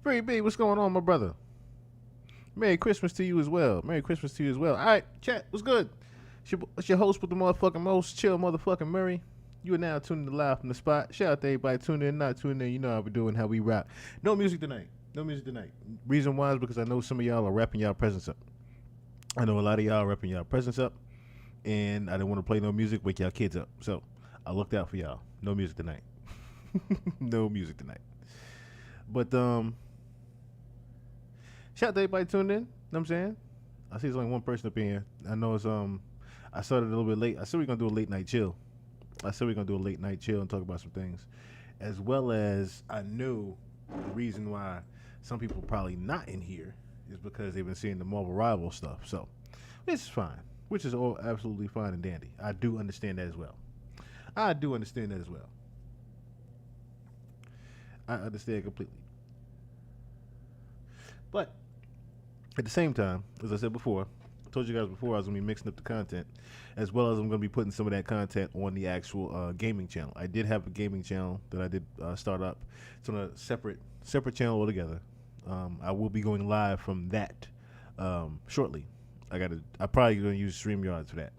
Free B, what's going on, my brother? Merry Christmas to you as well. Merry Christmas to you as well. All right, chat, what's good? It's your host with the motherfucking most chill motherfucking Murray. You are now tuned in live from the spot. Shout out to everybody tuning in, not tuning in. You know how we doing, how we rap. No music tonight. No music tonight. Reason why is because I know some of y'all are wrapping y'all presents up. I know a lot of y'all are wrapping y'all presents up, and I didn't want to play no music, wake y'all kids up. So I looked out for y'all. No music tonight. No music tonight. But shout out to everybody tuned in. Know what I'm saying? I see there's only one person up in here. I know it's I started a little bit late. I said we're gonna do a late night chill. And talk about some things. As well as I knew the reason why some people probably not in here is because they've been seeing the Marvel Rival stuff. So this is fine. Which is all absolutely fine and dandy. I do understand that as well. I understand completely. But at the same time, as I said before, I told you guys before I was going to be mixing up the content, as well as I'm going to be putting some of that content on the actual gaming channel. I did have a gaming channel that I did start up. It's on a separate channel altogether. I will be going live from that shortly. I probably going to use StreamYard for that.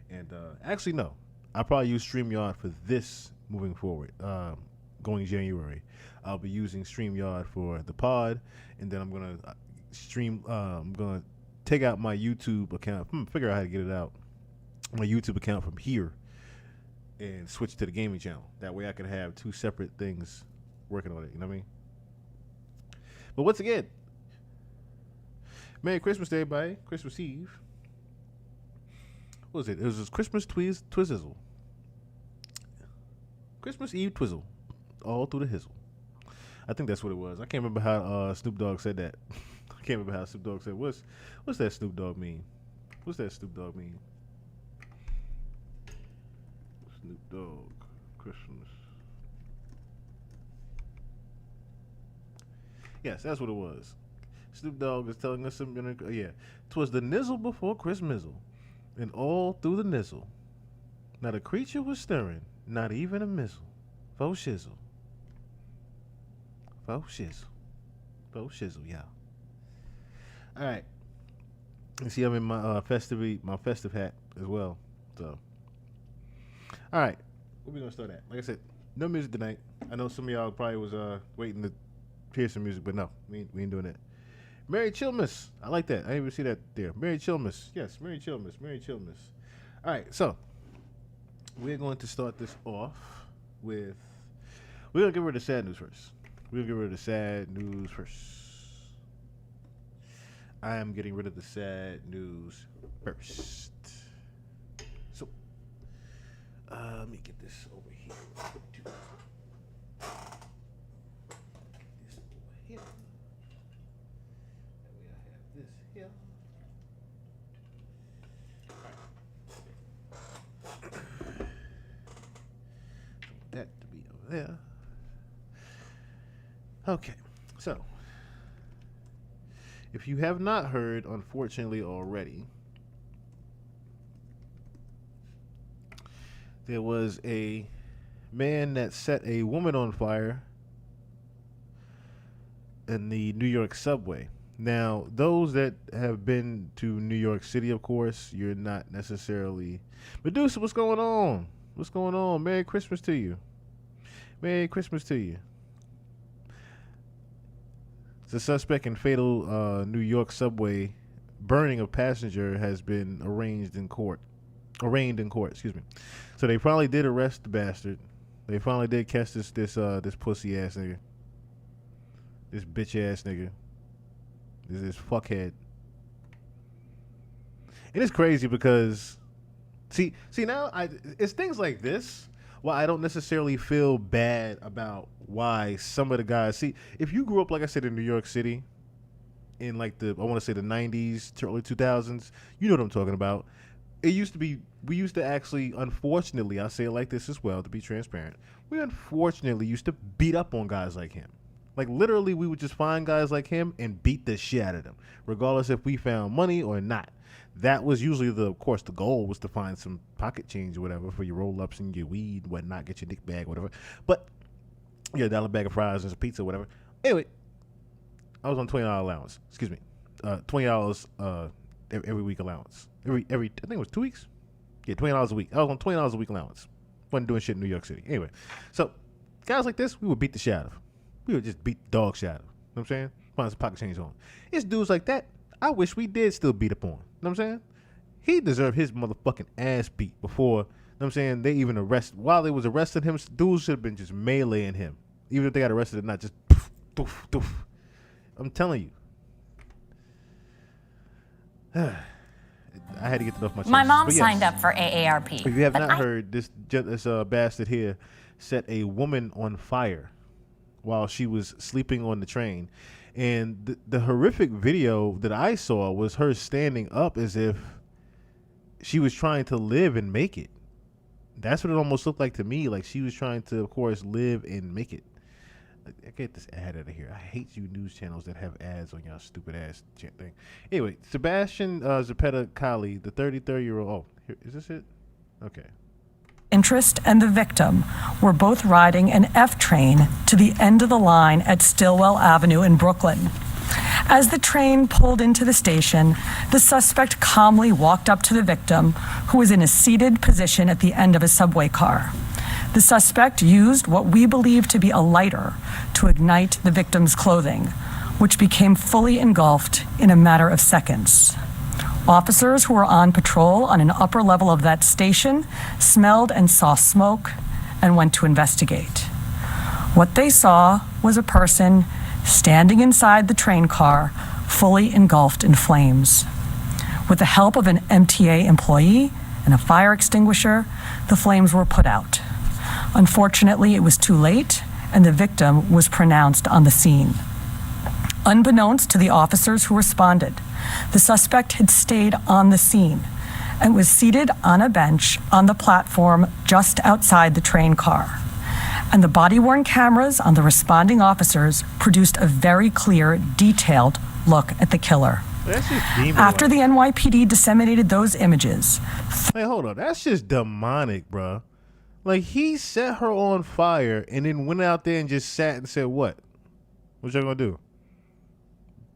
And actually, no. I'll probably use StreamYard for this moving forward. Going January, I'll be using StreamYard for the pod, and then I'm gonna I'm gonna take out my YouTube account. Figure out how to get it out. My YouTube account from here, and switch to the gaming channel. That way, I can have two separate things working on it. You know what I mean? But once again, Merry Christmas to everybody. Christmas Eve. What was it? It was Christmas Twizzle. Christmas Eve Twizzle. All through the hizzle. I think that's what it was. I can't remember how Snoop Dogg said that. I can't remember how Snoop Dogg said. What's that Snoop Dogg mean? Snoop Dogg Christmas. Yes, that's what it was. Snoop Dogg is telling us something. Yeah, 'twas the nizzle before Christmizzle, and all through the nizzle, not a creature was stirring, not even a missile. Faux shizzle. Faux shizzle, yeah. All right. You see, I'm in my festive hat as well. So, all right. Where we gonna start at? Like I said, no music tonight. I know some of y'all probably was waiting to hear some music, but no, we ain't doing that. Merry Chillmas. I like that. I didn't even see that there. Merry Chillmas. Yes, Merry Chillmas. All right, so we're going to start this off with. We're gonna get rid of the sad news first. I am getting rid of the sad news first. So, let me get this over here. That way I have this here. All right. That to be over there. Okay, so if you have not heard, unfortunately already, there was a man that set a woman on fire in the New York subway. Now, those that have been to New York City, of course, you're not necessarily... Medusa, what's going on? Merry Christmas to you. The suspect in fatal New York subway burning of passenger has been arraigned in court. Excuse me. So they finally did arrest the bastard. They finally did catch this pussy ass nigga, this bitch ass nigga, this fuckhead. And it's crazy because see now it's things like this. Well, I don't necessarily feel bad about why some of the guys... See, if you grew up, like I said, in New York City in like I want to say the 90s to early 2000s, you know what I'm talking about. We used to actually, unfortunately, I'll say it like this as well to be transparent, we unfortunately used to beat up on guys like him. Like, literally, we would just find guys like him and beat the shit out of them, regardless if we found money or not. That was usually of course, the goal was to find some pocket change or whatever for your roll-ups and your weed, whatnot, get your dick bag, whatever. But Yeah, $1 bag of fries and some pizza, whatever. Anyway, I was on $20 allowance. Excuse me, $20 every week allowance. Every I think it was 2 weeks. Yeah, $20 a week. I was on $20 a week allowance. Wasn't doing shit in New York City. Anyway, so guys like this, we would beat the shit out of. We would just beat the dog shit out of. You know what I'm saying? Find some pocket change on. It's dudes like that. I wish we did still beat up on. You know what I'm saying? He deserved his motherfucking ass beat before. You know what I'm saying? They even arrested. While they was arresting him, dudes should have been just meleeing him. Even if they got arrested or not, just poof, doof, doof. I'm telling you. I had to get that off my chest. My mom signed up for AARP. If you have not heard, this bastard here set a woman on fire while she was sleeping on the train. And the horrific video that I saw was her standing up as if she was trying to live and make it. That's what it almost looked like to me. Like she was trying to, of course, live and make it. I get this ad out of here. I hate you news channels that have ads on y'all stupid ass thing. Anyway, Sebastian Zapata Khaled, the 33-year-old. Oh, here, is this it? Okay. Interest and the victim were both riding an F train to the end of the line at Stillwell Avenue in Brooklyn. As the train pulled into the station, the suspect calmly walked up to the victim, who was in a seated position at the end of a subway car. The suspect used what we believe to be a lighter to ignite the victim's clothing, which became fully engulfed in a matter of seconds. Officers who were on patrol on an upper level of that station smelled and saw smoke and went to investigate. What they saw was a person standing inside the train car, fully engulfed in flames. With the help of an MTA employee and a fire extinguisher, the flames were put out. Unfortunately, it was too late, and the victim was pronounced on the scene. Unbeknownst to the officers who responded, the suspect had stayed on the scene and was seated on a bench on the platform just outside the train car. And the body-worn cameras on the responding officers produced a very clear, detailed look at the killer. After the NYPD disseminated those images... Hey, hold on. That's just demonic, bro. Like, he set her on fire and then went out there and just sat and said, what? What y'all gonna do?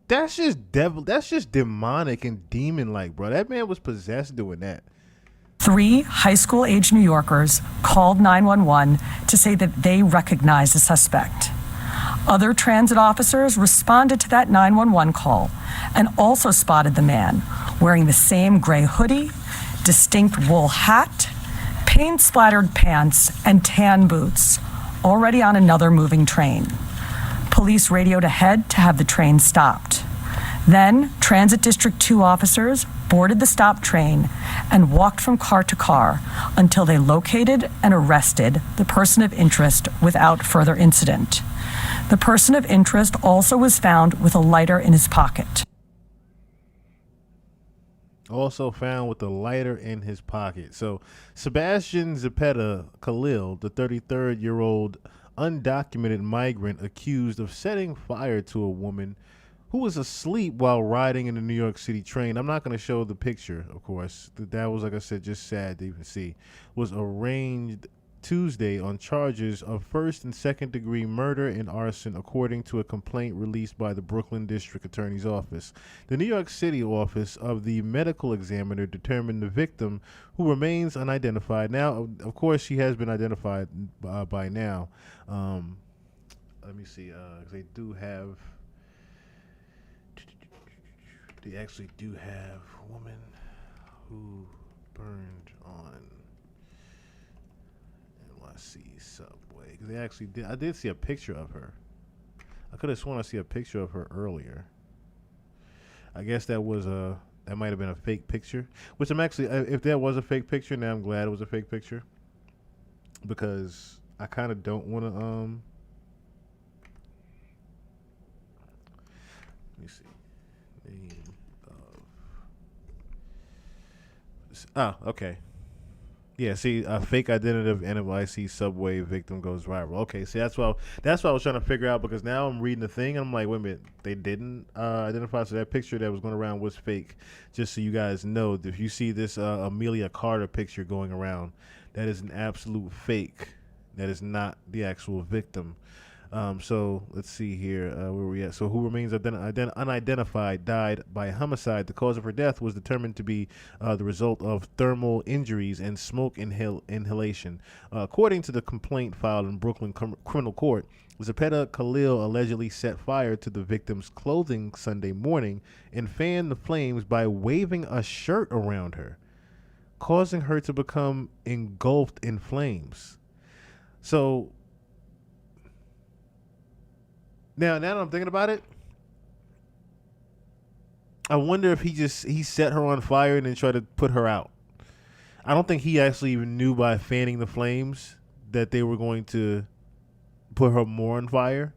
That's just devil. That's just demonic and demon-like, bro. That man was possessed doing that. 3 high school-age New Yorkers called 911 to say that they recognized the suspect. Other transit officers responded to that 911 call and also spotted the man wearing the same gray hoodie, distinct wool hat, paint-splattered pants, and tan boots, already on another moving train. Police radioed ahead to have the train stopped. Then, Transit District 2 officers boarded the stopped train and walked from car to car until they located and arrested the person of interest without further incident. The person of interest also was found with a lighter in his pocket. Also found with a lighter in his pocket. So, Sebastian Zapata Khaled, the 33-year-old undocumented migrant accused of setting fire to a woman who was asleep while riding in the New York City train. I'm not going to show the picture, of course. That was, like I said, just sad to even see. Was arraigned Tuesday on charges of first and second degree murder and arson, according to a complaint released by the Brooklyn District Attorney's Office. The New York City office of the medical examiner determined the victim, who remains unidentified. Now, of course, she has been identified by now. Let me see. They do have... They actually do have a woman who burned on NYC subway. Because they actually did. I did see a picture of her. I could have sworn I see a picture of her earlier. I guess that was that might have been a fake picture. Which I'm actually, if that was a fake picture, now I'm glad it was a fake picture, because I kind of don't want to. Let me see. Name of. Oh, okay. Yeah, see, a fake identity of NYC subway victim goes viral. Okay, see, that's what I was trying to figure out, because now I'm reading the thing and I'm like, wait a minute, they didn't identify, so that picture that was going around was fake. Just so you guys know, if you see this Amelia Carter picture going around, that is an absolute fake. That is not the actual victim. So let's see here. Where we at? So who remains unidentified died by homicide. The cause of her death was determined to be the result of thermal injuries and smoke inhalation. According to the complaint filed in Brooklyn criminal court, Zapeta Khalil allegedly set fire to the victim's clothing Sunday morning and fanned the flames by waving a shirt around her, causing her to become engulfed in flames. So now that I'm thinking about it, I wonder if he set her on fire and then tried to put her out. I don't think he actually even knew by fanning the flames that they were going to put her more on fire.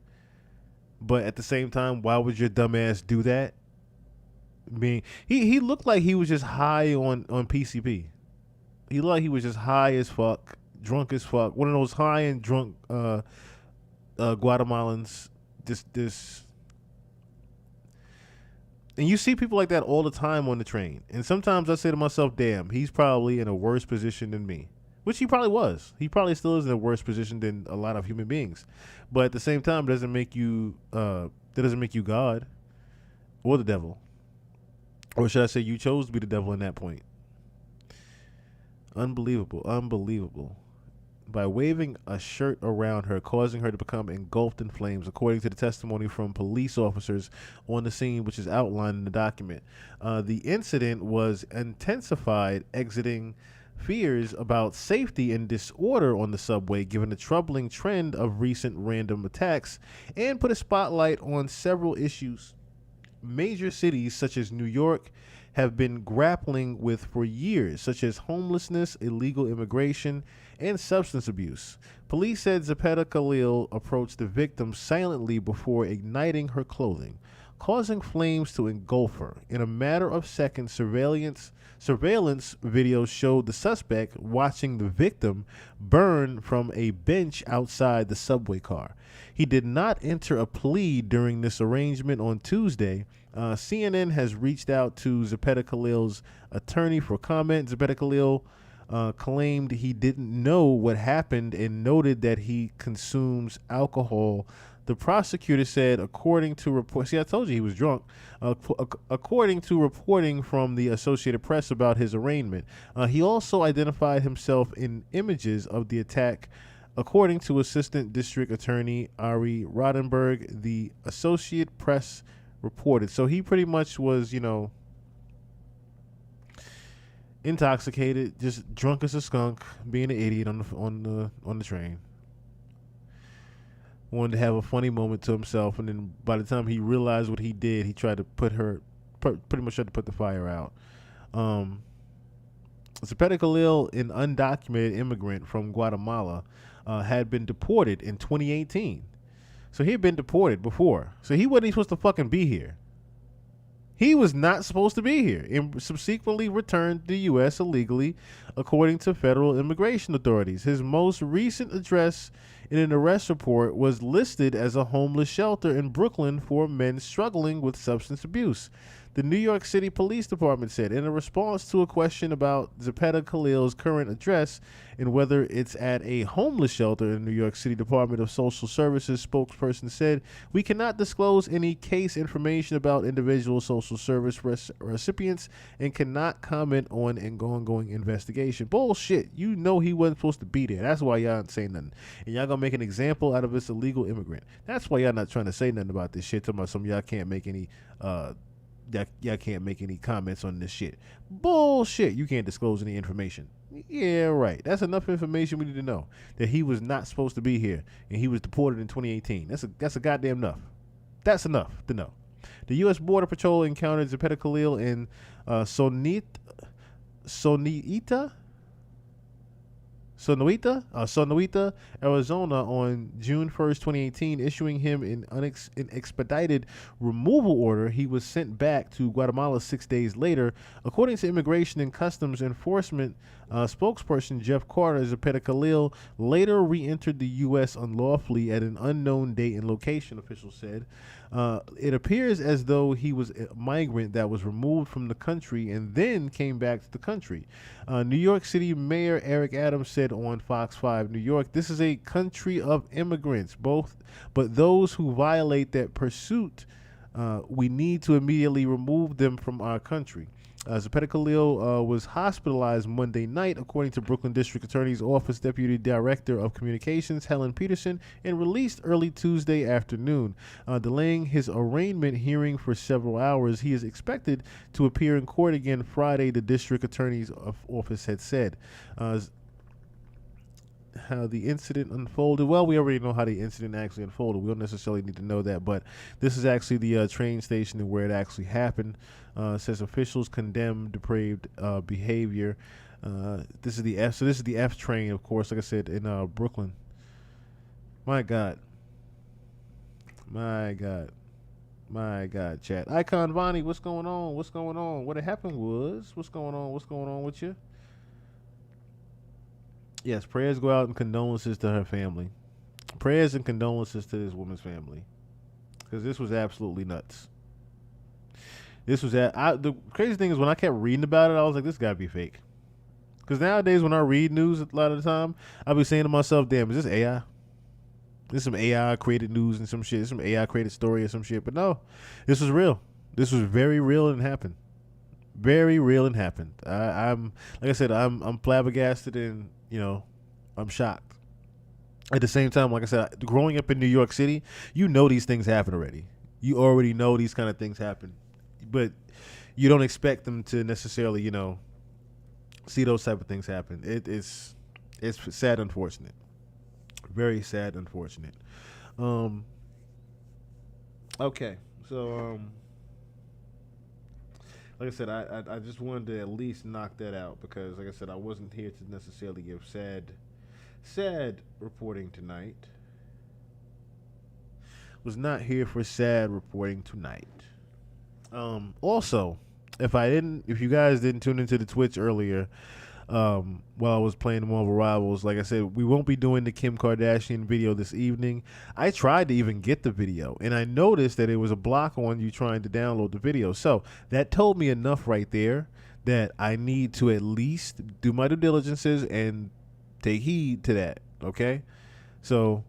But at the same time, why would your dumb ass do that? I mean, he looked like he was just high on PCP. He looked like he was just high as fuck, drunk as fuck. One of those high and drunk Guatemalans. This. And you see people like that all the time on the train. And sometimes I say to myself, damn, he's probably in a worse position than me. Which he probably was. He probably still is in a worse position than a lot of human beings. But at the same time, that doesn't make you God or the devil. Or should I say you chose to be the devil in that point. Unbelievable. By waving a shirt around her, causing her to become engulfed in flames, according to the testimony from police officers on the scene, which is outlined in the document. The incident was intensified exiting fears about safety and disorder on the subway, given the troubling trend of recent random attacks, and put a spotlight on several issues major cities such as New York have been grappling with for years, such as homelessness, illegal immigration, and substance abuse. Police said Zapeta Khalil approached the victim silently before igniting her clothing, causing flames to engulf her. In a matter of seconds, surveillance videos showed the suspect watching the victim burn from a bench outside the subway car. He did not enter a plea during this arrangement on Tuesday. CNN has reached out to Zapeta Khalil's attorney for comment. Zapeta Khalil claimed he didn't know what happened and noted that he consumes alcohol. The prosecutor said, according to reports, I told you he was drunk. According to reporting from the Associated Press about his arraignment, he also identified himself in images of the attack. According to Assistant District Attorney Ari Rodenberg, the Associated Press reported. So he pretty much was, intoxicated, just drunk as a skunk, being an idiot on the train. Wanted to have a funny moment to himself, and then by the time he realized what he did, he tried to pretty much tried to put the fire out. Zapeta Khalil, an undocumented immigrant from Guatemala, had been deported in 2018. So he had been deported before. So he wasn't even supposed to fucking be here. He was not supposed to be here and subsequently returned to the U.S. illegally, according to federal immigration authorities. His most recent address in an arrest report was listed as a homeless shelter in Brooklyn for men struggling with substance abuse. The New York City Police Department said in a response to a question about Zapeta Khalil's current address and whether it's at a homeless shelter, in New York City Department of Social Services spokesperson said, "We cannot disclose any case information about individual social service recipients and cannot comment on an ongoing investigation." Bullshit. You know he wasn't supposed to be there. That's why y'all ain't saying nothing. And y'all gonna make an example out of this illegal immigrant. That's why y'all not trying to say nothing about this shit. Talking about some y'all can't make any y'all can't make any comments on this shit. Bullshit. You can't disclose any information. Yeah, right. That's enough information we need to know that he was not supposed to be here and he was deported in 2018. That's a goddamn enough. That's enough to know. The U.S. Border Patrol encountered Zapeta Khalil in Sonoita, Arizona on June 1st, 2018, issuing him an expedited removal order. He was sent back to Guatemala 6 days later. According to Immigration and Customs Enforcement spokesperson Jeff Carter, Zapeta Khalil later re-entered the U.S. unlawfully at an unknown date and location, officials said. It appears as though he was a migrant that was removed from the country and then came back to the country. New York City Mayor Eric Adams said on Fox 5 New York, "This is a country of immigrants, but those who violate that pursuit, we need to immediately remove them from our country." Zepeda Khalil was hospitalized Monday night, according to Brooklyn District Attorney's Office Deputy Director of Communications Helen Peterson, and released early Tuesday afternoon, delaying his arraignment hearing for several hours. He is expected to appear in court again Friday, the District Attorney's Office had said. How the incident unfolded. Well, we already know how the incident actually unfolded. We don't necessarily need to know that, but this is actually the train station where it actually happened. Says officials condemn depraved behavior. This is the F. So this is the F train, of course. Like I said, in Brooklyn. My God. Chat. Icon Vonnie, what's going on? What had happened was, what's going on with you? Yes, prayers go out and condolences to her family. Prayers and condolences to this woman's family, because this was absolutely nuts. The crazy thing is, when I kept reading about it, I was like, this gotta be fake. Because nowadays, when I read news, a lot of the time, I'll be saying to myself, damn, is this AI? This some AI created news and some shit. This some AI created story or some shit. But no, this was real. This was very real and happened. Very real and happened. I'm like I said, I'm flabbergasted and I'm shocked. At the same time, like I said, growing up in New York City, you know these things happen already. You already know these kind of things happen, but you don't expect them to necessarily, see those type of things happen. It's sad, unfortunate. Very sad, unfortunate. Okay, so like I said, I just wanted to at least knock that out, because like I said, I wasn't here to necessarily give sad reporting tonight. Was not here for sad reporting tonight. Also, if you guys didn't tune into the Twitch earlier, while I was playing Marvel Rivals, like I said, we won't be doing the Kim Kardashian video this evening. I tried to even get the video, and I noticed that it was a block on you trying to download the video. So that told me enough right there that I need to at least do my due diligences and take heed to that, okay? So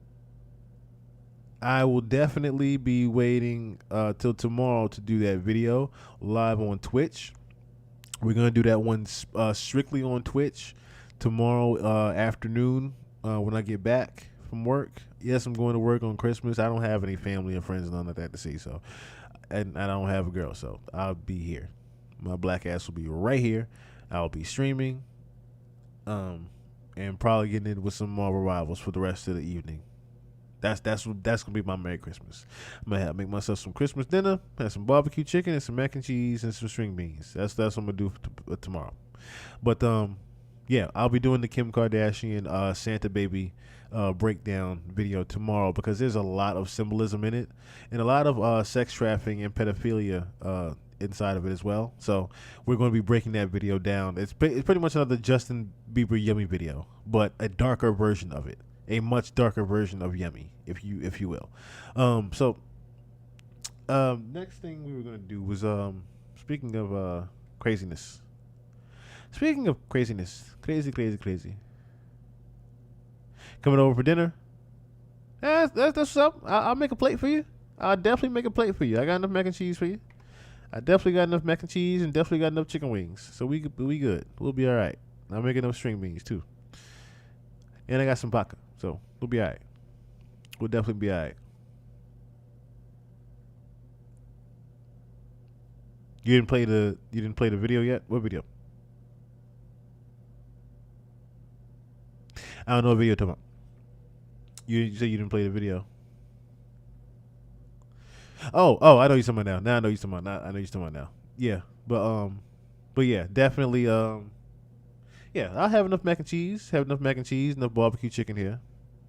I will definitely be waiting till tomorrow to do that video live on Twitch. We're going to do that one strictly on Twitch tomorrow afternoon when I get back from work. Yes, I'm going to work on Christmas. I don't have any family and friends, none of that to see. So, and I don't have a girl, so I'll be here. My black ass will be right here. I'll be streaming and probably getting in with some Marvel Rivals for the rest of the evening. That's gonna be my Merry Christmas. I'm gonna make myself some Christmas dinner, have some barbecue chicken and some mac and cheese and some string beans. That's what I'm gonna do tomorrow. But yeah, I'll be doing the Kim Kardashian Santa Baby breakdown video tomorrow, because there's a lot of symbolism in it and a lot of sex trafficking and pedophilia inside of it as well. So we're going to be breaking that video down. It's pretty much another Justin Bieber Yummy video, but a darker version of it. A much darker version of Yummy, if you will. Next thing we were gonna do was speaking of craziness. Speaking of craziness, crazy. Coming over for dinner. That's what's up. I'll make a plate for you. I'll definitely make a plate for you. I got enough mac and cheese for you. I definitely got enough mac and cheese and definitely got enough chicken wings. So we good. We'll be all right. I'll make enough string beans too. And I got some vodka. So we'll be all right. We'll definitely be all right. You didn't play the video yet? What video? I don't know what video you're talking about. You said you didn't play the video. Oh, I know you're talking about now. Now I know you're talking about now. Yeah, but yeah, definitely. Yeah, I'll have enough mac and cheese. Enough barbecue chicken here.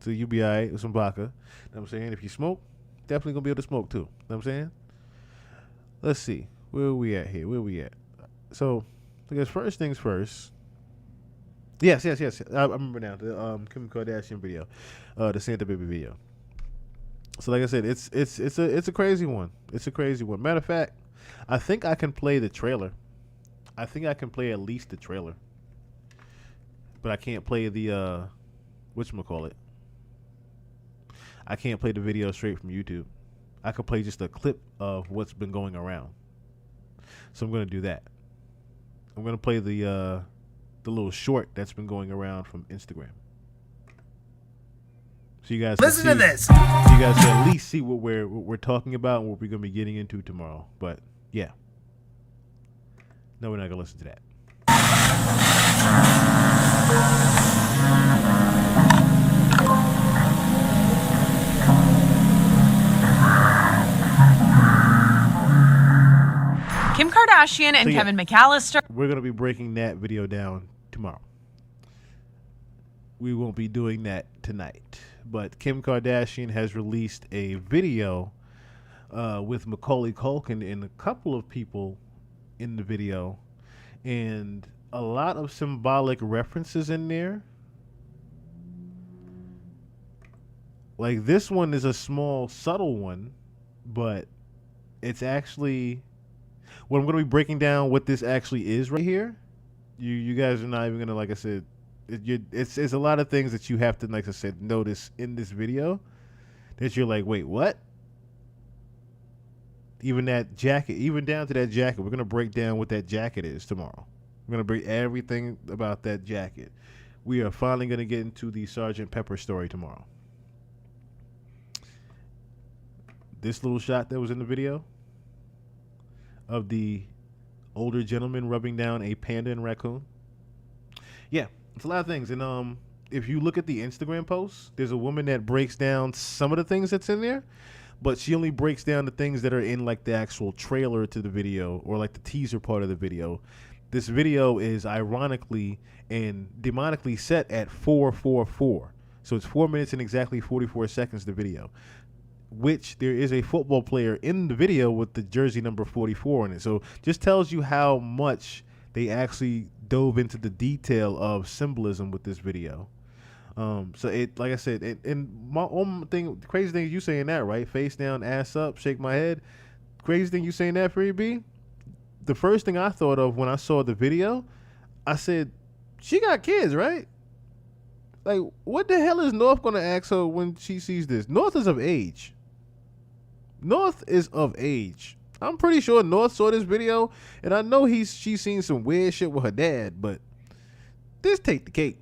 So you'll be all right with some vodka. You know what I'm saying? If you smoke, definitely going to be able to smoke too. You know what I'm saying? Let's see. Where are we at here? So, I guess first things first. Yes. I remember now. The Kim Kardashian video. The Santa Baby video. So like I said, it's a crazy one. It's a crazy one. Matter of fact, I think I can play the trailer. I think I can play at least the trailer, but I can't play the whatchamacallit. I can't play the video straight from YouTube. I could play just a clip of what's been going around. So I'm gonna do that. I'm gonna play the little short that's been going around from Instagram. So you guys listen to this. So you guys can at least see what we're talking about and what we're gonna be getting into tomorrow. But yeah, no, we're not gonna listen to that. Kim Kardashian and So, yeah, Kevin McAllister. We're gonna be breaking that video down tomorrow. We won't be doing that tonight. But Kim Kardashian has released a video with Macaulay Culkin and a couple of people in the video, and a lot of symbolic references in there. Like this one is a small, subtle one, but it's actually what I'm going to be breaking down what this actually is right here. You guys are not even going to, like I said, it's a lot of things that you have to, like I said, notice in this video that you're like, wait, what? Even that jacket, even down to that jacket. We're going to break down what that jacket is tomorrow. We're going to break everything about that jacket. We are finally going to get into the Sgt. Pepper story tomorrow. This little shot that was in the video of the older gentleman rubbing down a panda and raccoon. Yeah, it's a lot of things. And if you look at the Instagram posts, there's a woman that breaks down some of the things that's in there, but she only breaks down the things that are in like the actual trailer to the video or like the teaser part of the video. This video is ironically and demonically set at 4:44. So it's 4 minutes and exactly 44 seconds, the video, which there is a football player in the video with the jersey number 44 in it. So just tells you how much they actually dove into the detail of symbolism with this video. So it, like I said, and my own thing, the crazy thing is you saying that, right? Face down, ass up, shake my head. Crazy thing you saying that, Free B. The first thing I thought of when I saw the video, I said, she got kids, right? Like, what the hell is North going to ask her when she sees this? North is of age. North is of age. I'm pretty sure North saw this video, and I know she's seen some weird shit with her dad, but this take the cake.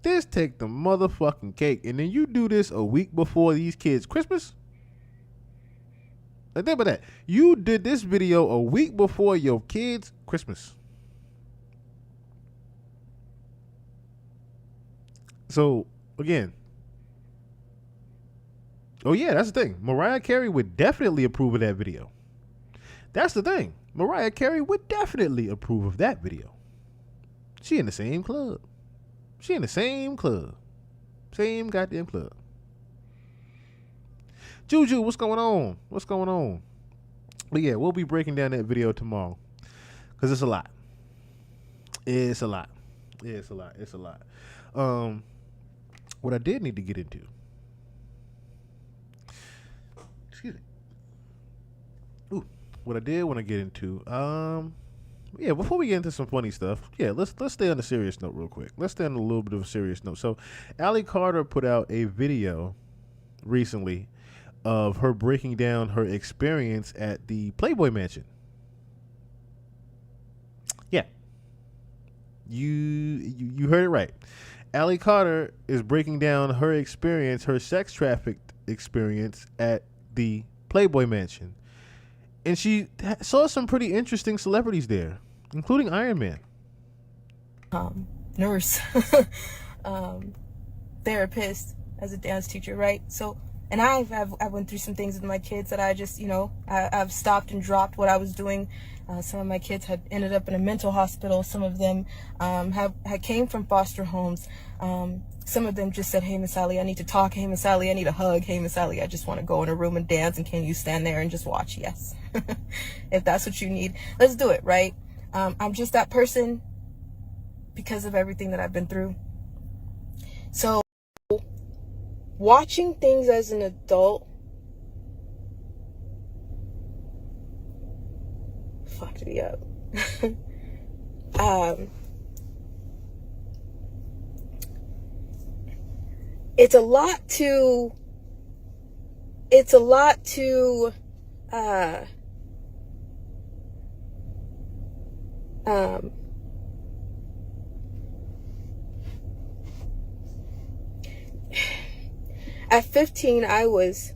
This take the motherfucking cake. And then you do this a week before these kids' Christmas? Like, think about that. You did this video a week before your kids' Christmas. So, again. Oh, yeah, that's the thing. Mariah Carey would definitely approve of that video. That's the thing. Mariah Carey would definitely approve of that video. She in the same club. She in the same club. Same goddamn club. Juju, what's going on? What's going on? But yeah, we'll be breaking down that video tomorrow. Because it's a lot. It's a lot. Yeah, it's a lot. It's a lot. What I did need to get into. Excuse me. Ooh, what I did want to get into. Yeah, before we get into some funny stuff, yeah, let's stay on a serious note real quick. Let's stay on a little bit of a serious note. So, Allie Carter put out a video recently of her breaking down her experience at the Playboy Mansion. Yeah, you heard it right. Allie Carter is breaking down her experience, her sex trafficked experience at the Playboy Mansion. And she saw some pretty interesting celebrities there, including Iron Man. Nurse, therapist, as a dance teacher, right? So, and I went through some things with my kids that I just, I've stopped and dropped what I was doing. Some of my kids had ended up in a mental hospital. Some of them had came from foster homes. Some of them just said, hey, Miss Sally, I need to talk. Hey, Miss Sally, I need a hug. Hey, Miss Sally, I just want to go in a room and dance. And can you stand there and just watch? Yes. If that's what you need, let's do it, right? I'm just that person because of everything that I've been through. So watching things as an adult fucked me up. It's a lot to at 15, I was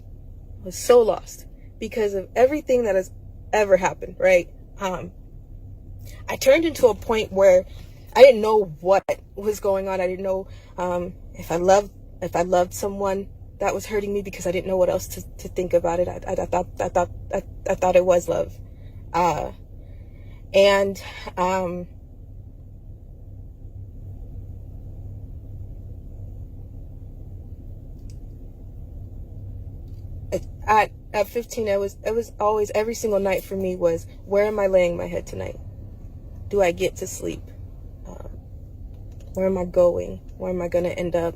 so lost because of everything that has ever happened, right? I turned into a point where I didn't know what was going on. I didn't know if I loved someone that was hurting me, because I didn't know what else to think about it. I thought it was love, and at 15, it was always, every single night for me was, where am I laying my head tonight? Do I get to sleep? Where am I going? Where am I going to end up?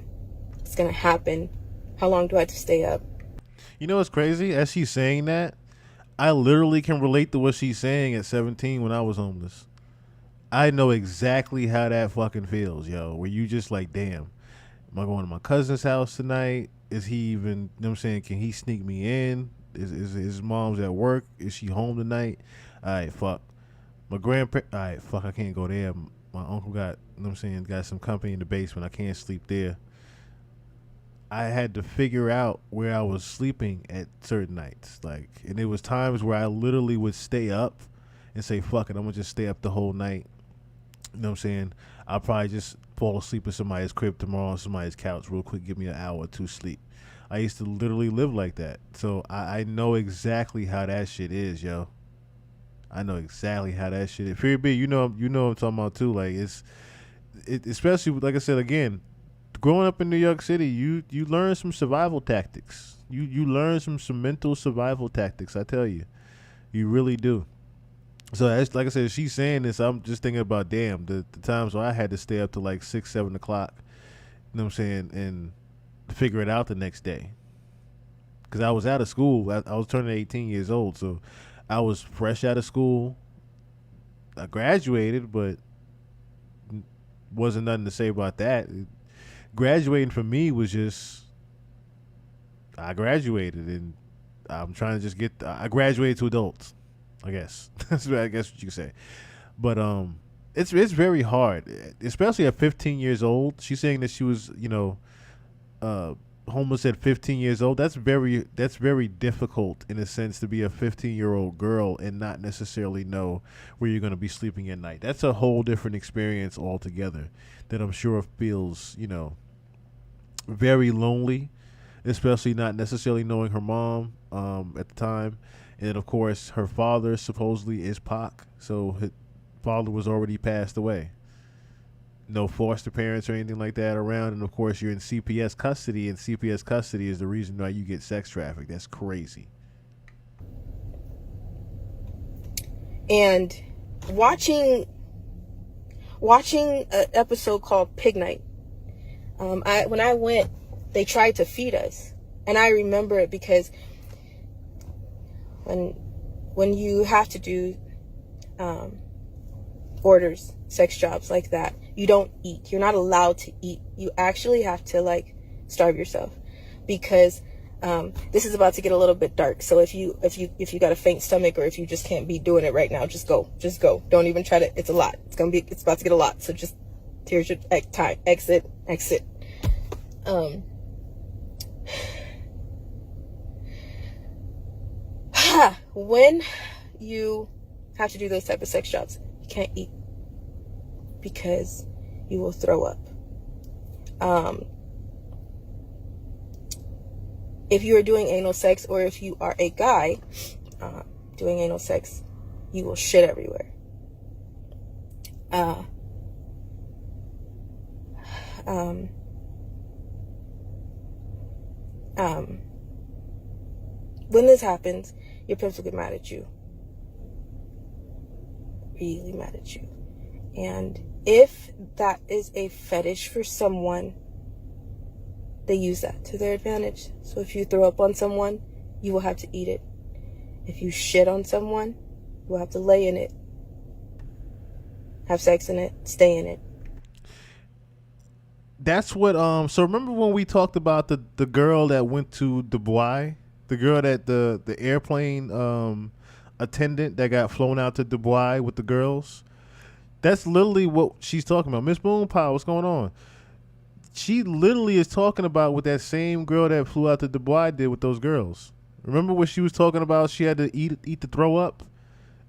What's going to happen? How long do I have to stay up? You know what's crazy? As she's saying that, I literally can relate to what she's saying at 17 when I was homeless. I know exactly how that fucking feels, yo. Where you just like, damn, am I going to my cousin's house tonight? Is he even, you know what I'm saying, can he sneak me in? Is his mom's at work? Is she home tonight? All right, fuck. My grandparents, all right, fuck, I can't go there. My uncle got, you know what I'm saying, got some company in the basement. I can't sleep there. I had to figure out where I was sleeping at certain nights. Like, and there was times where I literally would stay up and say, fuck it, I'm going to just stay up the whole night. You know what I'm saying? I'll probably just fall asleep in somebody's crib tomorrow on somebody's couch real quick, give me an hour or two sleep. I used to literally live like that. So I know exactly how that shit is, yo. I know exactly how that shit is. Fear B, you know what I'm talking about too. Like, especially, like I said, again, growing up in New York City, you learn some survival tactics. You learn some mental survival tactics, I tell you. You really do. So, as like I said, she's saying this, I'm just thinking about, damn, the times where I had to stay up to like 6, 7 o'clock, you know what I'm saying, and figure it out the next day. Because I was out of school. I was turning 18 years old, so I was fresh out of school. I graduated, but wasn't nothing to say about that. Graduating for me was just, I graduated, and I'm trying to just I graduated to adults, I guess. That's what you could say. But it's very hard, especially at 15 years old. She's saying that she was, homeless at 15 years old. That's very difficult in a sense, to be a 15-year-old girl and not necessarily know where you're going to be sleeping at night. That's a whole different experience altogether that I'm sure feels, very lonely, especially not necessarily knowing her mom at the time. And of course, her father supposedly is Pac, so his father was already passed away. No foster parents or anything like that around, and of course you're in CPS custody, and CPS custody is the reason why you get sex trafficked. That's crazy. And watching an episode called Pig Night, when I went, they tried to feed us, and I remember it because when you have to do orders, sex jobs like that, you don't eat. You're not allowed to eat. You actually have to starve yourself, because this is about to get a little bit dark. So if you got a faint stomach, or if you just can't be doing it right now, just go. Don't even try to. It's a lot. It's about to get a lot. So just, here's your time. Exit. When you have to do those type of sex jobs, you can't eat, because you will throw up. If you are doing anal sex, or if you are a guy doing anal sex, you will shit everywhere. When this happens, your pimps will get mad at you. Really mad at you. And if that is a fetish for someone, they use that to their advantage. So if you throw up on someone, you will have to eat it. If you shit on someone, you will have to lay in it, have sex in it, stay in it. That's what so remember when we talked about the girl that went to Dubai, the girl that the airplane attendant that got flown out to Dubai with the girls? That's literally what she's talking about. Miss Moonpie, what's going on? She literally is talking about what that same girl that flew out to Dubai did with those girls. Remember what she was talking about? She had to eat the throw up,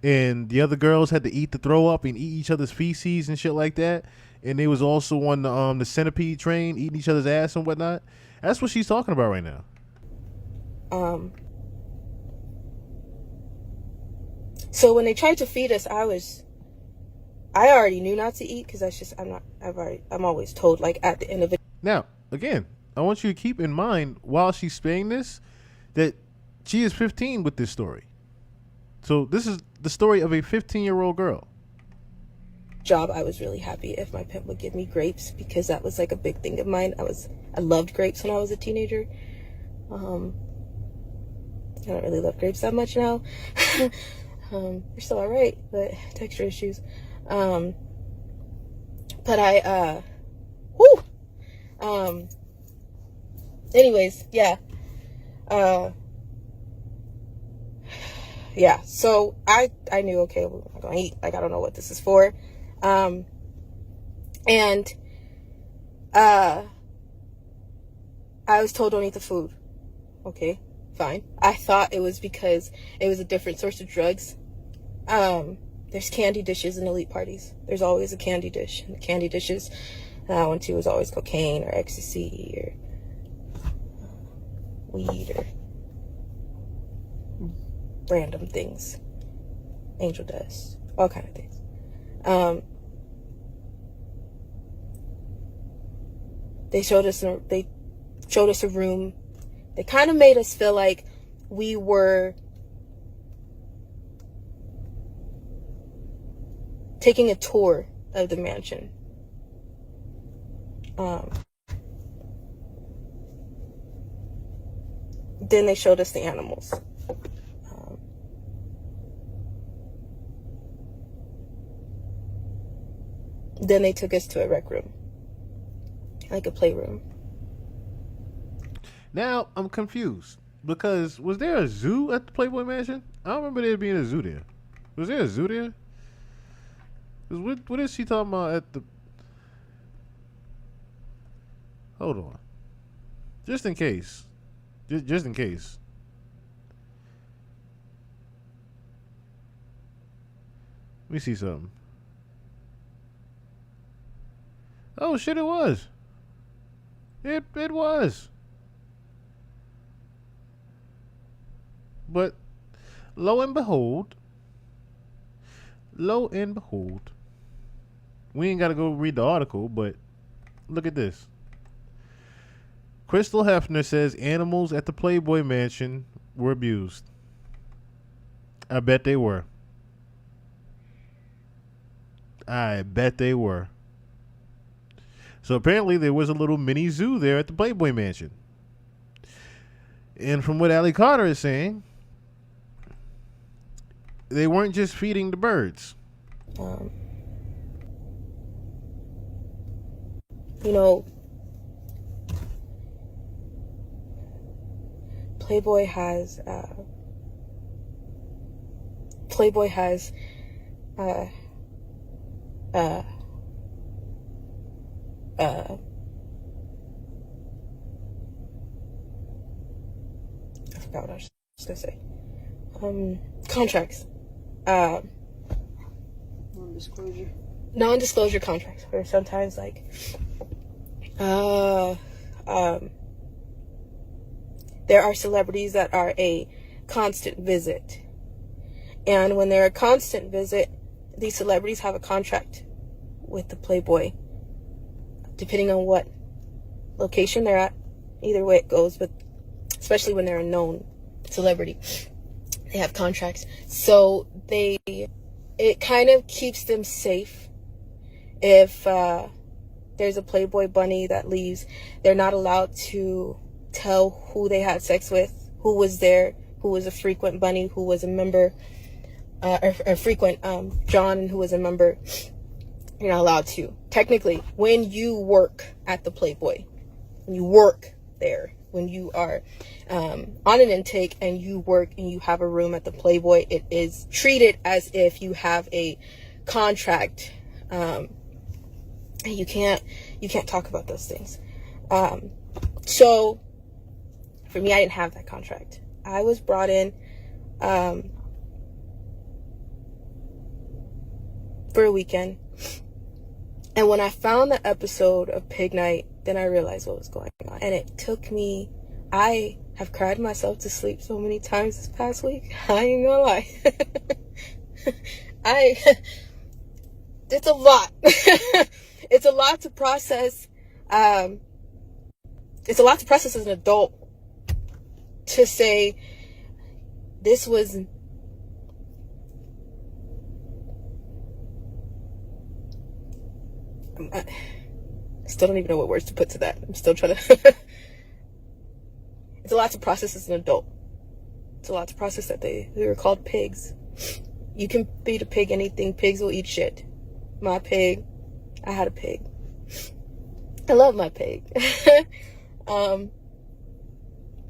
and the other girls had to eat the throw up and eat each other's feces and shit like that. And they was also on the centipede train eating each other's ass and whatnot. That's what she's talking about right now. So when they tried to feed us, I already knew not to eat, because I'm always told, like, at the end of it. Now, again, I want you to keep in mind while she's saying this that she is 15 with this story. So this is the story of a 15-year-old girl. Job, I was really happy if my pimp would give me grapes, because that was like a big thing of mine. I loved grapes when I was a teenager. I don't really love grapes that much now. They're still alright, but texture issues. But anyways, yeah. Yeah, so I knew, okay, we're not gonna eat. Like, I don't know what this is for. And I was told don't eat the food. Okay, fine. I thought it was because it was a different source of drugs. There's candy dishes in elite parties. There's always a candy dish. And the candy dishes I went to was always cocaine or ecstasy or weed or random things. Angel dust. All kind of things. They showed us a room. They kind of made us feel like we were taking a tour of the mansion. Then they showed us the animals. Then they took us to a rec room, like a playroom. Now I'm confused because was there a zoo at the Playboy Mansion? I don't remember there being a zoo there. Was there a zoo there? 'Cause what is she talking about at the? Hold on, just in case, just in case. Let me see something. Oh shit! It was. It was. But lo and behold, we ain't got to go read the article, but look at this. Crystal Hefner says animals at the Playboy Mansion were abused. I bet they were. I bet they were. So apparently there was a little mini zoo there at the Playboy Mansion. And from what Allie Carter is saying, they weren't just feeding the birds. Playboy has I forgot what I was just gonna say. Contracts. Non-disclosure contracts, where sometimes there are celebrities that are a constant visit, and when they're a constant visit, these celebrities have a contract with the Playboy, depending on what location they're at. Either way it goes, but especially when they're a known celebrity, they have contracts. So it kind of keeps them safe if there's a Playboy bunny that leaves, they're not allowed to tell who they had sex with, who was there, who was a frequent bunny, who was a member, or frequent John, and who was a member. You're not allowed to. Technically, when you work at the Playboy, when you work there, when you are on an intake and you work and you have a room at the Playboy, it is treated as if you have a contract. You can't talk about those things. So for me, I didn't have that contract. I was brought in for a weekend. And when I found the episode of Pig Night, then I realized what was going on. And it took me, I have cried myself to sleep so many times this past week. I ain't gonna lie. It's a lot. It's a lot to process. It's a lot to process as an adult, to say this was I still don't even know what words to put to that. I'm still trying to it's a lot to process as an adult. It's a lot to process that they were called pigs. You can feed a pig anything. Pigs will eat shit. My pig, I had a pig. I love my pig.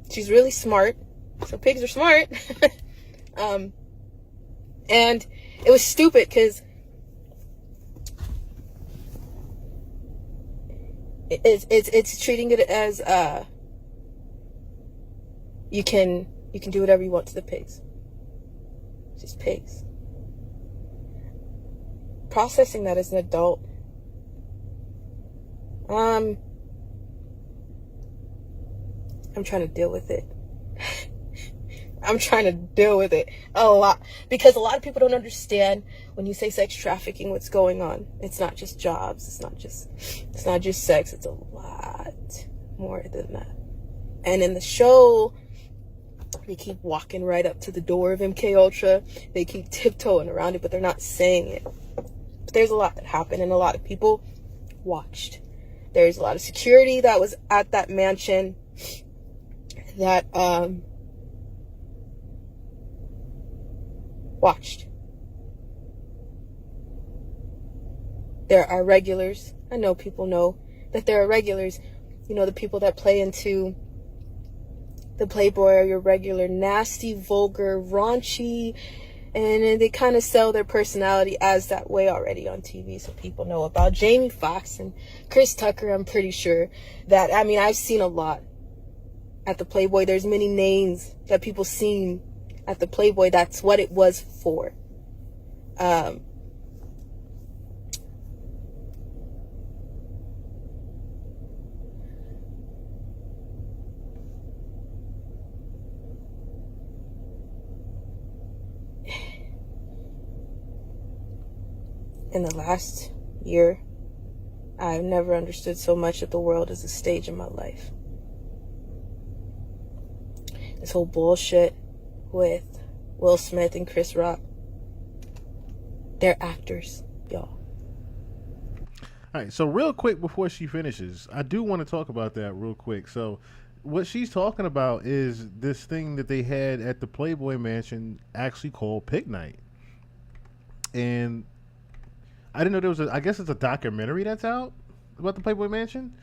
She's really smart. So pigs are smart. And it was stupid because it's treating it as you can do whatever you want to the pigs. It's just pigs. Processing that as an adult, I'm trying to deal with it. I'm trying to deal with it a lot, because a lot of people don't understand when you say sex trafficking, what's going on. It's not just jobs. It's not just sex. It's a lot more than that. And in the show, they keep walking right up to the door of MK Ultra. They keep tiptoeing around it, but they're not saying it. But there's a lot that happened, and a lot of people watched. There's a lot of security that was at that mansion that watched. There are regulars. I know people know that there are regulars. You know, the people that play into the Playboy are your regular nasty, vulgar, raunchy, and they kind of sell their personality as that way already on TV, so people know about Jamie Foxx and Chris Tucker. I'm pretty sure that, I mean, I've seen a lot at the Playboy. There's many names that people seen at the Playboy. That's what it was for. In the last year, I've never understood so much of the world as a stage in my life. This whole bullshit with Will Smith and Chris Rock. They're actors, y'all. All right, so real quick before she finishes, I do want to talk about that real quick. So what she's talking about is this thing that they had at the Playboy Mansion actually called Pig Night. And I didn't know there was I guess it's a documentary that's out about the Playboy Mansion.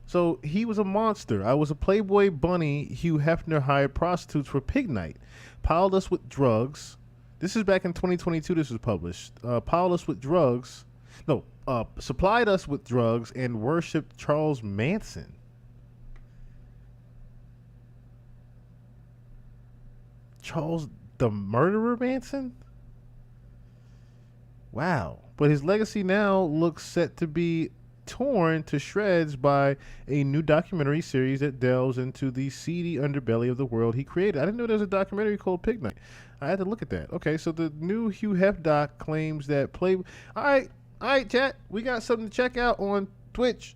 So he was a monster. I was a Playboy bunny. Hugh Hefner hired prostitutes for Pig Night. Piled us with drugs. This is back in 2022 this was published. Piled us with drugs. No, supplied us with drugs and worshipped Charles Manson. Charles the Murderer Manson? Wow. But his legacy now looks set to be torn to shreds by a new documentary series that delves into the seedy underbelly of the world he created. I didn't know there was a documentary called Pig Night. I had to look at that. Okay, so the new Hugh Hef doc claims that All right, chat. We got something to check out on Twitch.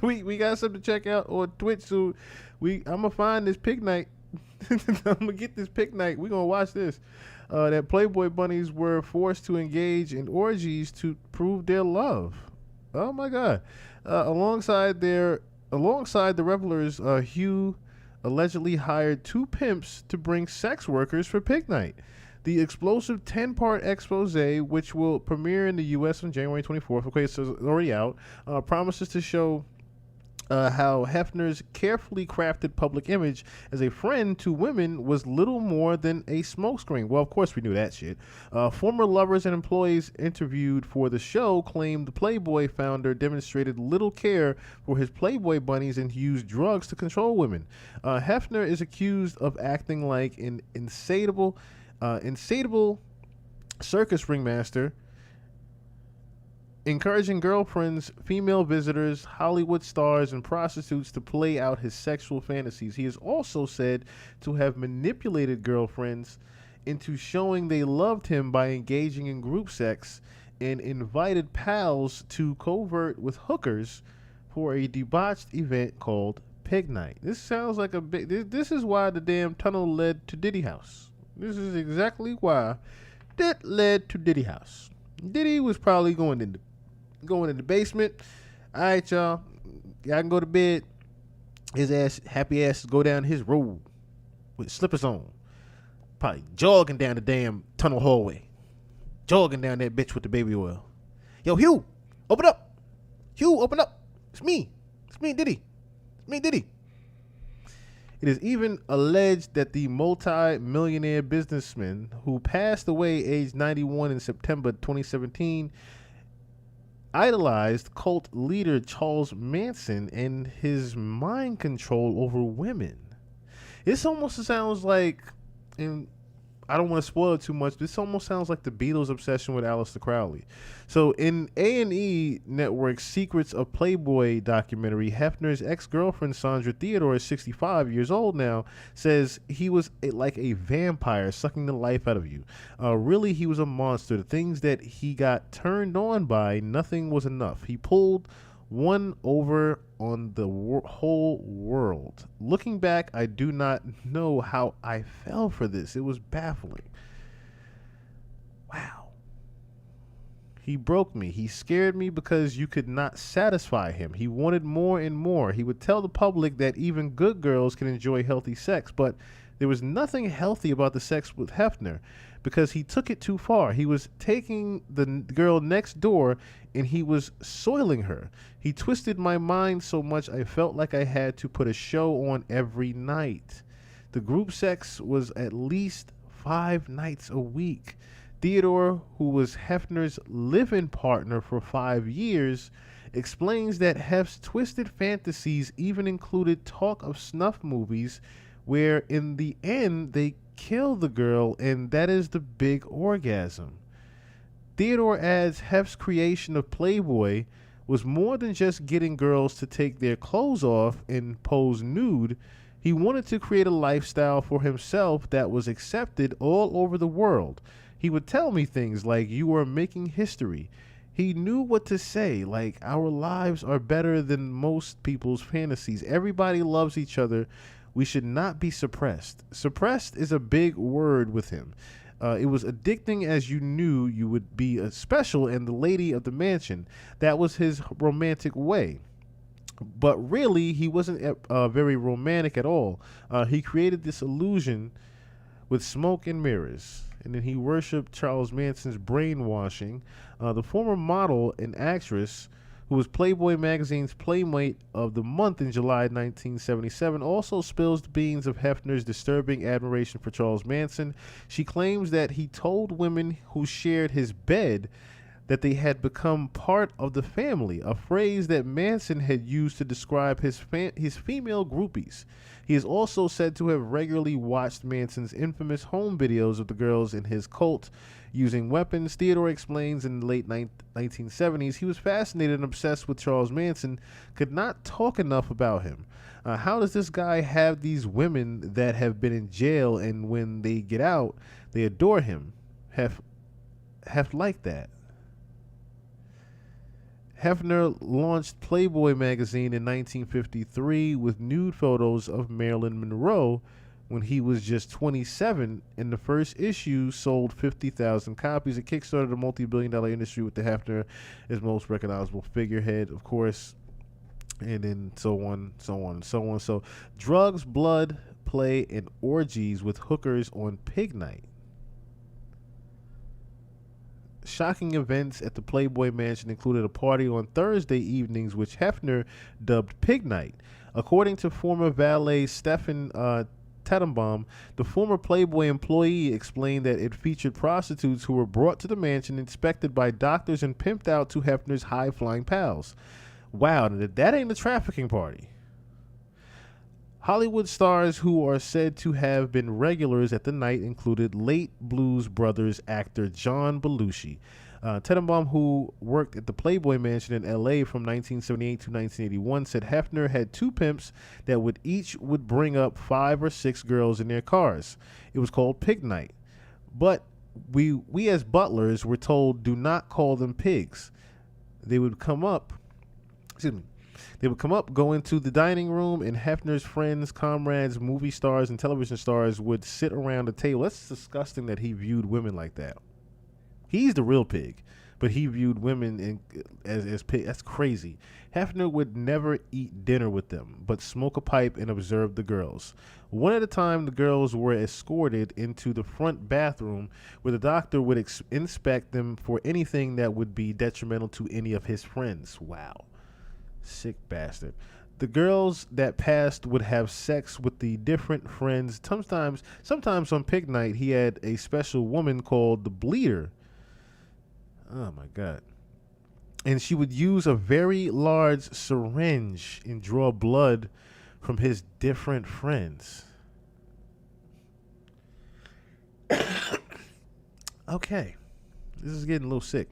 we got something to check out on Twitch. So I'm gonna find this Pig Night. I'm gonna get this Pig Night. We're gonna watch this. That Playboy bunnies were forced to engage in orgies to prove their love. Oh my God! Alongside the revelers, Hugh allegedly hired two pimps to bring sex workers for pig night. The explosive 10-part expose, which will premiere in the U.S. on January 24th, okay, so it's already out, promises to show how Hefner's carefully crafted public image as a friend to women was little more than a smokescreen. Well, of course we knew that shit. Former lovers and employees interviewed for the show claimed the Playboy founder demonstrated little care for his Playboy bunnies and used drugs to control women. Hefner is accused of acting like an insatiable circus ringmaster, encouraging girlfriends, female visitors, Hollywood stars, and prostitutes to play out his sexual fantasies. He is also said to have manipulated girlfriends into showing they loved him by engaging in group sex and invited pals to covert with hookers for a debauched event called Pig Night. This sounds like a big... This is why the damn tunnel led to Diddy House. This is exactly why that led to Diddy House. Diddy was probably going in the basement. All right, y'all can go to bed. His happy ass go down his road with slippers on, probably jogging down the damn tunnel hallway, jogging down that bitch with the baby oil. Yo, Hugh, open up. Hugh, open up. It's me, Diddy. It is even alleged that the multi-millionaire businessman who passed away aged 91 in September 2017 idolized cult leader Charles Manson and his mind control over women. This almost sounds like, and I don't want to spoil it too much, this almost sounds like the Beatles' obsession with Aleister Crowley. So in A&E Network's Secrets of Playboy documentary, Hefner's ex-girlfriend Sandra Theodore, is 65 years old now, says he was like a vampire sucking the life out of you. Really, he was a monster. The things that he got turned on by, nothing was enough. He pulled one over on the whole world. Looking back, I do not know how I fell for this. It was baffling. Wow. He broke me. He scared me because you could not satisfy him. He wanted more and more. He would tell the public that even good girls can enjoy healthy sex, but there was nothing healthy about the sex with Hefner because he took it too far. He was taking the girl next door and he was soiling her. He twisted my mind so much I felt like I had to put a show on every night. The group sex was at least 5 nights a week. Theodore, who was Hefner's live-in partner for 5 years, explains that Hef's twisted fantasies even included talk of snuff movies where in the end they kill the girl, and that is the big orgasm. Theodore adds Hef's creation of Playboy was more than just getting girls to take their clothes off and pose nude. He wanted to create a lifestyle for himself that was accepted all over the world. He would tell me things like, "You are making history." He knew what to say, like, "Our lives are better than most people's fantasies. Everybody loves each other. We should not be suppressed." Suppressed is a big word with him. It was addicting as you knew you would be a special and the lady of the mansion. That was his romantic way. But really, he wasn't very romantic at all. He created this illusion with smoke and mirrors. And then he worshipped Charles Manson's brainwashing. The former model and actress, who was Playboy magazine's Playmate of the Month in July 1977, also spills the beans of Hefner's disturbing admiration for Charles Manson. She claims that he told women who shared his bed that they had become part of the family, a phrase that Manson had used to describe his female groupies. He is also said to have regularly watched Manson's infamous home videos of the girls in his cult using weapons. Theodore explains in the late 1970s he was fascinated and obsessed with Charles Manson, could not talk enough about him. How does this guy have these women that have been in jail and when they get out, they adore him? Hef like that. Hefner launched Playboy magazine in 1953 with nude photos of Marilyn Monroe, when he was just 27, and the first issue sold 50,000 copies. It kickstarted a multi-billion-dollar industry with the Hefner as most recognizable figurehead, of course, and then so on, so on, and so on. So, drugs, blood, play, and orgies with hookers on Pig Night. Shocking events at the Playboy Mansion included a party on Thursday evenings, which Hefner dubbed Pig Night. According to former valet Stefan Tettenbaum, the former Playboy employee explained that it featured prostitutes who were brought to the mansion, inspected by doctors, and pimped out to Hefner's high-flying pals. Wow, that ain't a trafficking party. Hollywood stars who are said to have been regulars at the night included late Blues Brothers actor John Belushi. Tettenbaum, who worked at the Playboy Mansion in L.A. from 1978 to 1981, said Hefner had two pimps that would bring up 5 or 6 girls in their cars. It was called Pig Night. But we as butlers were told, do not call them pigs. They would come up, go into the dining room, and Hefner's friends, comrades, movie stars, and television stars would sit around the table. That's disgusting that he viewed women like that. He's the real pig, but he viewed women as pig. That's crazy. Hefner would never eat dinner with them, but smoke a pipe and observe the girls. One at a time, the girls were escorted into the front bathroom, where the doctor would inspect them for anything that would be detrimental to any of his friends. Wow. Sick bastard. The girls that passed would have sex with the different friends. Sometimes on Pig Night, he had a special woman called the Bleeder. Oh my God. And she would use a very large syringe and draw blood from his different friends. Okay. This is getting a little sick.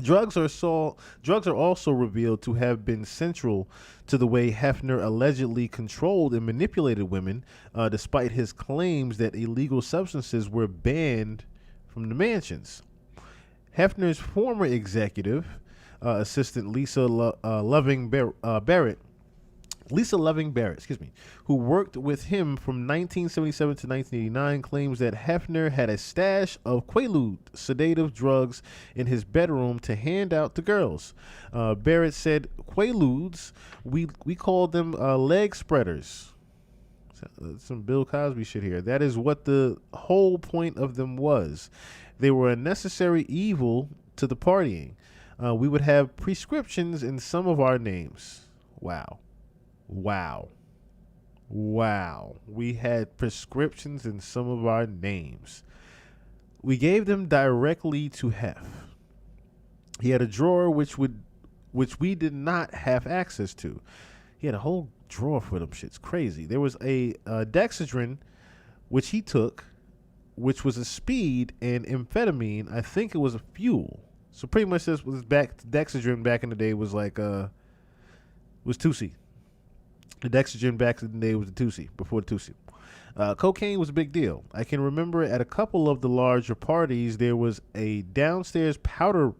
Drugs are also revealed to have been central to the way Hefner allegedly controlled and manipulated women, despite his claims that illegal substances were banned from the mansions. Hefner's former executive assistant Lisa Loving Barrett, who worked with him from 1977 to 1989, claims that Hefner had a stash of Quaalude sedative drugs in his bedroom to hand out to girls. Barrett said, Quaaludes, we called them leg spreaders. Some Bill Cosby shit here. That is what the whole point of them was. They were a necessary evil to the partying. We would have prescriptions in some of our names. Wow. We had prescriptions in some of our names. We gave them directly to Hef. He had a drawer which we did not have access to. He had a whole drawer for them shits. Crazy. There was a Dexedrine, which he took, which was a speed, and amphetamine. I think it was a fuel. So pretty much this was Dexedrine back in the day was like was Tusi. The Dexedrine back in the day was the Tusi, before the Tusi. Cocaine was a big deal. I can remember at a couple of the larger parties there was a downstairs powder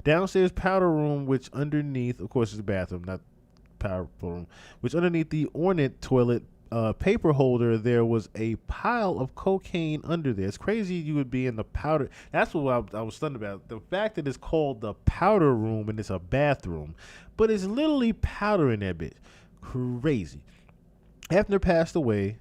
room, which underneath, of course, is a bathroom, not powder room, which underneath the ornate toilet paper holder, there was a pile of cocaine under there. It's crazy you would be in the powder. That's what I was stunned about. The fact that it's called the powder room and it's a bathroom, but it's literally powder in that bitch. Crazy. Hefner passed away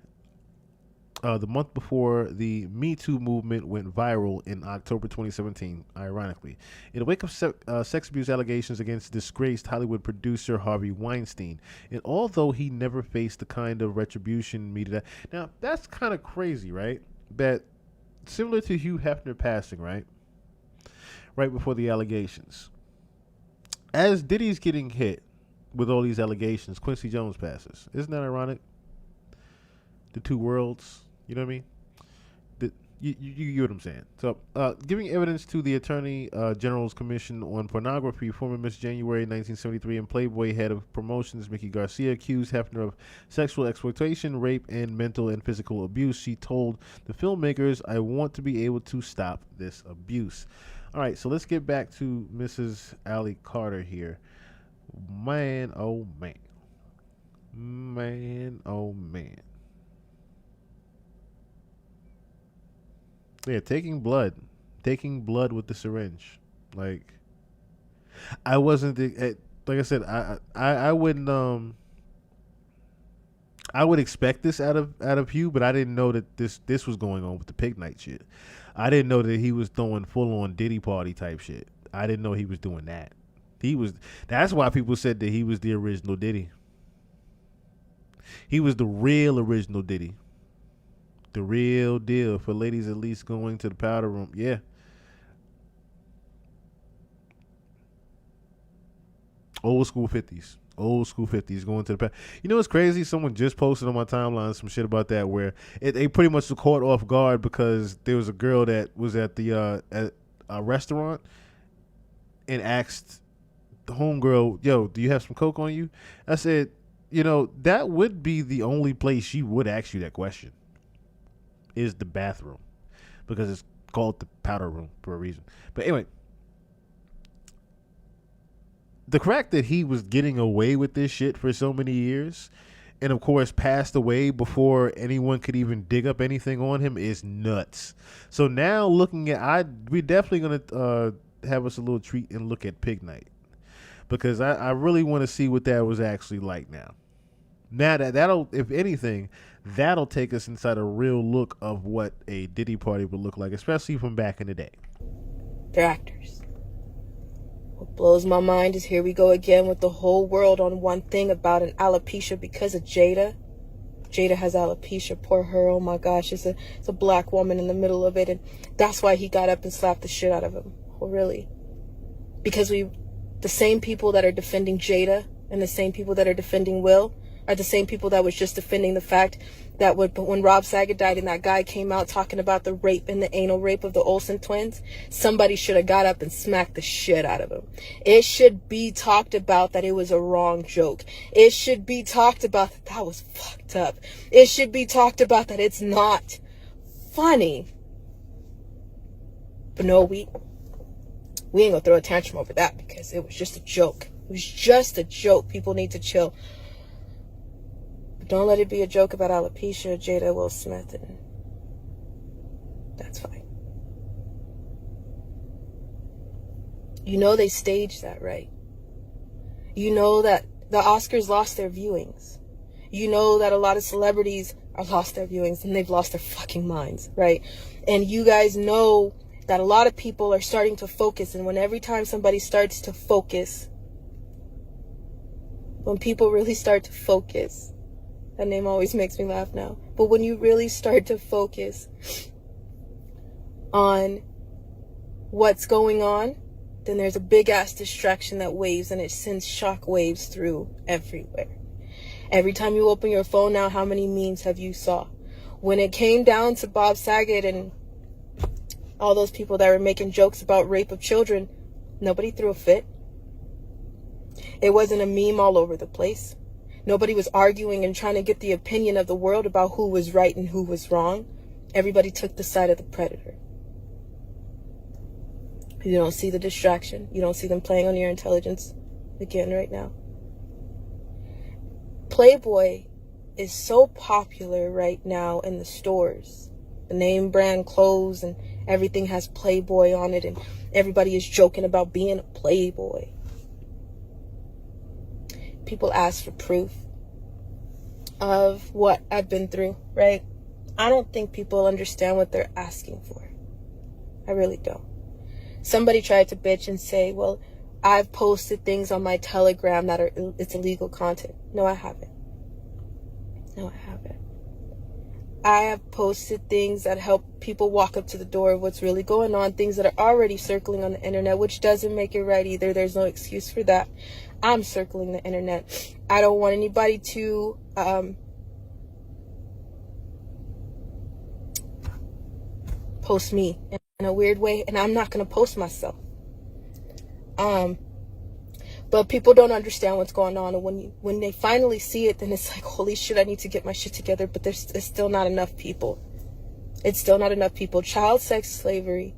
the month before the Me Too movement went viral in October 2017, ironically. In the wake of sex abuse allegations against disgraced Hollywood producer Harvey Weinstein. And although he never faced the kind of retribution meted out. Now, that's kind of crazy, right? That similar to Hugh Hefner passing, right? Right before the allegations. As Diddy's getting hit with all these allegations, Quincy Jones passes. Isn't that ironic? The two worlds. You know what I mean? You get what I'm saying. So, giving evidence to the Attorney General's Commission on Pornography, former Miss January 1973 and Playboy head of promotions Mickey Garcia accused Hefner of sexual exploitation, rape, and mental and physical abuse. She told the filmmakers, I want to be able to stop this abuse. All right, so let's get back to Mrs. Allie Carter here. Man, oh man. Man, oh man. Yeah, taking blood with the syringe. Like, I wasn't like I said, I wouldn't I would expect this out of Hugh, but I didn't know that this was going on with the pig night shit. I didn't know that he was throwing full on Diddy party type shit. I didn't know he was doing that. That's why people said that he was the original Diddy. He was the real original Diddy. The real deal, for ladies at least going to the powder room. Yeah. Old school 50s going to the powder. You know what's crazy? Someone just posted on my timeline some shit about that, where they pretty much were caught off guard because there was a girl that was at a restaurant and asked the homegirl, "Yo, do you have some coke on you?" I said, that would be the only place she would ask you that question, is the bathroom, because it's called the powder room for a reason. But anyway, the fact that he was getting away with this shit for so many years, and of course passed away before anyone could even dig up anything on him, is nuts. So now looking at, we're definitely gonna have us a little treat and look at Pig Night, because I really want to see what that was actually like now. Now that'll, if anything, that'll take us inside a real look of what a Diddy party would look like, especially from back in the day. They're actors. What blows my mind is here we go again with the whole world on one thing about an alopecia because of Jada. Jada has alopecia, poor her. Oh my gosh, it's a black woman in the middle of it, and that's why he got up and slapped the shit out of him. Oh, really? Because the same people that are defending Jada and the same people that are defending Will are the same people that was just defending the fact that when Rob Saget died and that guy came out talking about the rape and the anal rape of the Olsen twins, somebody should have got up and smacked the shit out of him. It should be talked about that it was a wrong joke. It should be talked about that was fucked up. It should be talked about that it's not funny. But no, we ain't gonna throw a tantrum over that because it was just a joke. It was just a joke. People need to chill. But don't let it be a joke about alopecia, Jada, Will Smith, and that's fine. You know they staged that, right? You know that the Oscars lost their viewings. You know that a lot of celebrities are lost their viewings and they've lost their fucking minds, right? And you guys know that a lot of people are starting to focus, and when every time somebody starts to focus, when people really start to focus, that name always makes me laugh now, but when you really start to focus on what's going on, then there's a big ass distraction that waves, and it sends shock waves through everywhere. Every time you open your phone now, how many memes have you saw? When it came down to Bob Saget and all those people that were making jokes about rape of children, nobody threw a fit. It wasn't a meme all over the place. Nobody was arguing and trying to get the opinion of the world about who was right and who was wrong. Everybody took the side of the predator. You don't see the distraction. You don't see them playing on your intelligence again right now. Playboy is so popular right now in the stores. The name brand clothes and everything has Playboy on it, and everybody is joking about being a Playboy. People ask for proof of what I've been through, right? I don't think people understand what they're asking for. I really don't. Somebody tried to bitch and say, well, I've posted things on my Telegram that it's illegal content. No, I haven't. No, I haven't. I have posted things that help people walk up to the door of what's really going on, things that are already circling on the internet, which doesn't make it right either. There's no excuse for that. I'm circling the internet. I don't want anybody to post me in a weird way, and I'm not going to post myself. But people don't understand what's going on, and when they finally see it, then it's like, holy shit, I need to get my shit together. But there's still not enough people. It's still not enough people. Child sex slavery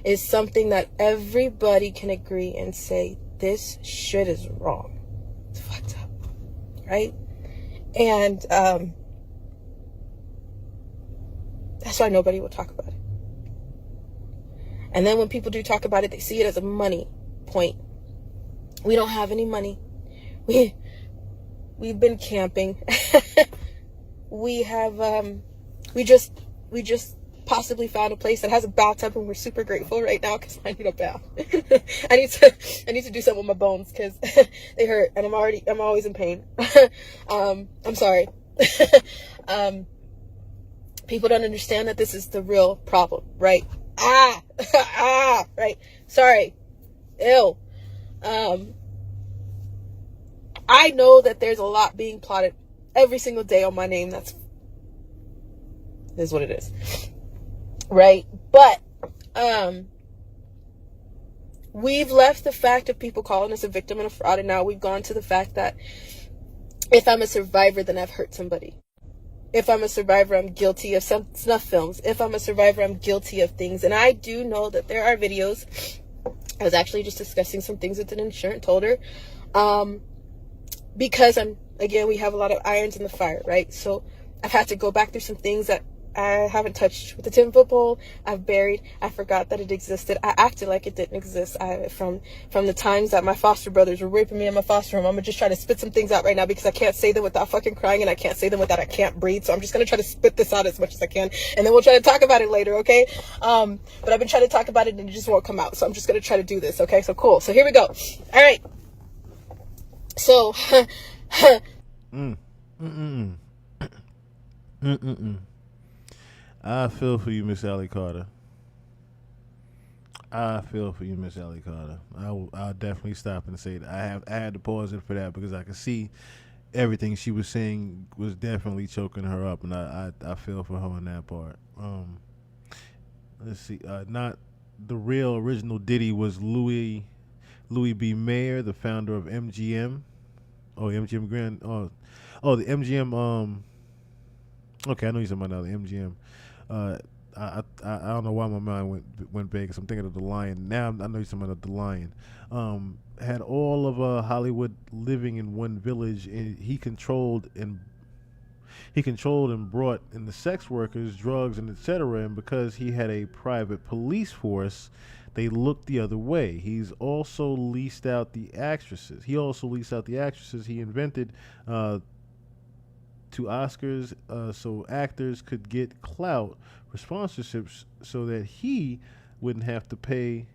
is something that everybody can agree and say, this shit is wrong. It's fucked up, right? And that's why nobody will talk about it. And then when people do talk about it, they see it as a money point. We don't have any money. We've been camping. We just possibly found a place that has a bathtub, and we're super grateful right now because I need a bath. I need to do something with my bones because they hurt, and I'm always in pain. I'm sorry. People don't understand that this is the real problem, right? Right. Sorry. Ew. I know that there's a lot being plotted every single day on my name. That's what it is. Right? But we've left the fact of people calling us a victim and a fraud, and now we've gone to the fact that if I'm a survivor, then I've hurt somebody. If I'm a survivor, I'm guilty of some snuff films. If I'm a survivor, I'm guilty of things. And I do know that there are videos. I was actually just discussing some things with an insurance holder. Because we have a lot of irons in the fire, right? So I've had to go back through some things that I haven't touched with the 10-foot pole. I've buried. I forgot that it existed. I acted like it didn't exist. From the times that my foster brothers were raping me in my foster home. I'm gonna just try to spit some things out right now because I can't say them without fucking crying, and I can't say them without I can't breathe. So I'm just gonna try to spit this out as much as I can, and then we'll try to talk about it later, okay? But I've been trying to talk about it and it just won't come out. So I'm just gonna try to do this, okay? So cool. So here we go. All right. So. I feel for you, Miss Allie Carter. I feel for you, Miss Allie Carter. I'll definitely stop and say that. I had to pause it for that because I could see everything she was saying was definitely choking her up, and I feel for her on that part. Let's see. Not the real original Diddy was Louis B. Mayer, the founder of MGM. Oh, MGM Grand. Oh, the MGM. Okay, I know you're talking about now. The MGM. I don't know why my mind went Vegas. I'm thinking of the Lion. Now I know you're talking about the Lion. Had all of Hollywood living in one village, and he controlled and brought in the sex workers, drugs, and etc. And because he had a private police force, they looked the other way. He's also leased out the actresses. He invented to Oscars so actors could get clout for sponsorships so that he wouldn't have to pay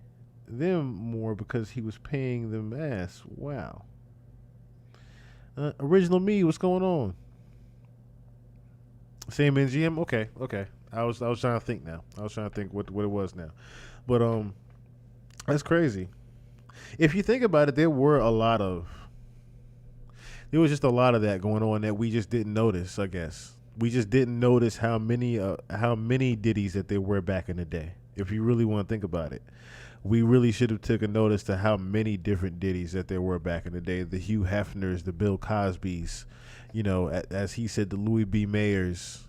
them more because he was paying them ass. Wow. Original me, what's going on? Same MGM? Okay. I was trying to think now. I was trying to think what it was now. But that's crazy. If you think about it, there was just a lot of that going on that we just didn't notice, I guess. We just didn't notice how many Diddies that there were back in the day. If you really want to think about it, we really should have taken notice to how many different Diddies that there were back in the day. The Hugh Hefners, the Bill Cosbys, as he said, the Louis B. Mayers.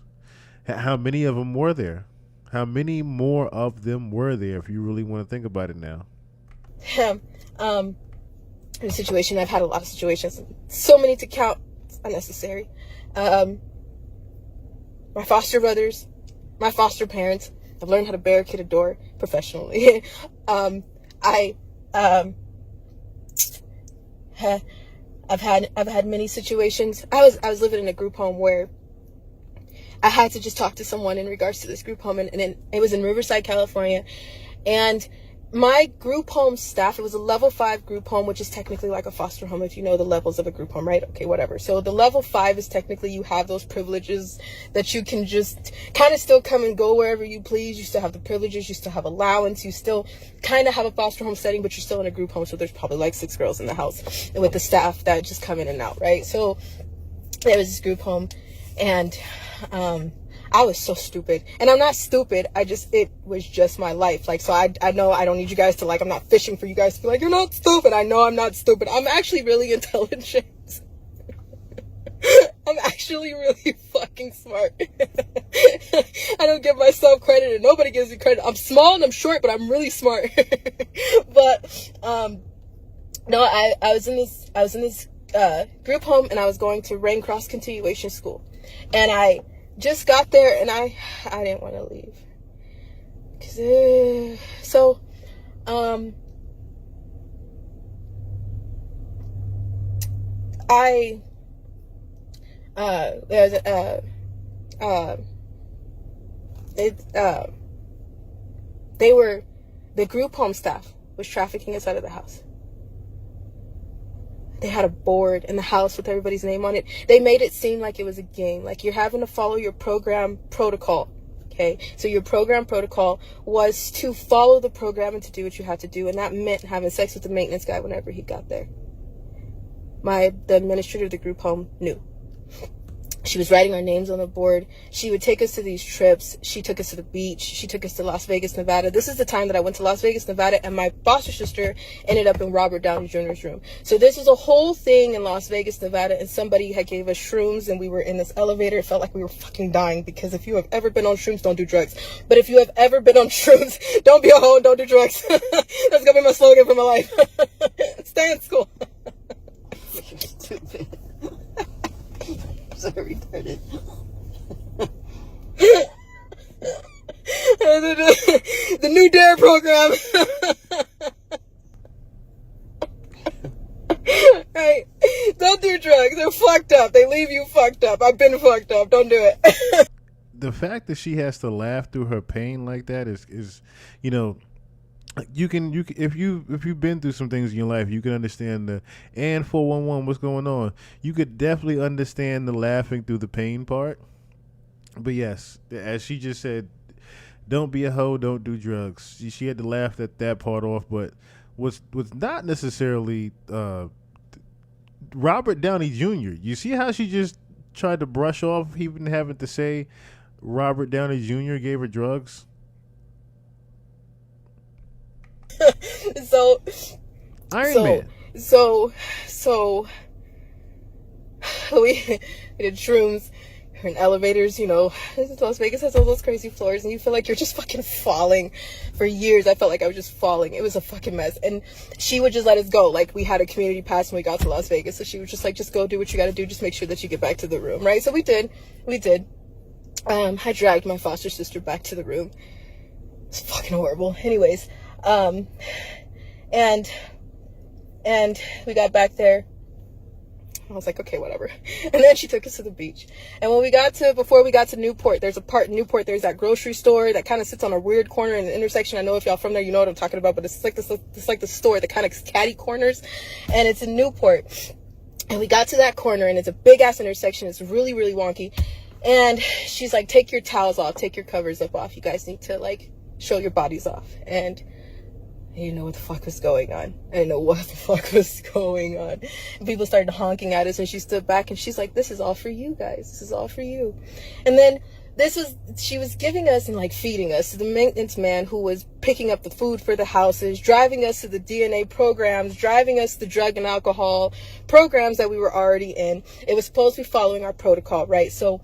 How many of them were there? How many more of them were there if you really want to think about it now? In a situation, I've had a lot of situations, so many to count, it's unnecessary. My foster brothers, my foster parents, I've learned how to barricade a door professionally. I've had many situations. I was living in a group home where I had to just talk to someone in regards to this group home, and it was in Riverside, California, and my group home staff, it was a level 5 group home, which is technically like a foster home if you know the levels of a group home, right? Okay, whatever. So the level 5 is technically you have those privileges that you can just kind of still come and go wherever you please. You still have the privileges, you still have allowance, you still kind of have a foster home setting, but you're still in a group home. So there's probably like 6 girls in the house with the staff that just come in and out, right? So there was this group home, and I was so stupid, and I'm not stupid. It was just my life. Like, so I know I don't need you guys to I'm not fishing for you guys to be like, you're not stupid. I know I'm not stupid. I'm actually really intelligent. I'm actually really fucking smart. I don't give myself credit, and nobody gives me credit. I'm small and I'm short, but I'm really smart. But, no, I was in this group home, and I was going to Rain Cross Continuation School, and I just got there, and I didn't want to leave So, the group home staff was trafficking inside of the house. They had a board in the house with everybody's name on it. They made it seem like it was a game, like you're having to follow your program protocol. Okay, so your program protocol was to follow the program and to do what you had to do, and that meant having sex with the maintenance guy whenever he got there. The administrator of the group home knew. She was writing our names on the board. She would take us to these trips. She took us to the beach. She took us to Las Vegas, Nevada. This is the time that I went to Las Vegas, Nevada, and my foster sister ended up in Robert Downey Jr.'s room. So this was a whole thing in Las Vegas, Nevada, and somebody had gave us shrooms, and we were in this elevator. It felt like we were fucking dying, because if you have ever been on shrooms, don't do drugs. But if you have ever been on shrooms, don't be a hoe and don't do drugs. That's gonna be my slogan for my life. Stay in school. You're stupid. So retarded. The new DARE program. Right? Don't do drugs. They're fucked up. They leave you fucked up. I've been fucked up. Don't do it. The fact that she has to laugh through her pain like that is you know, you can if you've been through some things in your life, you can understand the and 411 what's going on. You could definitely understand the laughing through the pain part. But yes, as she just said, don't be a hoe, don't do drugs. She had to laugh that part off, but was not necessarily Robert Downey Jr. You see how she just tried to brush off even having to say Robert Downey Jr. gave her drugs? So Iron Man. So we did shrooms. We're in elevators, you know. Las Vegas has all those crazy floors, and you feel like you're just fucking falling. For years, I felt like I was just falling. It was a fucking mess. And she would just let us go. Like, we had a community pass when we got to Las Vegas, so she was just like, just go do what you gotta do. Just make sure that you get back to the room, right? So we did. I dragged my foster sister back to the room. It's fucking horrible. Anyways, and we got back there. I was like, okay, whatever. And then she took us to the beach. And before we got to Newport, there's a part in Newport, there's that grocery store that kind of sits on a weird corner in the intersection. I know if y'all from there, you know what I'm talking about, but it's like the store that kind of catty corners, and it's in Newport. And we got to that corner, and it's a big ass intersection. It's really, really wonky. And she's like, take your towels off, take your covers up off. You guys need to like show your bodies off. And I didn't know what the fuck was going on. And people started honking at us, and she stood back and she's like, this is all for you guys. This is all for you. And then she was giving us and like feeding us. The maintenance man who was picking up the food for the houses, driving us to the DNA programs, driving us to the drug and alcohol programs that we were already in. It was supposed to be following our protocol, right? So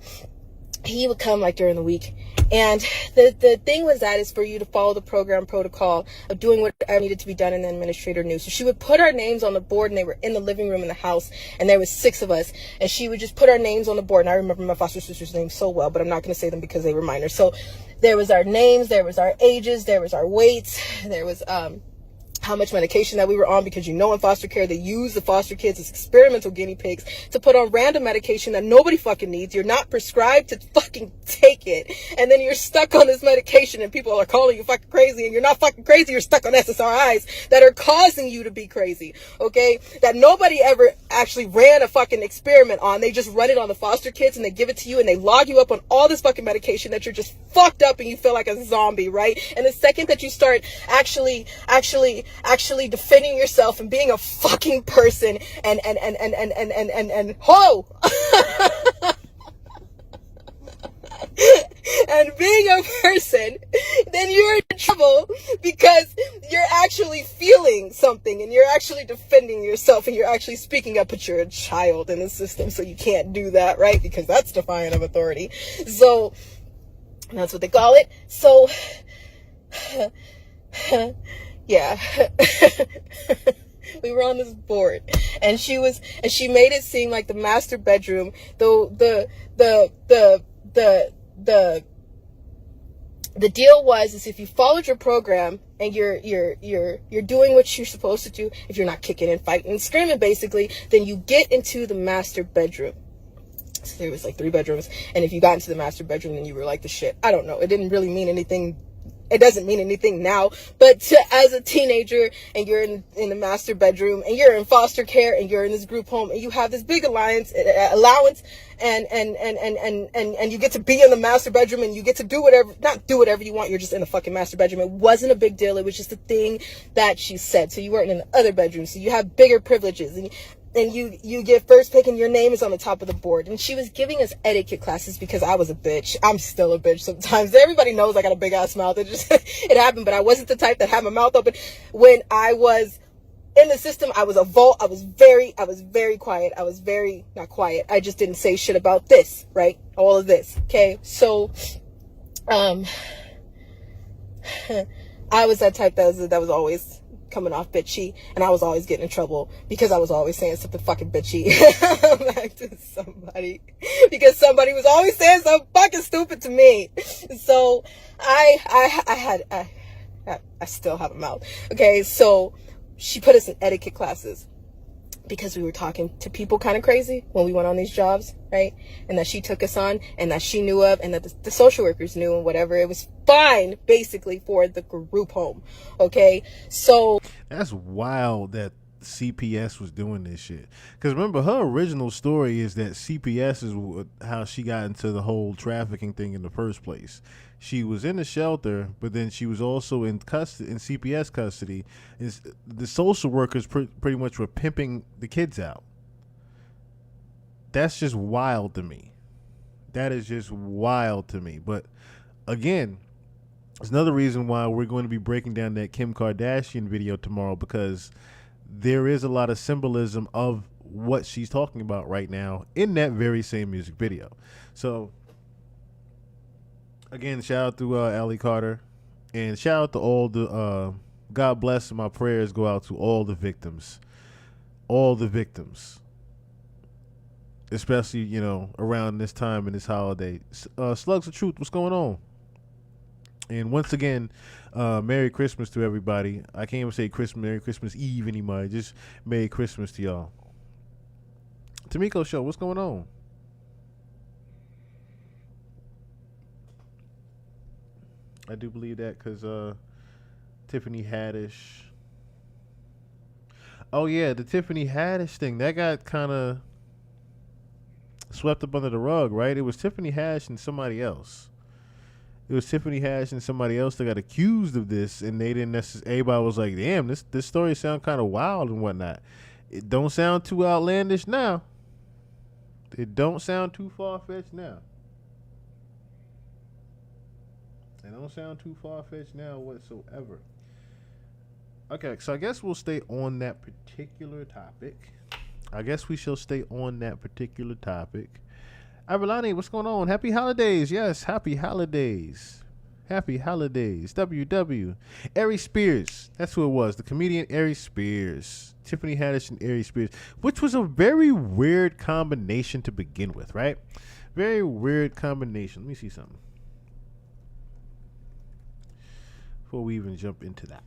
he would come like during the week. And the thing was that is for you to follow the program protocol of doing what needed to be done, and the administrator knew. So she would put our names on the board, and they were in the living room in the house, and there was 6 of us, and she would just put our names on the board. And I remember my foster sister's name so well, but I'm not going to say them because they were minors. So there was our names, there was our ages, there was our weights, there was how much medication that we were on, because in foster care they use the foster kids as experimental guinea pigs to put on random medication that nobody fucking needs. You're not prescribed to fucking take it, and then you're stuck on this medication, and people are calling you fucking crazy, and you're not fucking crazy. You're stuck on SSRIs that are causing you to be crazy, okay? That nobody ever actually ran a fucking experiment on. They just run it on the foster kids, and they give it to you, and they log you up on all this fucking medication that you're just fucked up, and you feel like a zombie, right? And the second that you start actually defending yourself and being a fucking person and and being a person, then you're in trouble, because you're actually feeling something, and you're actually defending yourself, and you're actually speaking up, but you're a child in the system, so you can't do that, right? Because that's defiant of authority. So that's what they call it. So yeah. We were on this board, and she made it seem like the master bedroom, the the deal was is if you followed your program and you're doing what you're supposed to do, if you're not kicking and fighting and screaming basically, then you get into the master bedroom. So there was like 3 bedrooms, and if you got into the master bedroom, then you were like the shit. I don't know. It didn't really mean anything. It doesn't mean anything now, but as a teenager and you're in the master bedroom and you're in foster care and you're in this group home and you have this big allowance and you get to be in the master bedroom and you get to do whatever, not do whatever you want. You're just in the fucking master bedroom. It wasn't a big deal. It was just a thing that she said. So you weren't in the other bedroom. So you have bigger privileges and you get first pick and your name is on the top of the board. And she was giving us etiquette classes because I was a bitch. I'm still a bitch sometimes. Everybody knows I got a big ass mouth. It happened, but I wasn't the type that had my mouth open. When I was in the system, I was very quiet. I was very not quiet. I just didn't say shit about this, right? All of this. Okay. So, I was that type that was always coming off bitchy, and I was always getting in trouble because I was always saying something fucking bitchy back to somebody because somebody was always saying something fucking stupid to me. So I still have a mouth. Okay, so she put us in etiquette classes because we were talking to people kind of crazy when we went on these jobs, right? And that she took us on and that she knew of and that the social workers knew and whatever. It was fine, basically, for the group home, okay? So that's wild that CPS was doing this shit. Because remember, her original story is that CPS is how she got into the whole trafficking thing in the first place. She was in the shelter, but then she was also in custody, in CPS custody. The social workers pretty much were pimping the kids out. That's just wild to me. That is just wild to me. But again, it's another reason why we're going to be breaking down that Kim Kardashian video tomorrow, because there is a lot of symbolism of what she's talking about right now in that very same music video. So again, shout out to Allie Carter, and shout out to all the God bless, and my prayers go out to all the victims, especially, you know, around this time and this holiday. Slugs of Truth, what's going on? And once again, Merry Christmas to everybody. I can't even say Merry Christmas Eve anymore. Just Merry Christmas to y'all. Tamiko Show, what's going on? I do believe that because Tiffany Haddish. Oh, yeah, the Tiffany Haddish thing. That got kind of swept up under the rug, right? It was Tiffany Haddish and somebody else. It was Tiffany Haddish and somebody else that got accused of this, and they didn't necessarily. Everybody was like, "Damn, this story sounds kind of wild and whatnot." It don't sound too outlandish now. It don't sound too far-fetched now. It don't sound too far-fetched now whatsoever. Okay, so I guess we'll stay on that particular topic. Avalani, what's going on? Happy holidays. Yes, happy holidays. Happy holidays. WW. Ari Spears. That's who it was. The comedian Ari Spears. Tiffany Haddish and Ari Spears. Which was a very weird combination to begin with, right? Very weird combination. Let me see something before we even jump into that.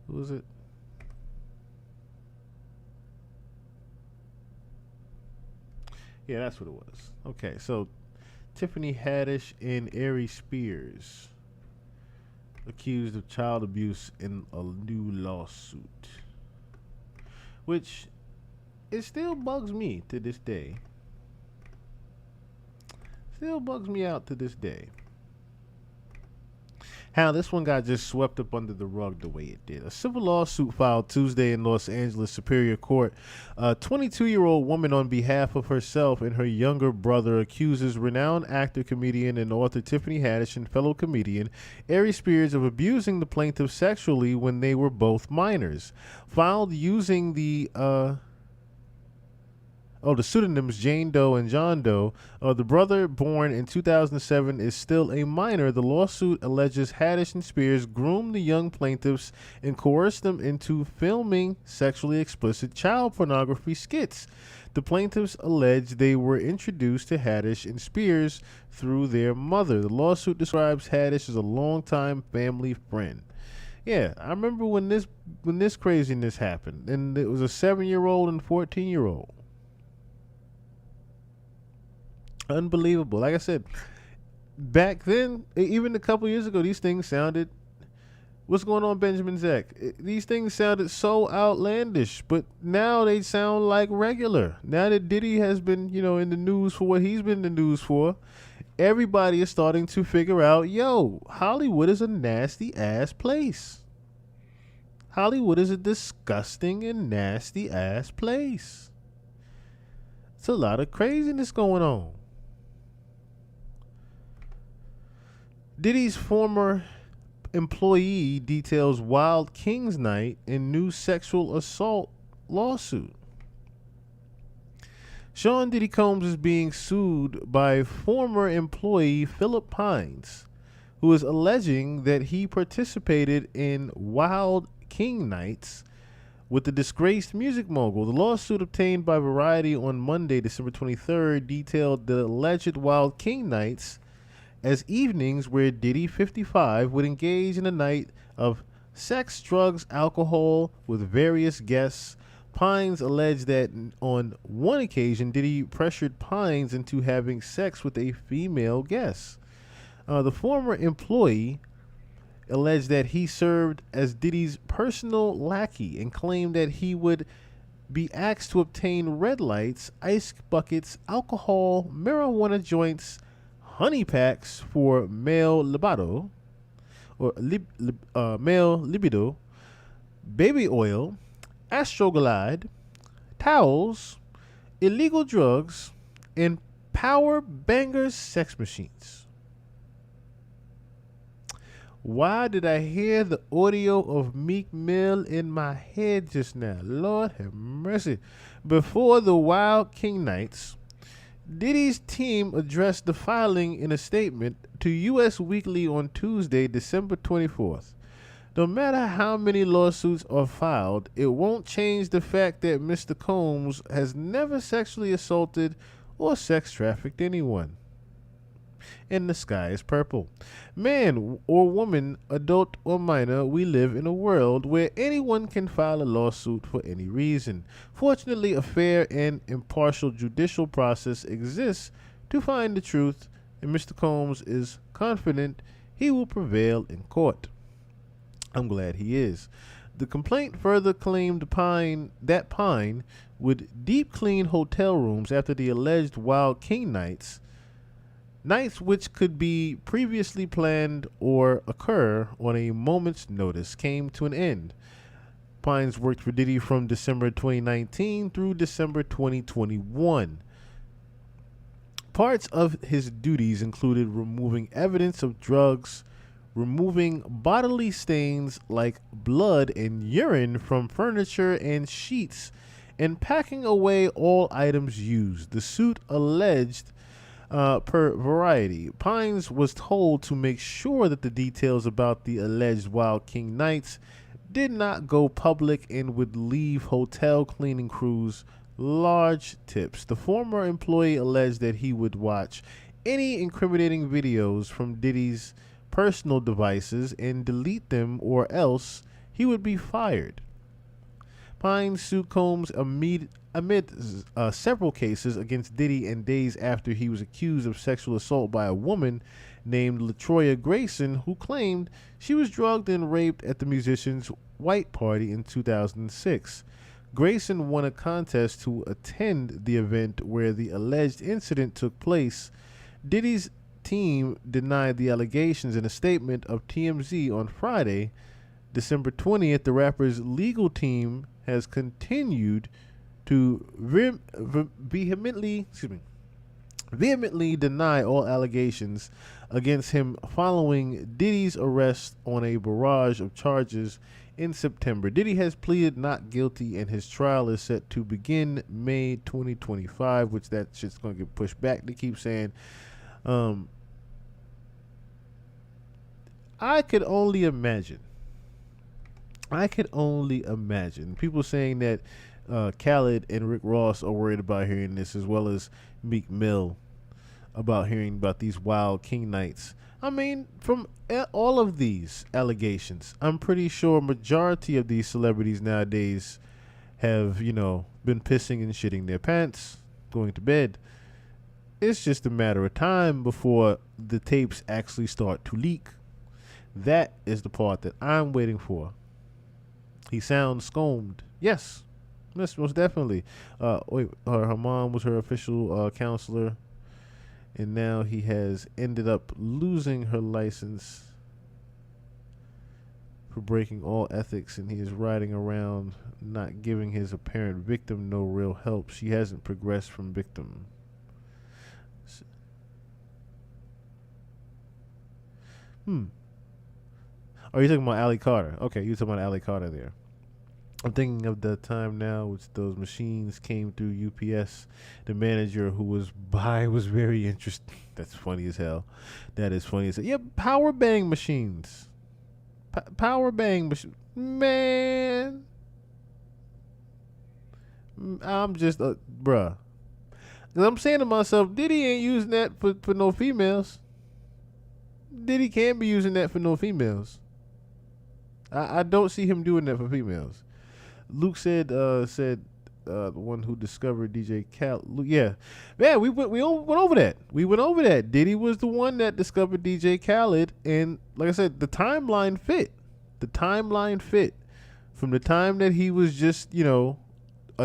Who was it? Yeah, that's what it was. Okay, so Tiffany Haddish and Ari Spears accused of child abuse in a new lawsuit, which it still bugs me to this day. Still bugs me out to this day. How this one got just swept up under the rug the way it did. A civil lawsuit filed Tuesday in Los Angeles Superior Court. A 22-year-old woman, on behalf of herself and her younger brother, accuses renowned actor, comedian, and author Tiffany Haddish and fellow comedian Ari Spears of abusing the plaintiff sexually when they were both minors. Filed using the the pseudonyms Jane Doe and John Doe. The brother, born in 2007, is still a minor. The lawsuit alleges Haddish and Spears groomed the young plaintiffs and coerced them into filming sexually explicit child pornography skits. The plaintiffs allege they were introduced to Haddish and Spears through their mother. The lawsuit describes Haddish as a longtime family friend. Yeah, I remember when this craziness happened, and it was a 7-year-old and 14-year-old. Unbelievable. Like I said, back then, even a couple years ago, these things sounded. What's going on, Benjamin Zach? These things sounded so outlandish, but now they sound like regular. Now that Diddy has been, in the news for what he's been in the news for, everybody is starting to figure out, Hollywood is a nasty ass place. Hollywood is a disgusting and nasty ass place. It's a lot of craziness going on. Diddy's former employee details Wild Kings Night in new sexual assault lawsuit. Sean Diddy Combs is being sued by former employee Philip Pines, who is alleging that he participated in Wild King Nights with the disgraced music mogul. The lawsuit obtained by Variety on Monday, December 23rd, detailed the alleged Wild King Nights as evenings where Diddy, 55, would engage in a night of sex, drugs, alcohol with various guests. Pines alleged that on one occasion, Diddy pressured Pines into having sex with a female guest. The former employee alleged that he served as Diddy's personal lackey and claimed that he would be asked to obtain red lights, ice buckets, alcohol, marijuana joints, honey packs for male libido, baby oil, Astroglide, towels, illegal drugs, and power bangers sex machines. Why did I hear the audio of Meek Mill in my head just now? Lord have mercy. Before the Wild King Nights, Diddy's team addressed the filing in a statement to U.S. Weekly on Tuesday, December 24th. No matter how many lawsuits are filed, it won't change the fact that Mr. Combs has never sexually assaulted or sex trafficked anyone. And the sky is purple. Man or woman, adult or minor, we live in a world where anyone can file a lawsuit for any reason. Fortunately, a fair and impartial judicial process exists to find the truth, and Mr. Combs is confident he will prevail in court. I'm glad he is. The complaint further claimed Pine would deep clean hotel rooms after the alleged Wild King Nights which could be previously planned or occur on a moment's notice, came to an end. Pines worked for Diddy from December 2019 through December 2021. Parts of his duties included removing evidence of drugs, removing bodily stains like blood and urine from furniture and sheets, and packing away all items used. The suit alleged, per Variety, Pines was told to make sure that the details about the alleged Wild King Nights did not go public and would leave hotel cleaning crews large tips. The former employee alleged that he would watch any incriminating videos from Diddy's personal devices and delete them, or else he would be fired. Pines sued Combs amid several cases against Diddy and days after he was accused of sexual assault by a woman named Latroya Grayson, who claimed she was drugged and raped at the musician's white party in 2006. Grayson won a contest to attend the event where the alleged incident took place. Diddy's team denied the allegations in a statement of TMZ on Friday, December 20th. The rapper's legal team has continued to vehemently deny all allegations against him following Diddy's arrest on a barrage of charges, in September. Diddy has pleaded not guilty, and his trial is set to begin May 2025, which that shit's going to get pushed back. They keep saying, I could only imagine. People saying that Khaled and Rick Ross are worried about hearing this, as well as Meek Mill about hearing about these wild King Nights. I mean, from all of these allegations, I'm pretty sure majority of these celebrities nowadays have, been pissing and shitting their pants, going to bed. It's just a matter of time before the tapes actually start to leak. That is the part that I'm waiting for. He sounds scomed. Yes, most definitely. Her mom was her official counselor, and now he has ended up losing her license for breaking all ethics, and he is riding around not giving his apparent victim no real help. She hasn't progressed from victim. Oh, you're talking about Allie Carter. Okay, you're talking about Allie Carter there. I'm thinking of the time now which those machines came through UPS. The manager who was by was very interested. That's funny as hell. That is funny as hell. Yeah, power bang machines. Power bang machine. Man. I'm just, bruh. 'Cause I'm saying to myself, Diddy ain't using that for no females. Diddy can't be using that for no females. I don't see him doing that for females. Luke said the one who discovered DJ Khaled. Yeah, man, we went over that. We went over that. Diddy was the one that discovered DJ Khaled, and like I said, the timeline fit. The timeline fit from the time that he was just a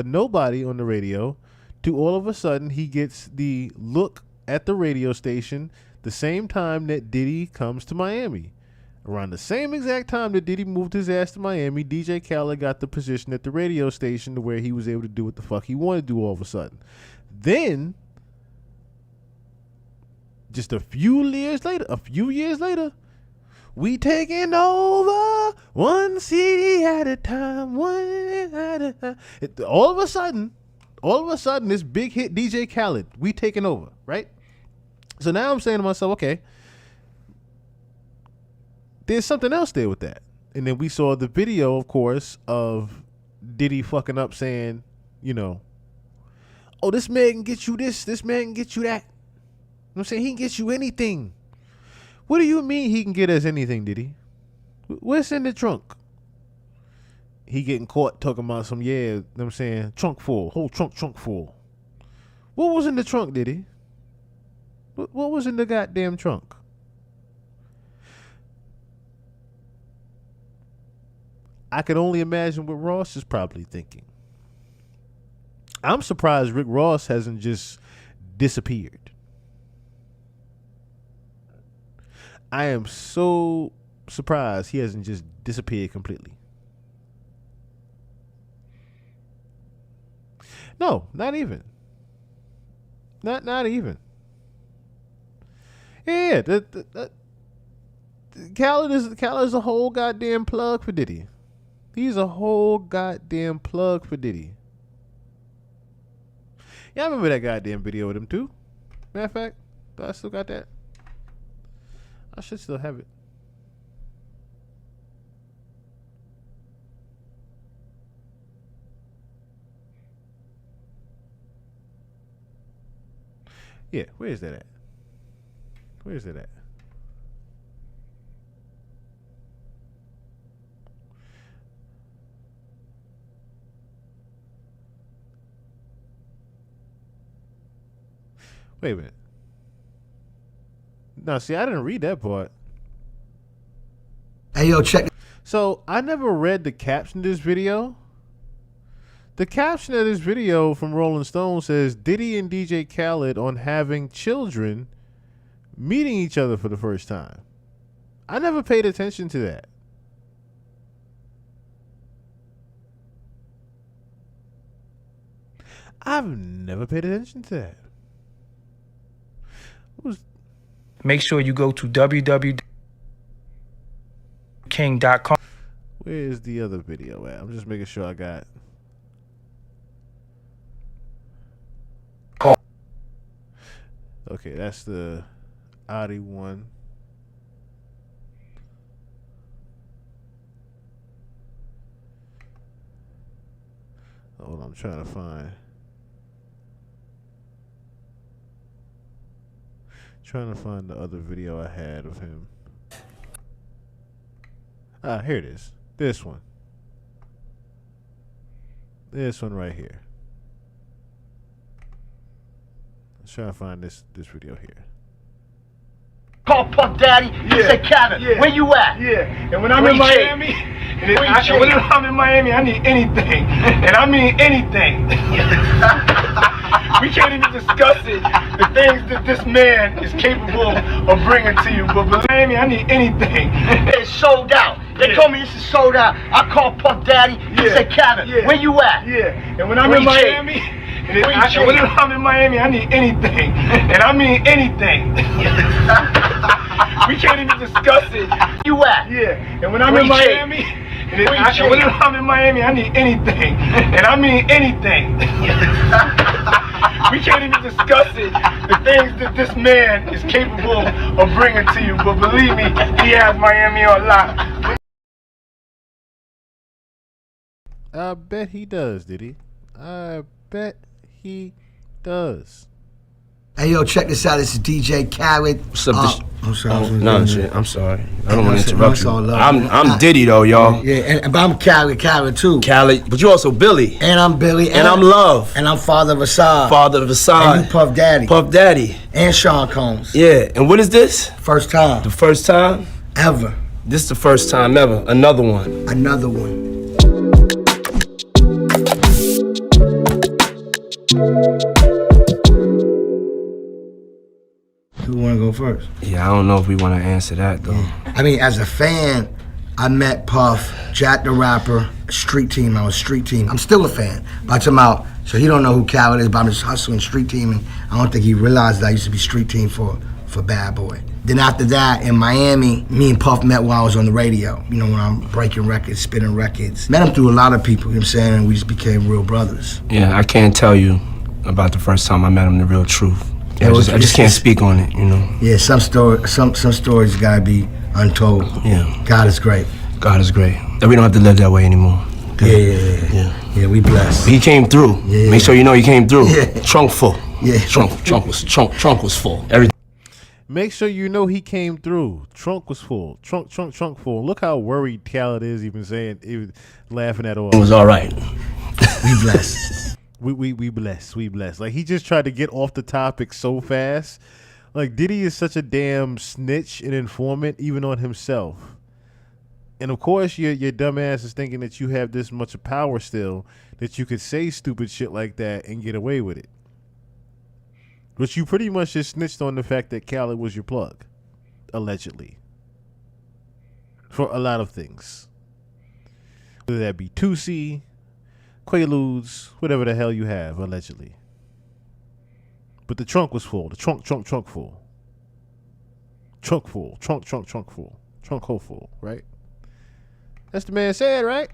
nobody on the radio to all of a sudden he gets the look at the radio station the same time that Diddy comes to Miami. Around the same exact time that Diddy moved his ass to Miami, DJ Khaled got the position at the radio station to where he was able to do what the fuck he wanted to do all of a sudden. Then, just a few years later, we taking over one city at a time, all of a sudden, this big hit DJ Khaled, we taking over, right? So now I'm saying to myself, okay, there's something else there with that. And then we saw the video, of course, of Diddy fucking up saying, oh, this man can get you this man can get you that. I'm saying he can get you anything. What do you mean he can get us anything, Diddy? What's in the trunk? He getting caught talking about some, I'm saying, trunk full, whole trunk full. What was in the trunk, Diddy? What was in the goddamn trunk? I can only imagine what Ross is probably thinking. I'm surprised Rick Ross hasn't just disappeared. I am so surprised he hasn't just disappeared completely. No, not even. Not even. Yeah, Khaled is a whole goddamn plug for Diddy. He's a whole goddamn plug for Diddy. Yeah, I remember that goddamn video with him too. Matter of fact, I still got that. I should still have it. Yeah, where is that at? Where is it at? Wait a minute. No, see, I didn't read that part. Hey, yo, check. So, I never read the caption of this video. The caption of this video from Rolling Stone says, Diddy and DJ Khaled on having children meeting each other for the first time. I never paid attention to that. I've never paid attention to that. Make sure you go to www.king.com. Where's the other video at? I'm just making sure I got. Okay, that's the Audi one. Hold on, I'm trying to find. Trying to find the other video I had of him. Ah, here it is. This one. This one right here. Let's try to find this video here. Call Puff Daddy. He said, Kevin, where you at? Yeah, and when I'm in Miami, when I'm in Miami, I need anything, and I mean anything. We can't even discuss it. The things that this man is capable of bringing to you, but Miami, I need anything. It's sold out. They told me this is sold out. I called Puff Daddy. He said, Kevin, where you at? Yeah, and when I'm in Miami, when I'm in Miami, I need anything, and I mean anything. We can't even discuss it. Where you at? Yeah, and when I'm in Miami, when I'm in Miami, I need anything, and I mean anything. We can't even discuss it. The things that this man is capable of bringing to you, but believe me, he has Miami on lock. I bet he does, Diddy. I bet he does. Hey, yo, check this out. This is DJ Khaled. What's up? I'm sorry. No, shit. I'm sorry. I don't want to interrupt you. all I'm Diddy, though, y'all. Yeah, but I'm Khaled too. Khaled, but you also Billy. And I'm Billy. And I'm Love. And I'm Father of Assad. Father of Assad. And you Puff Daddy. Puff Daddy. And Sean Combs. Yeah, and what is this? First time. The first time? Ever. This is the first time ever. Another one. Another one. Who want to go first? Yeah, I don't know if we want to answer that, though. I mean, as a fan, I met Puff, Jack the Rapper, Street Team. I was Street Team. I'm still a fan. But I'm talking about, so he don't know who Khaled is, but I'm just hustling Street Team, and I don't think he realized that I used to be Street Team for Bad Boy. Then after that, in Miami, me and Puff met while I was on the radio. You know, when I'm breaking records, spinning records. Met him through a lot of people, you know what I'm saying, and we just became real brothers. Yeah, I can't tell you about the first time I met him, the real truth. Yeah, I just can't speak on it, you know. Yeah, some stories gotta be untold. Yeah. God is great. God is great. That we don't have to live that way anymore. Yeah, we blessed. He came through. Yeah. Make sure you know he came through. Yeah. Trunk full. Yeah. Trunk was full. Everything. Make sure you know he came through. Trunk was full. Trunk full. Look how worried Khaled is, even laughing at all. It was all right. We blessed. We blessed. Like, he just tried to get off the topic so fast. Like, Diddy is such a damn snitch and informant, even on himself. And of course, your dumb ass is thinking that you have this much power still, that you could say stupid shit like that and get away with it. But you pretty much just snitched on the fact that Khaled was your plug, allegedly, for a lot of things. Whether that be 2C, Quaaludes, whatever the hell you have, allegedly. But the trunk was full. The trunk full. Trunk full. Trunk full. Trunk hole full, right? That's the man said, right?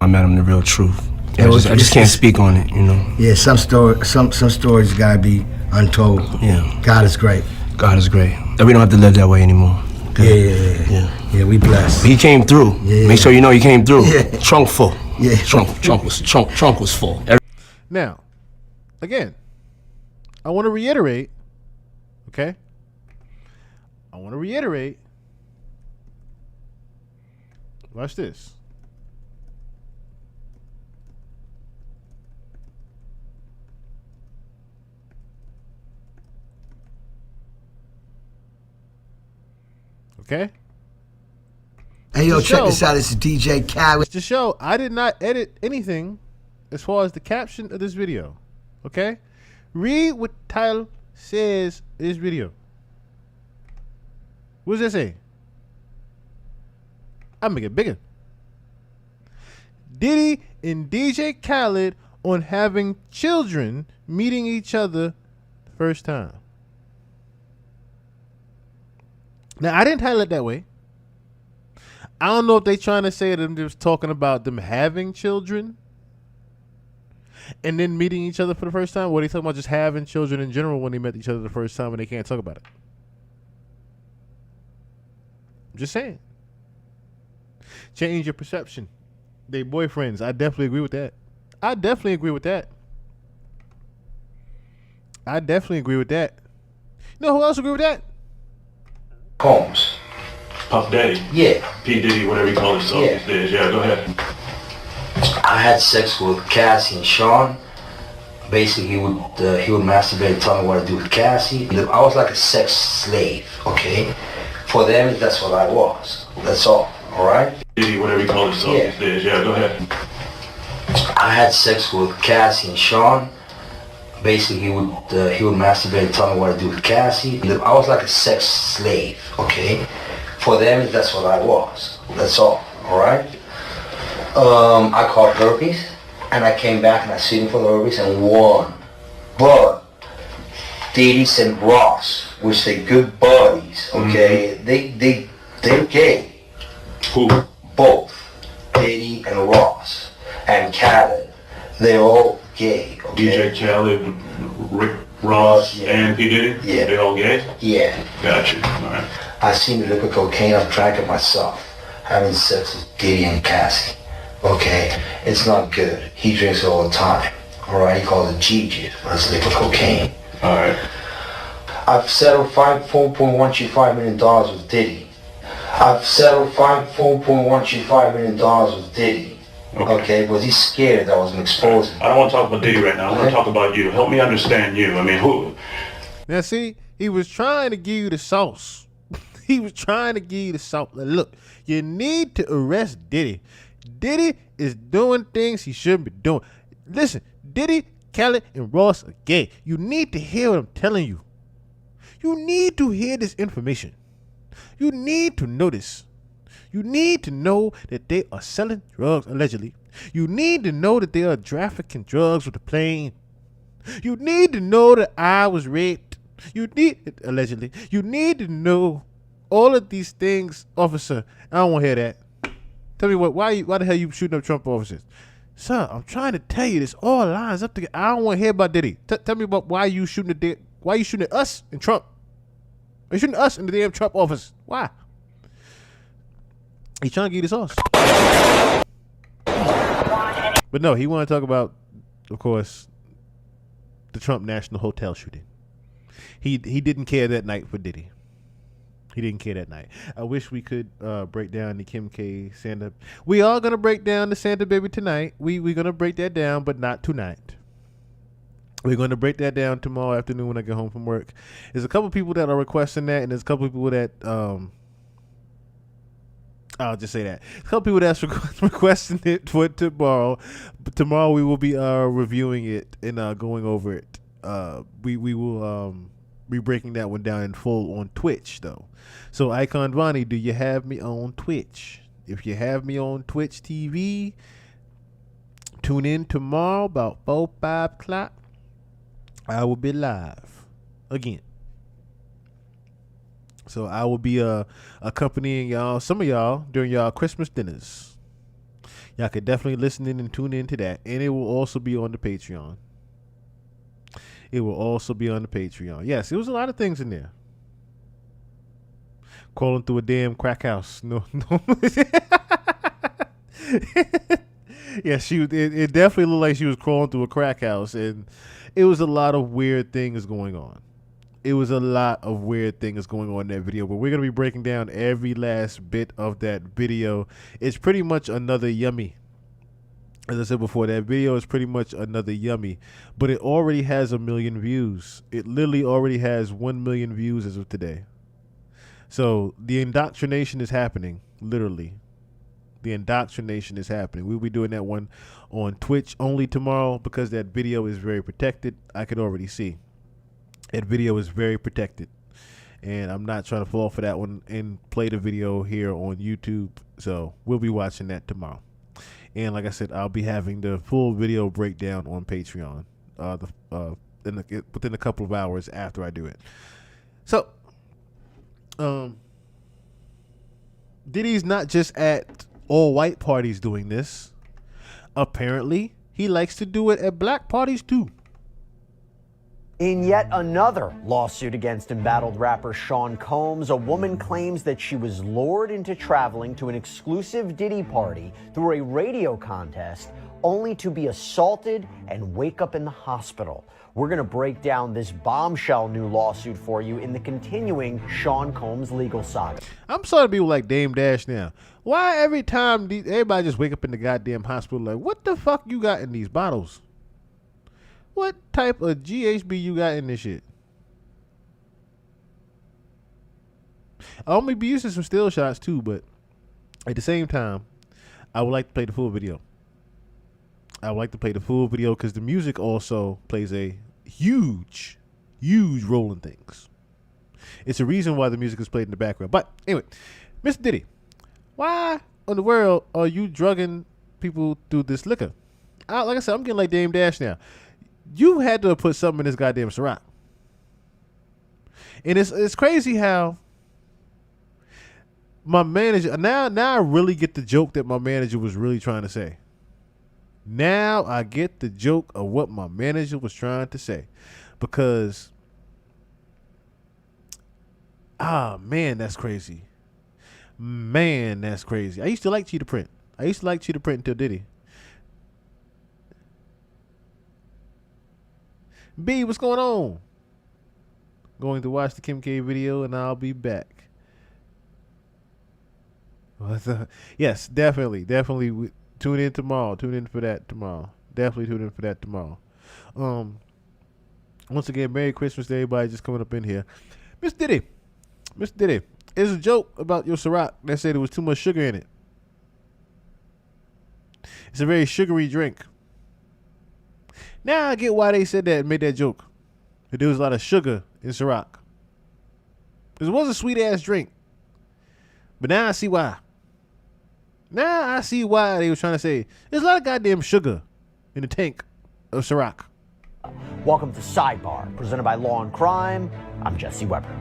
I met him the real truth. Yeah, I just can't speak on it, you know. Yeah, some stories gotta be untold. Yeah. God is great. God is great. That we don't have to live that way anymore. Yeah, we blessed. He came through. Yeah. Make sure you know he came through. Yeah. Trunk full. Yeah. Trunk was full. Now, again, I want to reiterate, okay? Watch this. Okay? Hey, yo, check this out. This is DJ Khaled. To show, I did not edit anything as far as the caption of this video. Okay? Read what the title says in this video. What does that say? I'll make it bigger. Diddy and DJ Khaled on having children meeting each other the first time. Now, I didn't title it that way. I don't know if they trying to say that I'm just talking about them having children and then meeting each other for the first time. Or they talking about just having children in general when they met each other the first time and they can't talk about it. I'm just saying. Change your perception. They boyfriends. I definitely agree with that. I definitely agree with that. You know who else agree with that? Combs. Puff Daddy. Yeah. P. Diddy, whatever you call himself these days. Yeah, go ahead. I had sex with Cassie and Sean. Basically, he would masturbate, tell me what to do with Cassie. I was like a sex slave, okay? For them, that's what I was. That's all right? Diddy, whatever you call himself these days. Yeah, go ahead. I had sex with Cassie and Sean. Basically, he would masturbate, tell me what to do with Cassie. I was like a sex slave, okay? For them, that's what I was. That's all right? I caught herpes, and I came back and I sued him for the herpes and won. But Diddy and Ross, which they good buddies, okay? They're gay. Who? Both. Diddy and Ross and Khaled. They're all gay. Okay? DJ Khaled, Rick Ross, and P. Diddy? Yeah. They all gay? Yeah. Gotcha. All right. I seen the liquid cocaine, I've drank it myself. Having sex with Diddy and Cassie. Okay? It's not good. He drinks it all the time. Alright? He calls it Gigi, but it's liquid cocaine. Alright. I've settled $4.125 million with Diddy. I've settled $4.125 million with Diddy. Okay, was he scared that I was going to expose him? I don't want to talk about Diddy right now. I want to talk about you. Help me understand you. I mean, who? Now, see, he was trying to give you the sauce. He was trying to give you the sauce. Like, look, you need to arrest Diddy. Diddy is doing things he shouldn't be doing. Listen, Diddy, Khaled, and Ross are gay. You need to hear what I'm telling you. You need to hear this information. You need to know this. You need to know that they are selling drugs, allegedly. You need to know that they are trafficking drugs with a plane. You need to know that I was raped. Allegedly. You need to know all of these things, officer. I don't want to hear that. Tell me why the hell you shooting up Trump officers? Sir, I'm trying to tell you this all lines up together. I don't want to hear about Diddy. Tell me about why you shooting at us and Trump. Why you shooting us in the damn Trump office? Why? He's trying to get his sauce. But no, he want to talk about, of course, the Trump National Hotel shooting. He didn't care that night for Diddy. He didn't care that night. I wish we could break down the Kim K Santa. We are gonna break down the Santa baby tonight. We're gonna break that down, but not tonight. We're gonna break that down tomorrow afternoon when I get home from work. There's a couple people that are requesting that, and there's a couple people that I'll just say that. A couple people that's requesting it for tomorrow. But tomorrow we will be reviewing it and going over it. We will be breaking that one down in full on Twitch, though. So, Icon Vonnie, do you have me on Twitch? If you have me on Twitch TV, tune in tomorrow about 4, 5 o'clock. I will be live again. So I will be accompanying y'all, some of y'all, during y'all Christmas dinners. Y'all could definitely listen in and tune in to that. And it will also be on the Patreon. Yes, it was a lot of things in there. Crawling through a damn crack house. No. Yeah, it definitely looked like she was crawling through a crack house. And it was a lot of weird things going on. In that video, but we're going to be breaking down every last bit of that video. It's pretty much another yummy. As I said before, that video is pretty much another yummy, but it already has 1 million views. It literally already has 1 million views as of today. So the indoctrination is happening, literally. The indoctrination is happening. We'll be doing that one on Twitch only tomorrow because that video is very protected. I could already see. That video is very protected, and I'm not trying to fall for that one and play the video here on YouTube. So we'll be watching that tomorrow. And like I said, I'll be having the full video breakdown on Patreon within a couple of hours after I do it. So, Diddy's not just at all white parties doing this. Apparently, he likes to do it at black parties too. In yet another lawsuit against embattled rapper Sean Combs, a woman claims that she was lured into traveling to an exclusive Diddy party through a radio contest, only to be assaulted and wake up in the hospital. We're going to break down this bombshell new lawsuit for you in the continuing Sean Combs legal saga. I'm starting to be like Dame Dash now. Why every time everybody just wake up in the goddamn hospital like, what the fuck you got in these bottles? What type of GHB you got in this shit? I only be using some still shots too, but at the same time, I would like to play the full video. I would like to play the full video because the music also plays a huge role in things. It's a reason why the music is played in the background. But anyway, Mr. Diddy, why in the world are you drugging people through this liquor? Like I said, I'm getting like Dame Dash now. You had to put something in this goddamn Ciroc. And it's crazy how my manager, now I really get the joke that my manager was really trying to say. Now I get the joke of what my manager was trying to say. Because, man, that's crazy. Man, that's crazy. I used to like Cheetah Print. Until Diddy. B, what's going on? Going to watch the Kim K video and I'll be back. Yes, definitely. Tune in tomorrow. Definitely tune in for that tomorrow. Once again, Merry Christmas to everybody just coming up in here. Mr. Diddy, there's a joke about your Ciroc that said there was too much sugar in it. It's a very sugary drink. Now I get why they said that and made that joke. That there was a lot of sugar in Ciroc. It was a sweet ass drink. But now I see why. Now I see why they were trying to say there's a lot of goddamn sugar in the tank of Ciroc. Welcome to Sidebar, presented by Law and Crime. I'm Jesse Weber.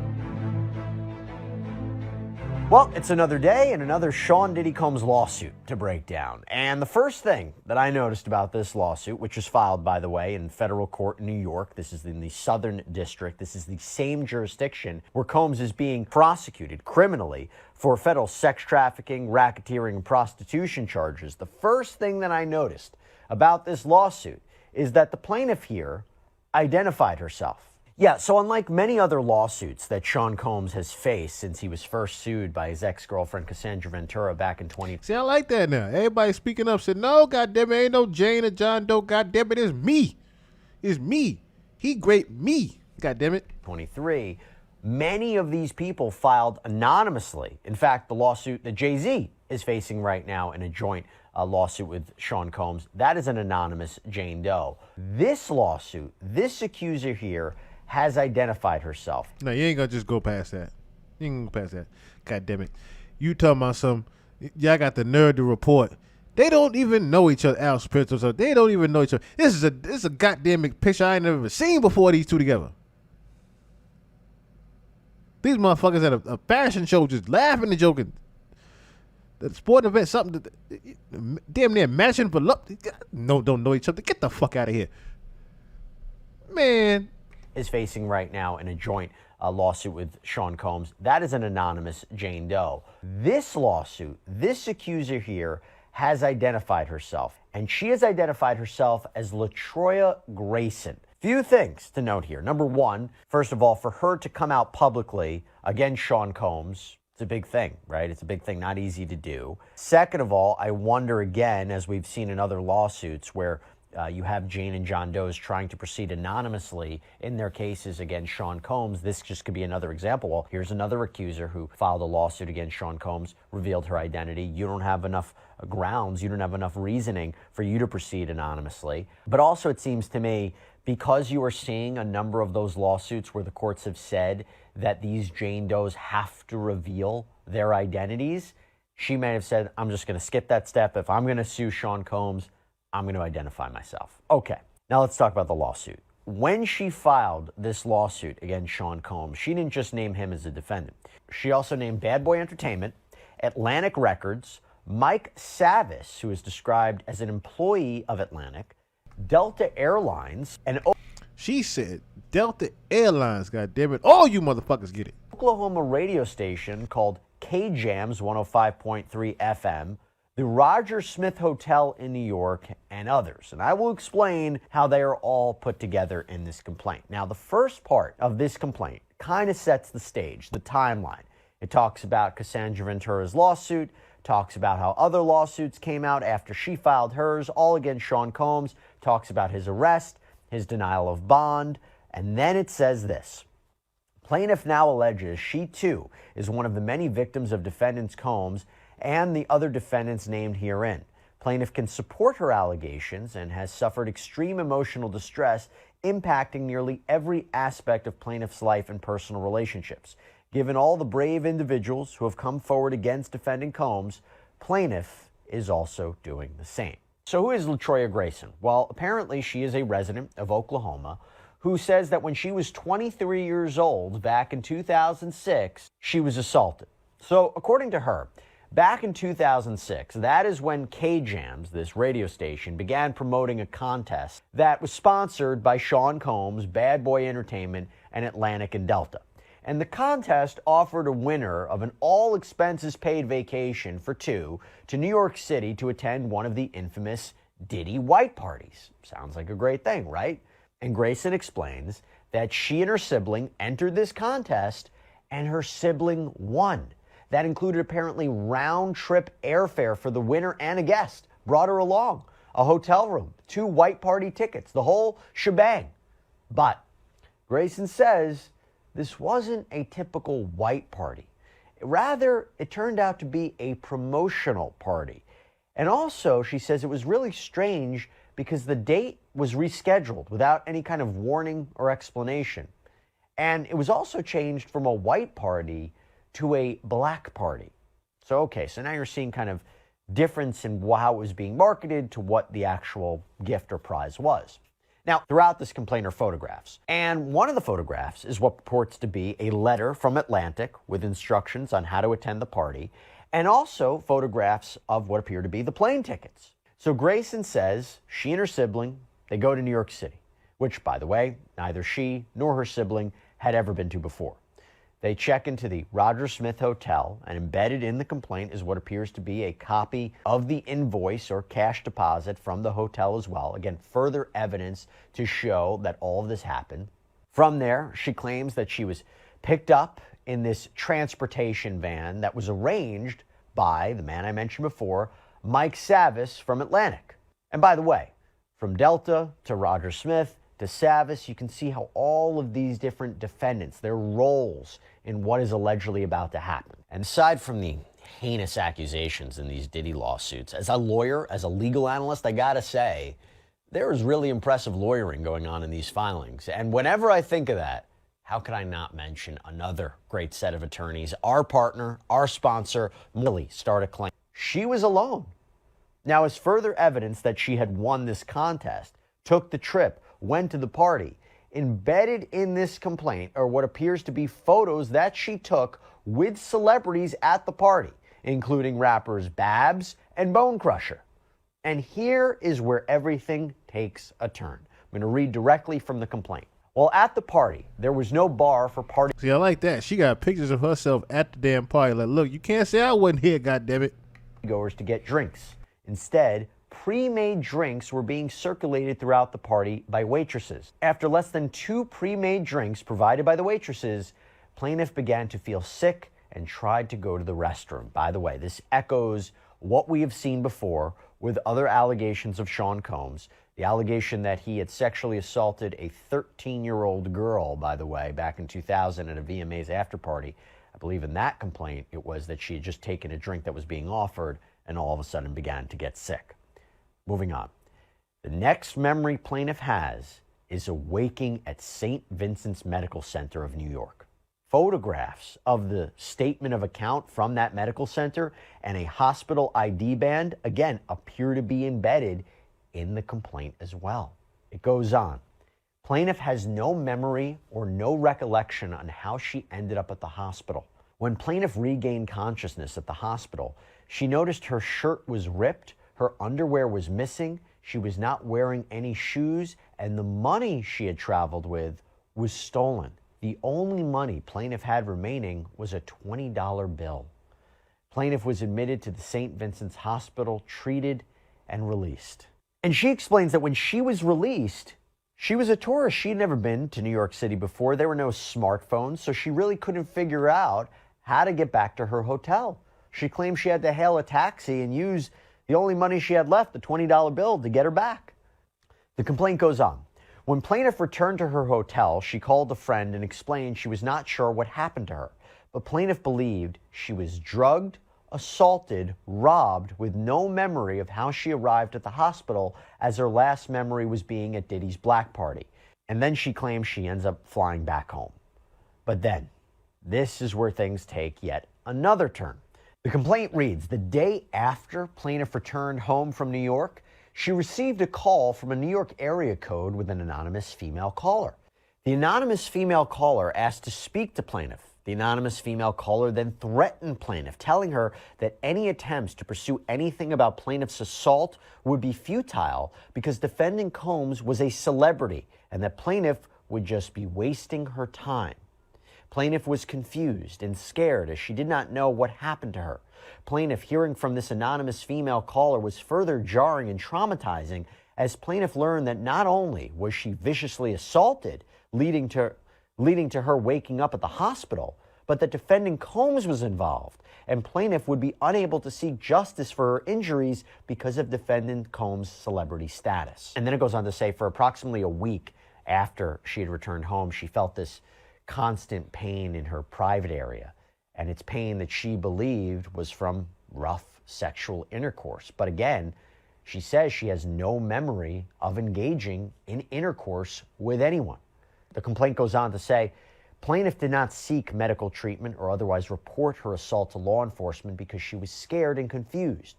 Well, it's another day and another Sean Diddy Combs lawsuit to break down. And the first thing that I noticed about this lawsuit, which was filed, by the way, in federal court in New York, this is in the Southern District, this is the same jurisdiction where Combs is being prosecuted criminally for federal sex trafficking, racketeering, and prostitution charges. The first thing that I noticed about this lawsuit is that the plaintiff here identified herself. Yeah, so unlike many other lawsuits that Sean Combs has faced since he was first sued by his ex-girlfriend Cassandra Ventura back in 20... See, I like that now. Everybody speaking up said, no, goddamn it, ain't no Jane or John Doe, goddamn it, it's me. It's me. He great me, goddamn it. 23. Many of these people filed anonymously. In fact, the lawsuit that Jay-Z is facing right now in a joint lawsuit with Sean Combs, that is an anonymous Jane Doe. This lawsuit, this accuser here, has identified herself. No, you ain't gonna just go past that. You ain't gonna go past that. God damn it. You talking about some, y'all got the nerve to report. They don't even know each other, Al Spritz or something. They don't even know each other. This is a goddamn picture I ain't never seen before, these two together. These motherfuckers at a fashion show just laughing and joking. The sporting event, something that, damn near matching for love. No, don't know each other. Get the fuck out of here. Man. Is facing right now in a joint lawsuit with Sean Combs. That is an anonymous Jane Doe. This lawsuit, this accuser here, has identified herself. And she has identified herself as Latroya Grayson. Few things to note here. Number one, first of all, for her to come out publicly against Sean Combs, it's a big thing, right? It's a big thing, not easy to do. Second of all, I wonder again, as we've seen in other lawsuits where you have Jane and John Doe's trying to proceed anonymously in their cases against Sean Combs. This just could be another example. Well, here's another accuser who filed a lawsuit against Sean Combs, revealed her identity. You don't have enough grounds, you don't have enough reasoning for you to proceed anonymously. But also it seems to me, because you are seeing a number of those lawsuits where the courts have said that these Jane Does have to reveal their identities, she may have said, I'm just going to skip that step. If I'm going to sue Sean Combs, I'm going to identify myself. Okay, now let's talk about the lawsuit. When she filed this lawsuit against Sean Combs, she didn't just name him as a defendant. She also named Bad Boy Entertainment Atlantic Records, Mike Savis, who is described as an employee of Atlantic, Delta Airlines, and she said Delta Airlines, goddammit. All you motherfuckers get it. Oklahoma radio station called KJAMS 105.3 FM, the Roger Smith Hotel in New York, and others. And I will explain how they are all put together in this complaint. Now, the first part of this complaint kind of sets the stage, the timeline. It talks about Cassandra Ventura's lawsuit, talks about how other lawsuits came out after she filed hers, all against Sean Combs, talks about his arrest, his denial of bond, and then it says this. Plaintiff now alleges she, too, is one of the many victims of defendants Combs and the other defendants named herein. Plaintiff can support her allegations and has suffered extreme emotional distress impacting nearly every aspect of plaintiff's life and personal relationships. Given all the brave individuals who have come forward against defendant Combs, plaintiff is also doing the same. So who is Latroya Grayson? Well, apparently she is a resident of Oklahoma who says that when she was 23 years old back in 2006, she was assaulted. So according to her, back in 2006, that is when KJAMS, this radio station, began promoting a contest that was sponsored by Sean Combs, Bad Boy Entertainment, and Atlantic and Delta. And the contest offered a winner of an all-expenses-paid vacation for two to New York City to attend one of the infamous Diddy white parties. Sounds like a great thing, right? And Grayson explains that she and her sibling entered this contest and her sibling won. That included apparently round-trip airfare for the winner and a guest, brought her along, a hotel room, 2 white party tickets, the whole shebang. But Grayson says this wasn't a typical white party. Rather, it turned out to be a promotional party. And also, she says it was really strange because the date was rescheduled without any kind of warning or explanation. And it was also changed from a white party to a black party. So, okay, so now you're seeing kind of difference in how it was being marketed to what the actual gift or prize was. Now, throughout this complaint are photographs. And one of the photographs is what purports to be a letter from Atlantic with instructions on how to attend the party, and also photographs of what appear to be the plane tickets. So Grayson says she and her sibling, they go to New York City, which, by the way, neither she nor her sibling had ever been to before. They check into the Roger Smith Hotel, and embedded in the complaint is what appears to be a copy of the invoice or cash deposit from the hotel as well. Again, further evidence to show that all of this happened. From there, she claims that she was picked up in this transportation van that was arranged by the man I mentioned before, Mike Savis from Atlantic. And by the way, from Delta to Roger Smith to Savis, you can see how all of these different defendants, their roles in what is allegedly about to happen. And aside from the heinous accusations in these Diddy lawsuits, as a lawyer, as a legal analyst, I gotta say, there is really impressive lawyering going on in these filings. And whenever I think of that, how could I not mention another great set of attorneys, our partner, our sponsor, Millie, start a claim. She was alone. Now, as further evidence that she had won this contest, took the trip, went to the party, embedded in this complaint are what appears to be photos that she took with celebrities at the party, including rappers Babs and Bone Crusher. And here is where everything takes a turn. I'm going to read directly from the complaint. Well, at the party, there was no bar for party. See, I like that. She got pictures of herself at the damn party. Like, look, you can't say I wasn't here, goddammit. Goers to get drinks. Instead, pre-made drinks were being circulated throughout the party by waitresses. After less than 2 pre-made drinks provided by the waitresses, plaintiff began to feel sick and tried to go to the restroom. By the way, this echoes what we have seen before with other allegations of Sean Combs. The allegation that he had sexually assaulted a 13-year-old girl, by the way, back in 2000 at a VMA's after party. I believe in that complaint, it was that she had just taken a drink that was being offered and all of a sudden began to get sick. Moving on. The next memory plaintiff has is a waking at St. Vincent's Medical Center of New York. Photographs of the statement of account from that medical center and a hospital ID band, again, appear to be embedded in the complaint as well. It goes on. Plaintiff has no memory or no recollection on how she ended up at the hospital. When plaintiff regained consciousness at the hospital, she noticed her shirt was ripped, her underwear was missing, she was not wearing any shoes, and the money she had traveled with was stolen. The only money plaintiff had remaining was a $20 bill. Plaintiff was admitted to the St. Vincent's Hospital, treated, and released. And she explains that when she was released, she was a tourist. She had never been to New York City before. There were no smartphones, so she really couldn't figure out how to get back to her hotel. She claimed she had to hail a taxi and use the only money she had left, the $20 bill, to get her back. The complaint goes on. When plaintiff returned to her hotel, she called a friend and explained she was not sure what happened to her. But plaintiff believed she was drugged, assaulted, robbed, with no memory of how she arrived at the hospital, as her last memory was being at Diddy's black party. And then she claims she ends up flying back home. But then, this is where things take yet another turn. The complaint reads, the day after plaintiff returned home from New York, she received a call from a New York area code with an anonymous female caller. The anonymous female caller asked to speak to plaintiff. The anonymous female caller then threatened plaintiff, telling her that any attempts to pursue anything about plaintiff's assault would be futile because defendant Combs was a celebrity and that plaintiff would just be wasting her time. Plaintiff was confused and scared as she did not know what happened to her. Plaintiff, hearing from this anonymous female caller, was further jarring and traumatizing as plaintiff learned that not only was she viciously assaulted, leading to her waking up at the hospital, but that defendant Combs was involved, and plaintiff would be unable to seek justice for her injuries because of defendant Combs' celebrity status. And then it goes on to say for approximately a week after she had returned home, she felt this constant pain in her private area, and it's pain that she believed was from rough sexual intercourse. But again, she says she has no memory of engaging in intercourse with anyone. The complaint goes on to say, plaintiff did not seek medical treatment or otherwise report her assault to law enforcement because she was scared and confused.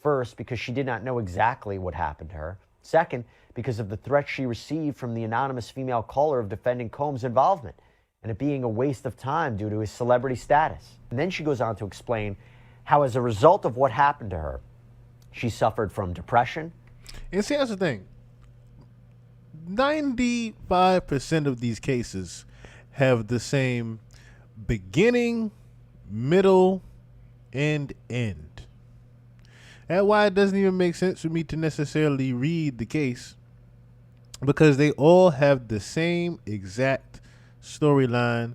First, because she did not know exactly what happened to her. Second, because of the threat she received from the anonymous female caller of defendant Combs' involvement, and it being a waste of time due to his celebrity status. And then she goes on to explain how, as a result of what happened to her, she suffered from depression. And see, that's the thing. 95% of these cases have the same beginning, middle, and end. That's why it doesn't even make sense for me to necessarily read the case, because they all have the same exact storyline.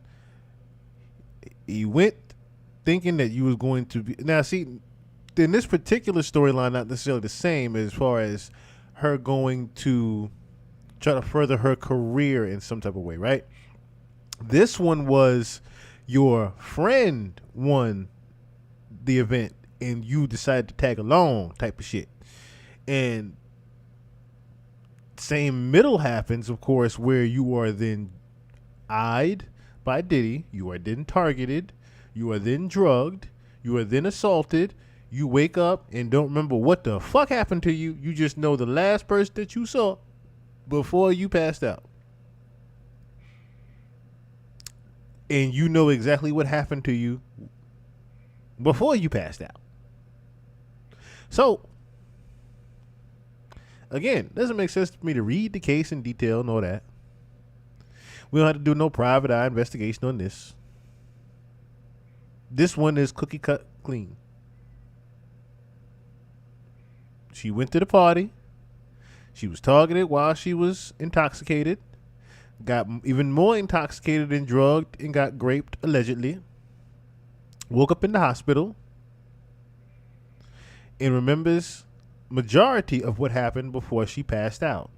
You went thinking that you was going to be, now see, in this particular storyline, not necessarily the same as far as her going to try to further her career in some type of way, right? This one was your friend won the event and you decided to tag along type of shit. And same middle happens, of course, where you are then eyed by Diddy, you are then targeted, you are then drugged, you are then assaulted, you wake up and don't remember what the fuck happened to you. You just know the last person that you saw before you passed out. And you know exactly what happened to you before you passed out. So, again, it doesn't make sense to me to read the case in detail and all that. We don't have to do no private eye investigation on this. This one is cookie cut clean. She went to the party. She was targeted while she was intoxicated. Got even more intoxicated and drugged and got raped, allegedly. Woke up in the hospital. And remembers majority of what happened before she passed out.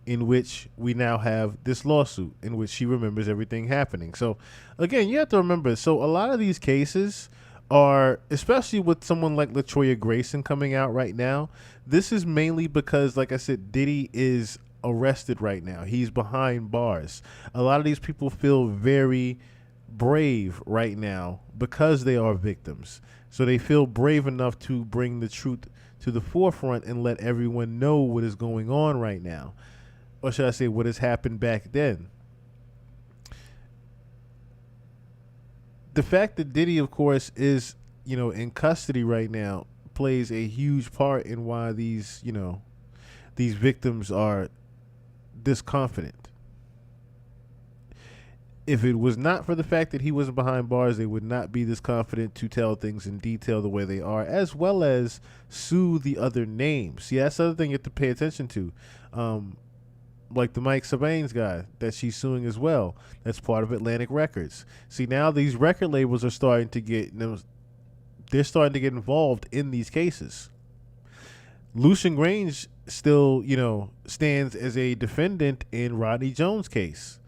In which we now have this lawsuit in which she remembers everything happening. So, again, you have to remember, so a lot of these cases are, especially with someone like Latroya Grayson coming out right now, this is mainly because, like I said, Diddy is arrested right now. He's behind bars. A lot of these people feel very brave right now because they are victims. So they feel brave enough to bring the truth to the forefront and let everyone know what is going on right now. Or should I say what has happened back then. the fact that Diddy, of course, is, in custody right now plays a huge part in why these victims are this confident. If it was not for the fact that he wasn't behind bars, they would not be this confident to tell things in detail the way they are, as well as sue the other names. See, that's the other thing you have to pay attention to. Like the Mike Sabanes guy that she's suing as well. That's part of Atlantic Records. See, now these record labels are starting to get involved in these cases. Lucian Grange still, stands as a defendant in Rodney Jones' case.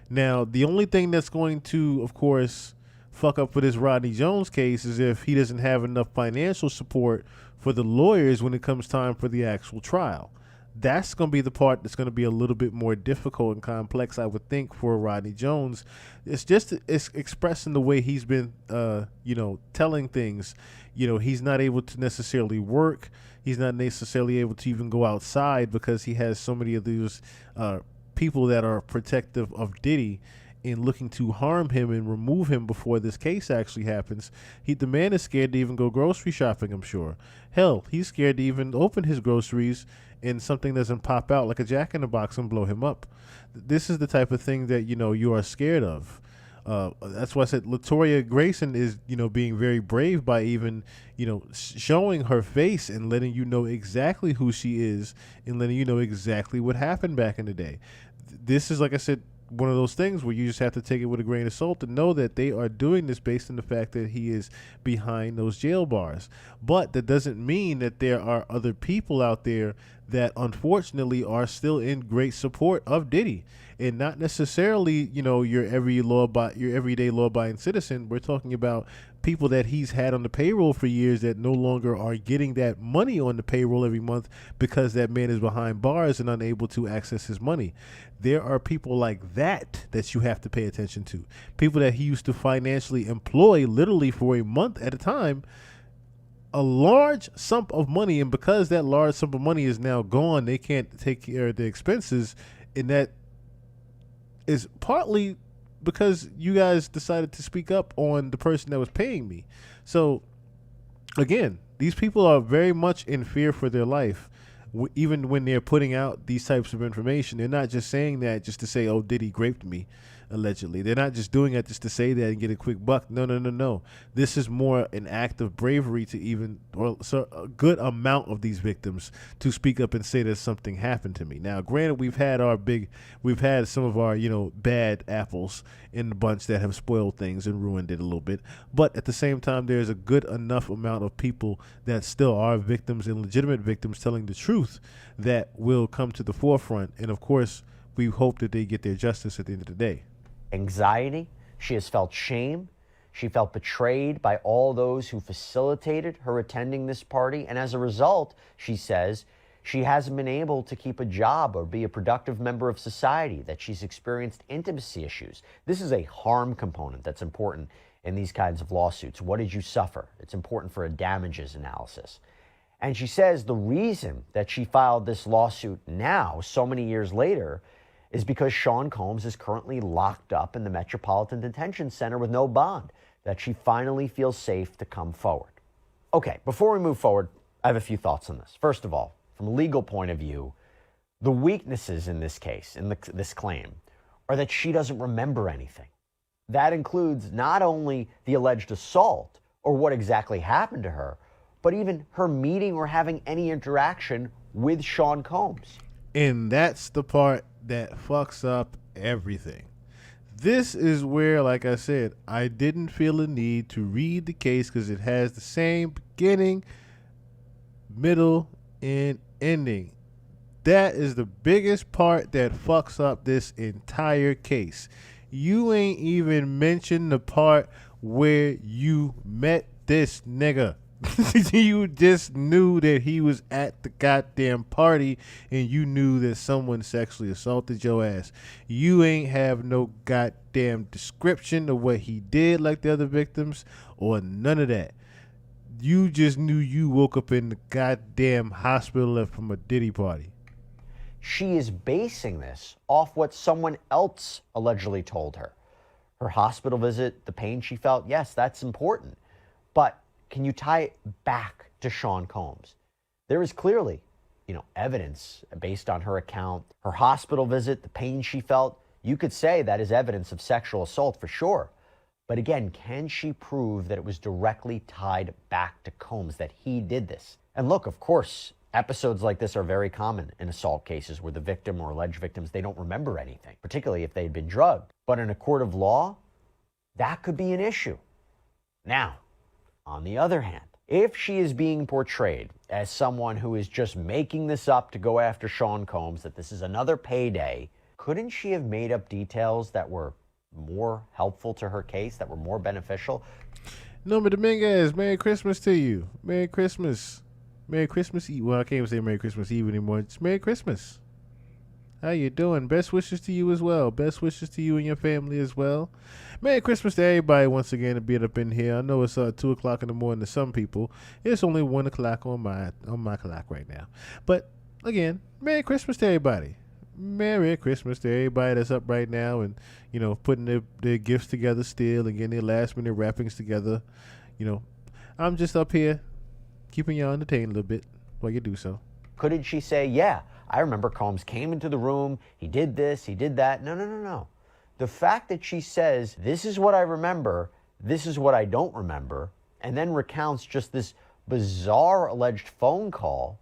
Now, the only thing that's going to, of course, fuck up for this Rodney Jones case is if he doesn't have enough financial support for the lawyers when it comes time for the actual trial. That's going to be the part that's going to be a little bit more difficult and complex, I would think, for Rodney Jones. It's expressing the way he's been, telling things. He's not able to necessarily work. He's not necessarily able to even go outside because he has so many of these people that are protective of Diddy and looking to harm him and remove him before this case actually happens. The man is scared to even go grocery shopping, I'm sure. Hell, he's scared to even open his groceries and something doesn't pop out like a Jack-in-the-Box and blow him up. This is the type of thing that, you are scared of. That's why I said Latroya Grayson is, being very brave by even, showing her face and letting you know exactly who she is and letting you know exactly what happened back in the day. This is, like I said, one of those things where you just have to take it with a grain of salt and know that they are doing this based on the fact that he is behind those jail bars. But that doesn't mean that there are other people out there that unfortunately are still in great support of Diddy, and not necessarily, your everyday law-abiding citizen. We're talking about people that he's had on the payroll for years that no longer are getting that money on the payroll every month because that man is behind bars and unable to access his money. There are people like that you have to pay attention to. People that he used to financially employ literally for a month at a time, a large sum of money, and because that large sum of money is now gone, they can't take care of the expenses, and that is partly because you guys decided to speak up on the person that was paying me. So, again, these people are very much in fear for their life. Even when they're putting out these types of information, they're not just saying that just to say, oh, Diddy raped me, allegedly. They're not just doing it just to say that and get a quick buck. No. This is more an act of bravery to a good amount of these victims to speak up and say that something happened to me. Now, granted, we've had some of our, bad apples in the bunch that have spoiled things and ruined it a little bit. But at the same time, there's a good enough amount of people that still are victims and legitimate victims telling the truth that will come to the forefront. And of course, we hope that they get their justice at the end of the day. Anxiety. She has felt shame. She felt betrayed by all those who facilitated her attending this party. And as a result, she says, she hasn't been able to keep a job or be a productive member of society, that she's experienced intimacy issues. This is a harm component that's important in these kinds of lawsuits. What did you suffer? It's important for a damages analysis. And she says the reason that she filed this lawsuit now, so many years later, is because Sean Combs is currently locked up in the Metropolitan Detention Center with no bond, that she finally feels safe to come forward. Okay, before we move forward, I have a few thoughts on this. First of all, from a legal point of view, the weaknesses in this case, in this claim, are that she doesn't remember anything. That includes not only the alleged assault or what exactly happened to her, but even her meeting or having any interaction with Sean Combs. And that's the part that fucks up everything. This is where, like I said, I didn't feel a need to read the case because it has the same beginning, middle, and ending. That is the biggest part that fucks up this entire case. You ain't even mentioned the part where you met this nigga. You just knew that he was at the goddamn party and you knew that someone sexually assaulted your ass. You ain't have no goddamn description of what he did like the other victims or none of that. You just knew you woke up in the goddamn hospital from a Diddy party. She is basing this off what someone else allegedly told her. Her hospital visit, the pain she felt, yes, that's important. But can you tie it back to Sean Combs? There is clearly, evidence based on her account, her hospital visit, the pain she felt. You could say that is evidence of sexual assault for sure. But again, can she prove that it was directly tied back to Combs, that he did this? And look, of course, episodes like this are very common in assault cases where the victim or alleged victims, they don't remember anything, particularly if they'd been drugged. But in a court of law, that could be an issue. Now, on the other hand, if she is being portrayed as someone who is just making this up to go after Sean Combs, that this is another payday, couldn't she have made up details that were more helpful to her case, that were more beneficial? Norma Dominguez, Merry Christmas to you. Merry Christmas. Merry Christmas Eve. Well, I can't even say Merry Christmas Eve anymore. It's Merry Christmas. How you doing? Best wishes to you as well. Best wishes to you and your family as well. Merry Christmas to everybody once again to being up in here. I know it's 2 o'clock in the morning to some people. It's only 1 o'clock on my clock right now. But again, Merry Christmas to everybody. Merry Christmas to everybody that's up right now and, putting their gifts together still and getting their last minute wrappings together. I'm just up here keeping y'all entertained a little bit while you do so. Couldn't she say, yeah, I remember Combs came into the room, he did this, he did that? No. The fact that she says, this is what I remember, this is what I don't remember, and then recounts just this bizarre alleged phone call,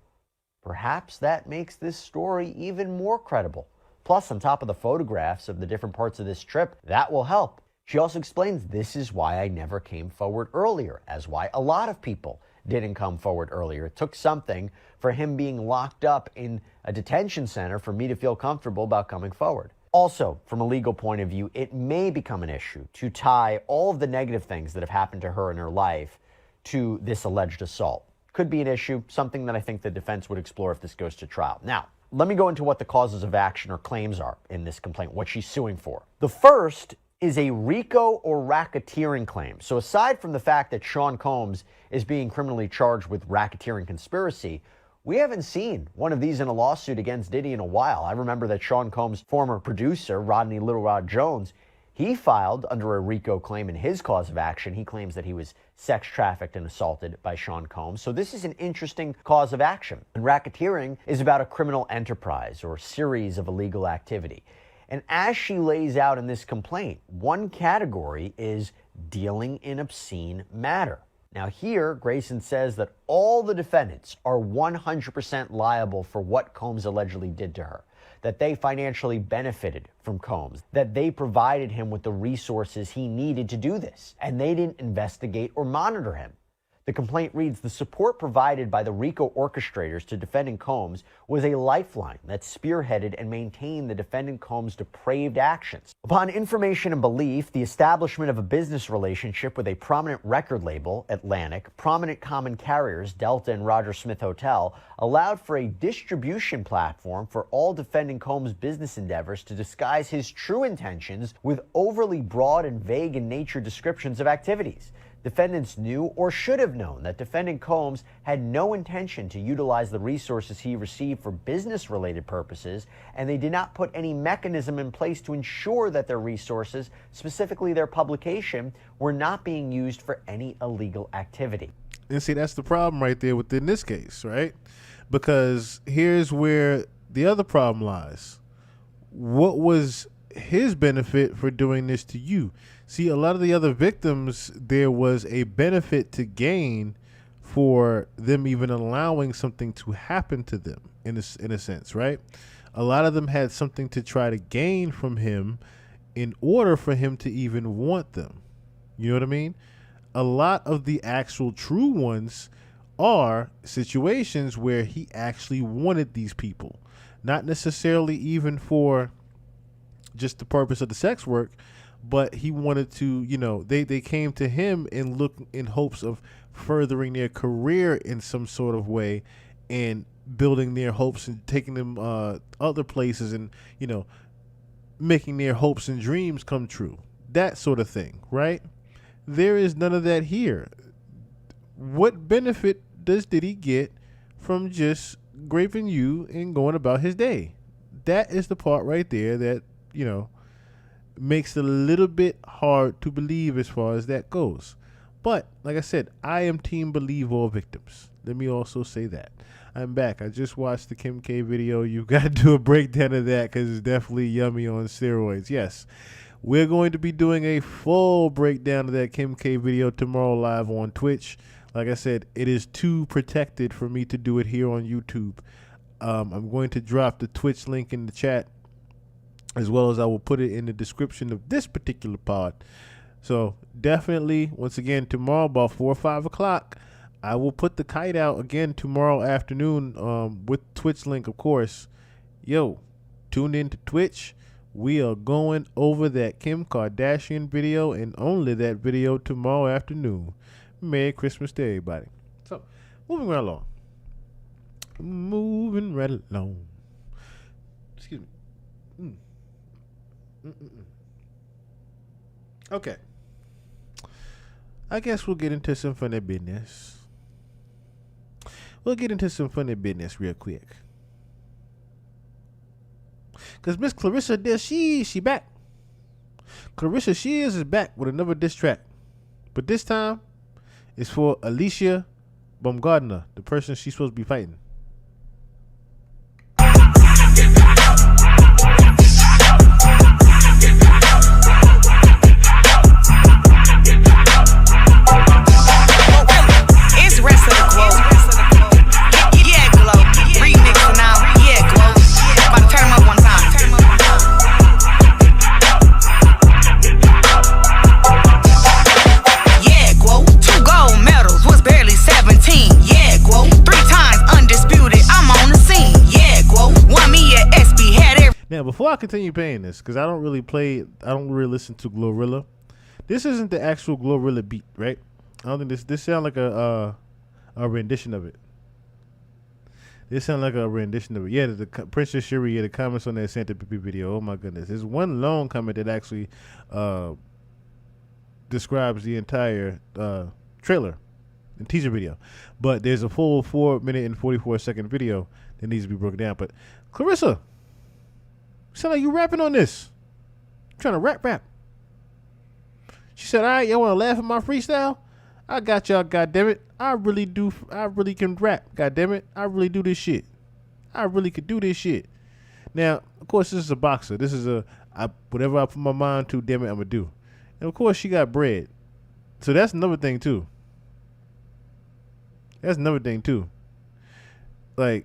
perhaps that makes this story even more credible. Plus, on top of the photographs of the different parts of this trip, that will help. She also explains, this is why I never came forward earlier, as why a lot of people didn't come forward earlier. It took something for him being locked up in a detention center for me to feel comfortable about coming forward. Also, from a legal point of view, it may become an issue to tie all of the negative things that have happened to her in her life to this alleged assault. Could be an issue, something that I think the defense would explore if this goes to trial. Now, let me go into what the causes of action or claims are in this complaint, what she's suing for. The first is a RICO or racketeering claim. So aside from the fact that Sean Combs is being criminally charged with racketeering conspiracy, we haven't seen one of these in a lawsuit against Diddy in a while. I remember that Sean Combs' former producer, Rodney Little Rod Jones, he filed under a RICO claim in his cause of action. He claims that he was sex trafficked and assaulted by Sean Combs. So this is an interesting cause of action. And racketeering is about a criminal enterprise or series of illegal activity. And as she lays out in this complaint, one category is dealing in obscene matter. Now here, Grayson says that all the defendants are 100% liable for what Combs allegedly did to her, that they financially benefited from Combs, that they provided him with the resources he needed to do this, and they didn't investigate or monitor him. The complaint reads, the support provided by the RICO orchestrators to defendant Combs was a lifeline that spearheaded and maintained the defendant Combs' depraved actions. Upon information and belief, the establishment of a business relationship with a prominent record label, Atlantic, prominent common carriers, Delta and Roger Smith Hotel, allowed for a distribution platform for all defendant Combs' business endeavors to disguise his true intentions with overly broad and vague in nature descriptions of activities. Defendants knew or should have known that defendant Combs had no intention to utilize the resources he received for business-related purposes, and they did not put any mechanism in place to ensure that their resources, specifically their publication, were not being used for any illegal activity. And see, that's the problem right there within this case, right? Because here's where the other problem lies. What was his benefit for doing this to you? See, a lot of the other victims, there was a benefit to gain for them even allowing something to happen to them in a sense, right? A lot of them had something to try to gain from him in order for him to even want them. You know what I mean? A lot of the actual true ones are situations where he actually wanted these people, not necessarily even for just the purpose of the sex work, but he wanted to, they came to him and look in hopes of furthering their career in some sort of way and building their hopes and taking them other places and, making their hopes and dreams come true. That sort of thing, right? There is none of that here. What benefit does Diddy get from just raping you and going about his day? That is the part right there that, makes it a little bit hard to believe as far as that goes. But like I said, I am team believe all victims. Let me also say that. I'm back. I just watched the Kim K video. You got to do a breakdown of that because it's definitely yummy on steroids. Yes, we're going to be doing a full breakdown of that Kim K video tomorrow live on Twitch. Like I said, it is too protected for me to do it here on YouTube. I'm going to drop the Twitch link in the chat, as well as I will put it in the description of this particular pod. So definitely, once again, tomorrow about 4 or 5 o'clock, I will put the kite out again tomorrow afternoon with Twitch link, of course. Yo, tune in to Twitch. We are going over that Kim Kardashian video and only that video tomorrow afternoon. Merry Christmas to everybody. So, moving right along. Moving right along. Excuse me. Okay. I guess we'll get into some funny business. We'll get into some funny business real quick. Because Miss Clarissa, she back. Clarissa Shields is back with another diss track. But this time, it's for Alicia Baumgardner, the person she's supposed to be fighting. Now, before I continue playing this, because I don't really listen to Glorilla. This isn't the actual Glorilla beat, right? I don't think this sounds like a rendition of it. This sounds like a rendition of it. Yeah, the Princess Shuri, the comments on that Santa Pipi video. Oh my goodness, there's one long comment that actually describes the entire trailer and teaser video, but there's a full 4-minute and 44-second video that needs to be broken down. But Clarissa, sound like you rapping on this. I'm trying to rap. She said, all right, y'all want to laugh at my freestyle? I got y'all, goddammit. I really do. I really can rap, goddammit. I really do this shit. I really could do this shit. Now, of course, this is a boxer. This is whatever I put my mind to, damn it, I'm going to do. And, of course, she got bread. So that's another thing, too. Like,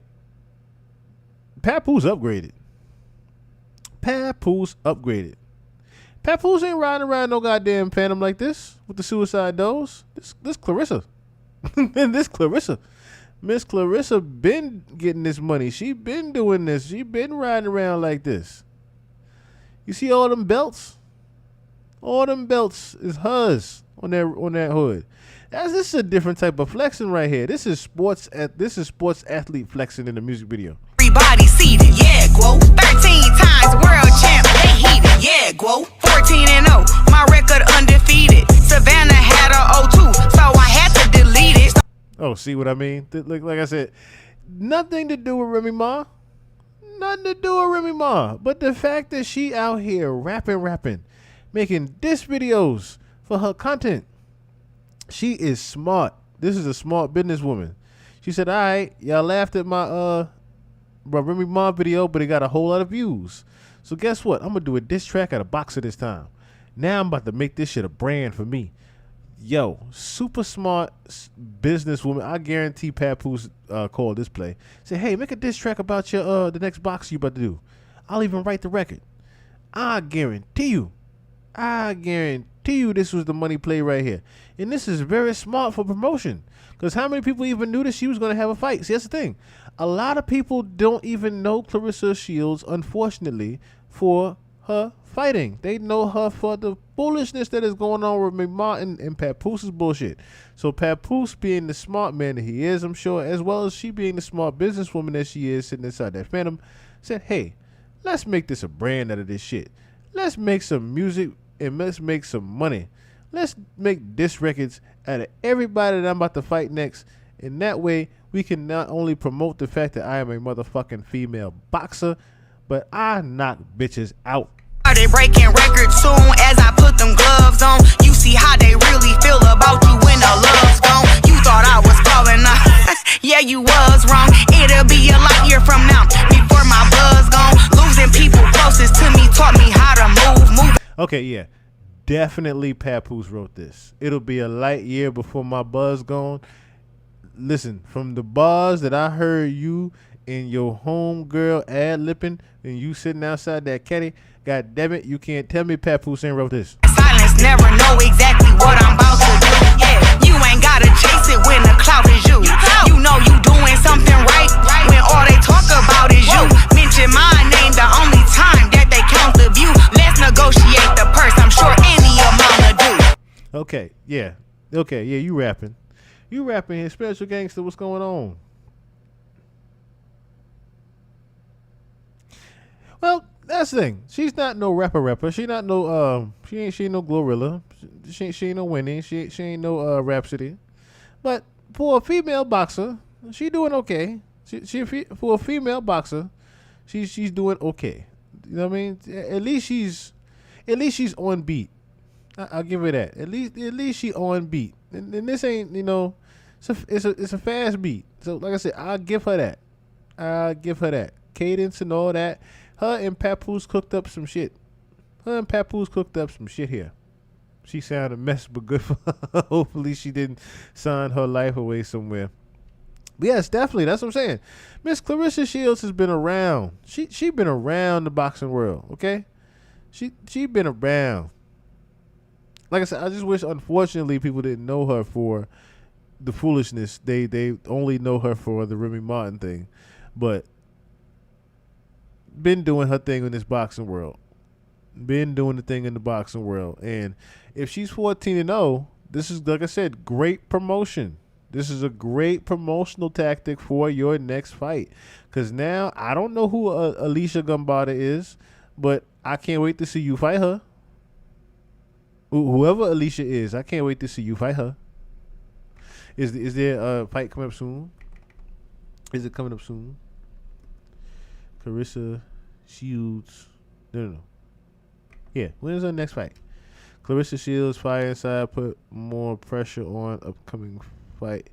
Papoose upgraded. Papoose ain't riding around no goddamn Phantom like this with the suicide doors. This Clarissa. This Clarissa. Miss Clarissa been getting this money. She been doing this. She been riding around like this. You see all them belts? All them belts is hers on that hood. This is a different type of flexing right here. This is sports athlete flexing in the music video. Everybody seated, yeah, Guo. 13 times world champ, they heated, yeah, Guo. 14-0, my record undefeated. Savannah had a 0-2, so I had to delete it. Oh, see what I mean? Like I said, nothing to do with Remy Ma. Nothing to do with Remy Ma. But the fact that she out here rapping, making diss videos for her content. She is smart. This is a smart businesswoman. She said, all right, y'all laughed at my Remy Ma video, but it got a whole lot of views. So guess what? I'm going to do a diss track at a boxer this time. Now I'm about to make this shit a brand for me. Yo, super smart businesswoman. I guarantee Papoose called this play. Say, hey, make a diss track about your the next boxer you about to do. I'll even write the record. I guarantee you this was the money play right here. And this is very smart for promotion. Because how many people even knew that she was going to have a fight? See, that's the thing. A lot of people don't even know Clarissa Shields, unfortunately, for her fighting. They know her for the foolishness that is going on with McMartin and Papoose bullshit. So Papoose, being the smart man that he is, I'm sure, as well as she being the smart businesswoman that she is sitting inside that Phantom, said, hey, let's make this a brand out of this shit. Let's make some music and let's make some money. Let's make diss records out of everybody that I'm about to fight next. And that way, we can not only promote the fact that I am a motherfucking female boxer, but I knock bitches out. Started breaking records soon as I put them gloves on. You see how they really feel about you when the love's gone. You thought I was falling off. Yeah, you was wrong. It'll be a light year from now before my buzz gone. Losing people closest to me taught me how to move. Okay, yeah. Definitely Papoose wrote this. It'll be a light year before my buzz gone. Listen, from the bars that I heard you and your homegirl ad-lipping and you sitting outside that caddy, god damn it, you can't tell me Papoose ain't wrote this. Silence, never know exactly what I'm about to do. Yeah, you ain't gotta chase it when the clout is you. You know you doing something right when all they talk about is you. Mention my name the only time that they count the view. Let's negotiate the purse, I'm sure any amount of do. Okay, yeah, you rapping. You rapping here, Spiritual Gangster, what's going on? Well, that's the thing. She's not no rapper. She not no she ain't no Glorilla. She ain't no Winnie. She ain't no Rhapsody. But for a female boxer, she doing okay. For a female boxer, she's doing okay. You know what I mean? At least she's on beat. I'll give her that. At least she on beat. And this ain't, you know, it's a fast beat. So like I said, I'll give her that. Cadence and all that. Her and Papoose cooked up some shit. Here. She sounded a mess, but good for her. Hopefully she didn't sign her life away somewhere. But yes, definitely. That's what I'm saying. Miss Clarissa Shields has been around. She been around the boxing world, okay? She been around. Like I said, I just wish, unfortunately, people didn't know her for the foolishness. They only know her for the Remy Martin thing. But been doing her thing in this boxing world. Been doing the thing in the boxing world. And if she's 14-0, this is, like I said, great promotion. This is a great promotional tactic for your next fight. Because now, I don't know who Alicia Gambada is, but I can't wait to see you fight her. Whoever Alicia is, I can't wait to see you fight her. Is there a fight coming up soon? Is it coming up soon? Clarissa Shields. No. Yeah, when is her next fight? Clarissa Shields, Fire Inside, put more pressure on upcoming fight.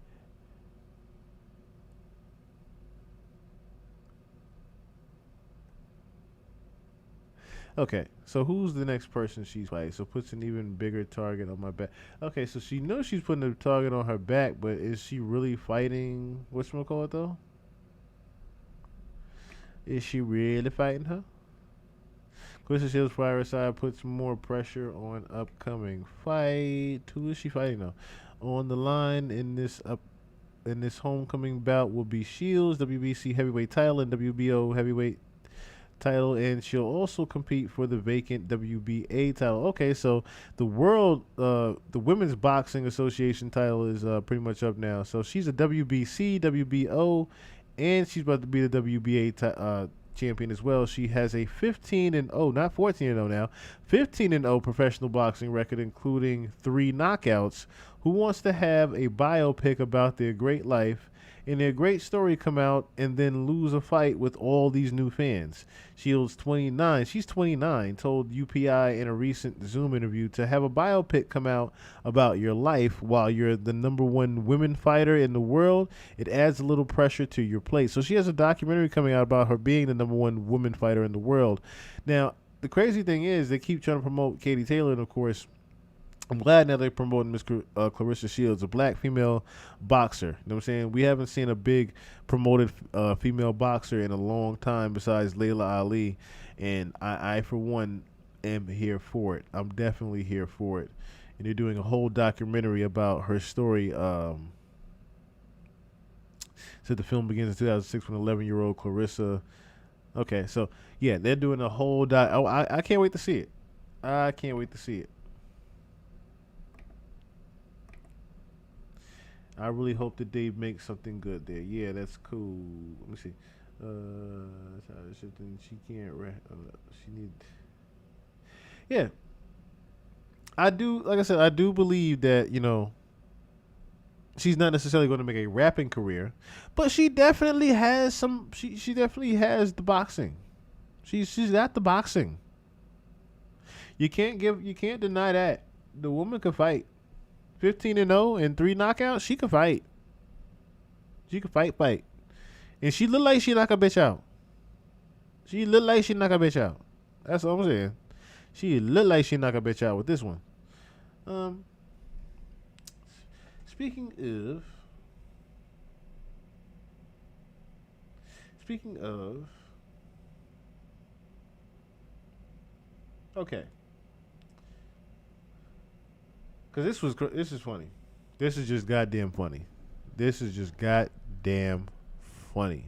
Okay, so who's the next person she's fighting? So puts an even bigger target on my back. Okay, so she knows she's putting a target on her back, but is she really fighting? Whatchamacallit though? Is she really fighting her? Clarissa Shields Fireside puts more pressure on upcoming fight. Who is she fighting though? On the line in this homecoming bout will be Shields, WBC heavyweight title and WBO heavyweight title, and she'll also compete for the vacant WBA title. Okay, so the Women's Boxing Association title is pretty much up now. So she's a WBC, WBO, and she's about to be the WBA champion as well. She has a 15-0, not 14-0 now, 15-0 professional boxing record, including 3 knockouts. Who wants to have a biopic about their great life and their great story come out and then lose a fight with all these new fans? Shields, 29, she's 29, told UPI in a recent Zoom interview to have a biopic come out about your life while you're the #1 women fighter in the world. It adds a little pressure to your plate. So she has a documentary coming out about her being the #1 woman fighter in the world. Now, the crazy thing is they keep trying to promote Katie Taylor, and of course, I'm glad now they're promoting Miss Clarissa Shields, a black female boxer. You know what I'm saying? We haven't seen a big promoted female boxer in a long time besides Layla Ali. And I, for one, am here for it. I'm definitely here for it. And they're doing a whole documentary about her story. So the film begins in 2006 when 11-year-old Clarissa. Okay, so, yeah, they're doing a whole I can't wait to see it. I can't wait to see it. I really hope that they make something good there. Yeah, that's cool. Let me see. She can't. She need. Yeah. I do. Like I said, I do believe that she's not necessarily going to make a rapping career, but she definitely has some. She definitely has the boxing. She's got the boxing. You can't deny that. The woman can fight. 15-0 and 3 knockouts. She can fight. She can fight. And she look like she knock a bitch out. That's what I'm saying. She look like she knock a bitch out with this one. Speaking of, okay, because this is funny. This is just goddamn funny.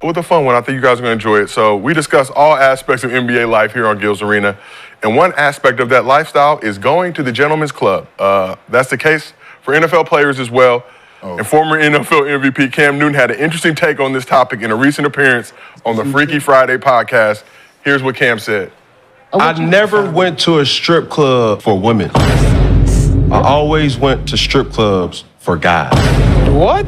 With a fun one, I think you guys are going to enjoy it. So we discuss all aspects of NBA life here on Gil's Arena. And one aspect of that lifestyle is going to the gentleman's club. That's the case for NFL players as well. And former NFL MVP Cam Newton had an interesting take on this topic in a recent appearance on the Freaky Friday podcast. Here's what Cam said. I never went to a strip club for women. I always went to strip clubs for guys. What?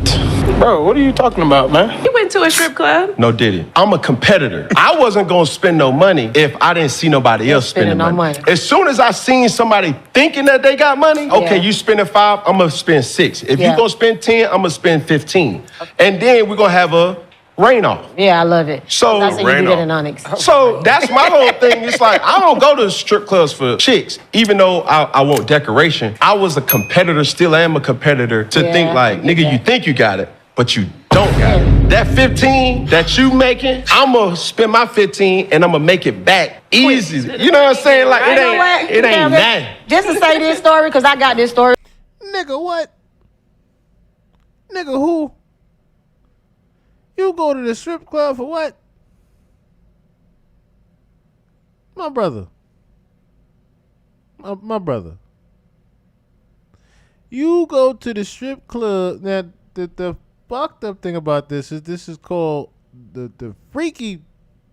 Bro, what are you talking about, man? You went to a strip club? No, Diddy. I'm a competitor. I wasn't going to spend no money if I didn't see nobody else spending money. As soon as I seen somebody thinking that they got money, okay, you spending 5, I'm going to spend 6. If you going to spend 10, I'm going to spend 15. And then we're going to have a rain off. Yeah, I love it. So, that's how you do that in Onyx. So that's my whole thing. It's like, I don't go to strip clubs for chicks, even though I want decoration. I was a competitor, still am a competitor, to think like, nigga, you think you got it, but you don't got it. That 15 that you making, I'm going to spend my 15 and I'm going to make it back easy. You know what I'm saying? Like, it ain't that. Just to say this story, because I got this story. Nigga, what? Nigga, who? You go to the strip club for what? My brother. My brother. You go to the strip club. Now, the fucked up thing about this is called the freaky,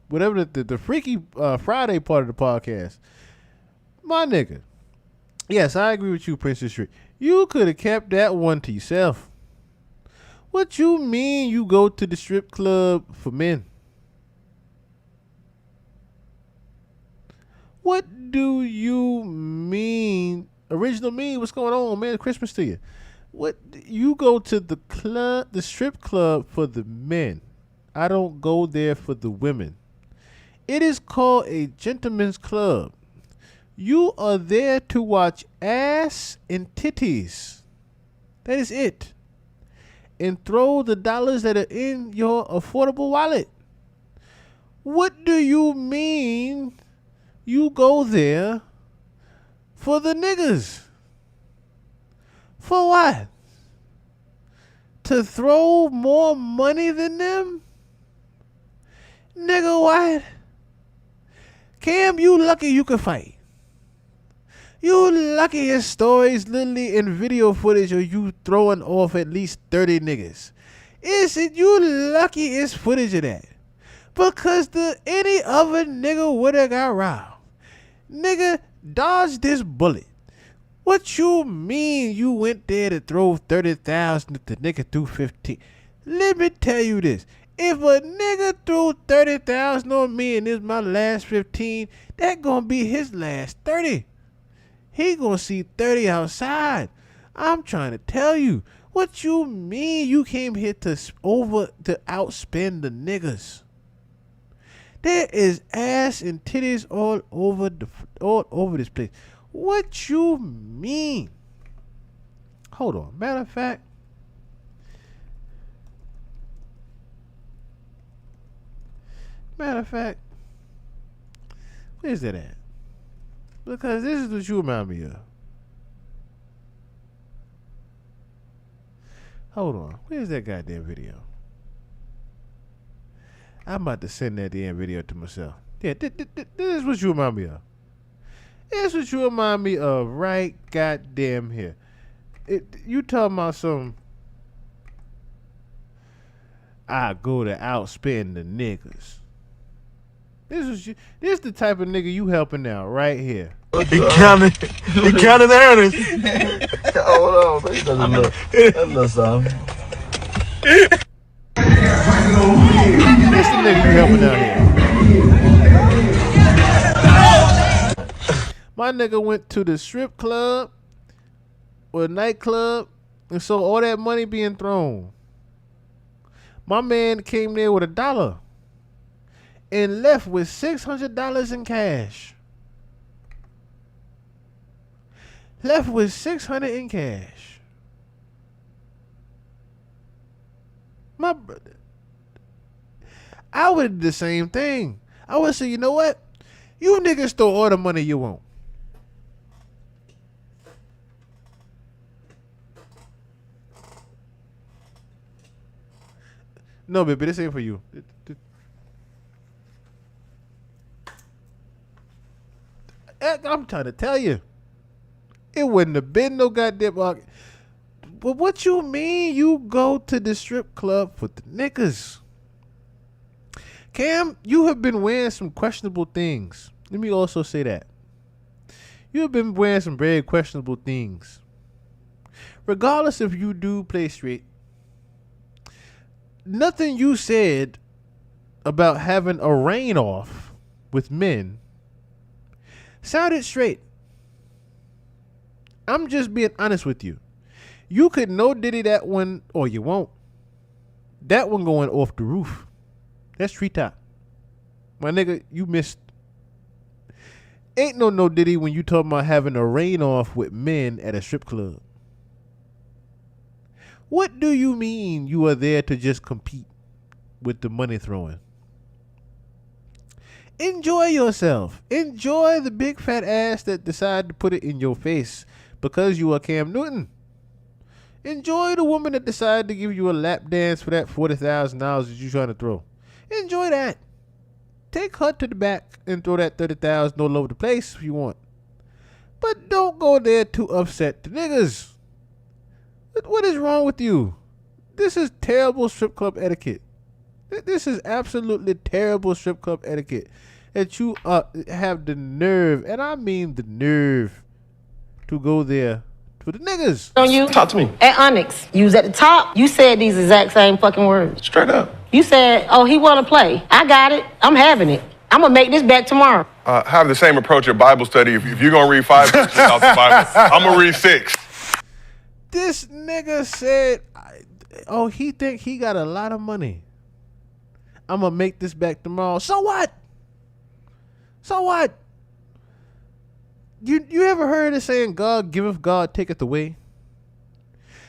whatever the freaky Friday part of the podcast. My nigga. Yes, I agree with you, Princess Street. You could have kept that one to yourself. What you mean you go to the strip club for men? What do you mean? Original mean? What's going on, man? Christmas to you. What you go to the club, the strip club for the men. I don't go there for the women. It is called a gentleman's club. You are there to watch ass and titties. That is it. And throw the dollars that are in your affordable wallet. What do you mean you go there for the niggas? For what? To throw more money than them? Nigga, what? Cam, you lucky you can fight. You lucky his stories literally in video footage of you throwing off at least 30 niggas. Is it you lucky it's footage of that? Because any other nigga would have got robbed. Nigga, dodge this bullet. What you mean you went there to throw 30,000 if the nigga threw 15? Let me tell you this. If a nigga threw 30,000 on me and this my last 15, that gonna be his last 30. He gonna see 30 outside. I'm trying to tell you. What you mean you came here to outspend the niggas? There is ass and titties all over this place. What you mean? Hold on. Matter of fact, where's that at? Because this is what you remind me of. Hold on. Where's that goddamn video? I'm about to send that damn video to myself. Yeah, this is what you remind me of. This is what you remind me of right goddamn here. You talking about some I go to outspend the niggas. This is the type of nigga you helping out right here. He counted the earnings. Hold on, that looks something. This the nigga you helping out here. My nigga went to the strip club or a nightclub and saw all that money being thrown. My man came there with $1 and left with $600 in cash. Left with $600 in cash. My brother, I would do the same thing. I would say, you know what? You niggas throw all the money you want. No, baby, this ain't for you. I'm trying to tell you. It wouldn't have been no goddamn. But what you mean you go to the strip club for the niggas? Cam, you have been wearing some questionable things. Let me also say that. You have been wearing some very questionable things. Regardless if you do play straight, nothing you said about having a rain off with men sounded straight. I'm just being honest with you. You could no Diddy that one, or you won't. That one going off the roof. That's treetop. My nigga, you missed. Ain't no Diddy when you talking about having a rain off with men at a strip club. What do you mean you are there to just compete with the money throwing? Enjoy yourself. Enjoy the big fat ass that decided to put it in your face because you are Cam Newton. Enjoy the woman that decided to give you a lap dance for that $40,000 that you trying to throw. Enjoy that. Take her to the back and throw that $30,000 all over the place if you want. But don't go there to upset the niggas. What is wrong with you? This is terrible strip club etiquette. This is absolutely terrible strip club etiquette. That you have the nerve, and I mean the nerve, to go there for the niggas. On you? Talk to me. At Onyx, you was at the top. You said these exact same fucking words. Straight up. You said, oh, he want to play. I got it. I'm having it. I'm going to make this back tomorrow. Have the same approach at Bible study. If you're going to read 5 verses out the Bible, I'm going to read 6. This nigga said, oh, he think he got a lot of money. I'm going to make this back tomorrow. So what? So what? You ever heard of saying God giveth, God taketh away?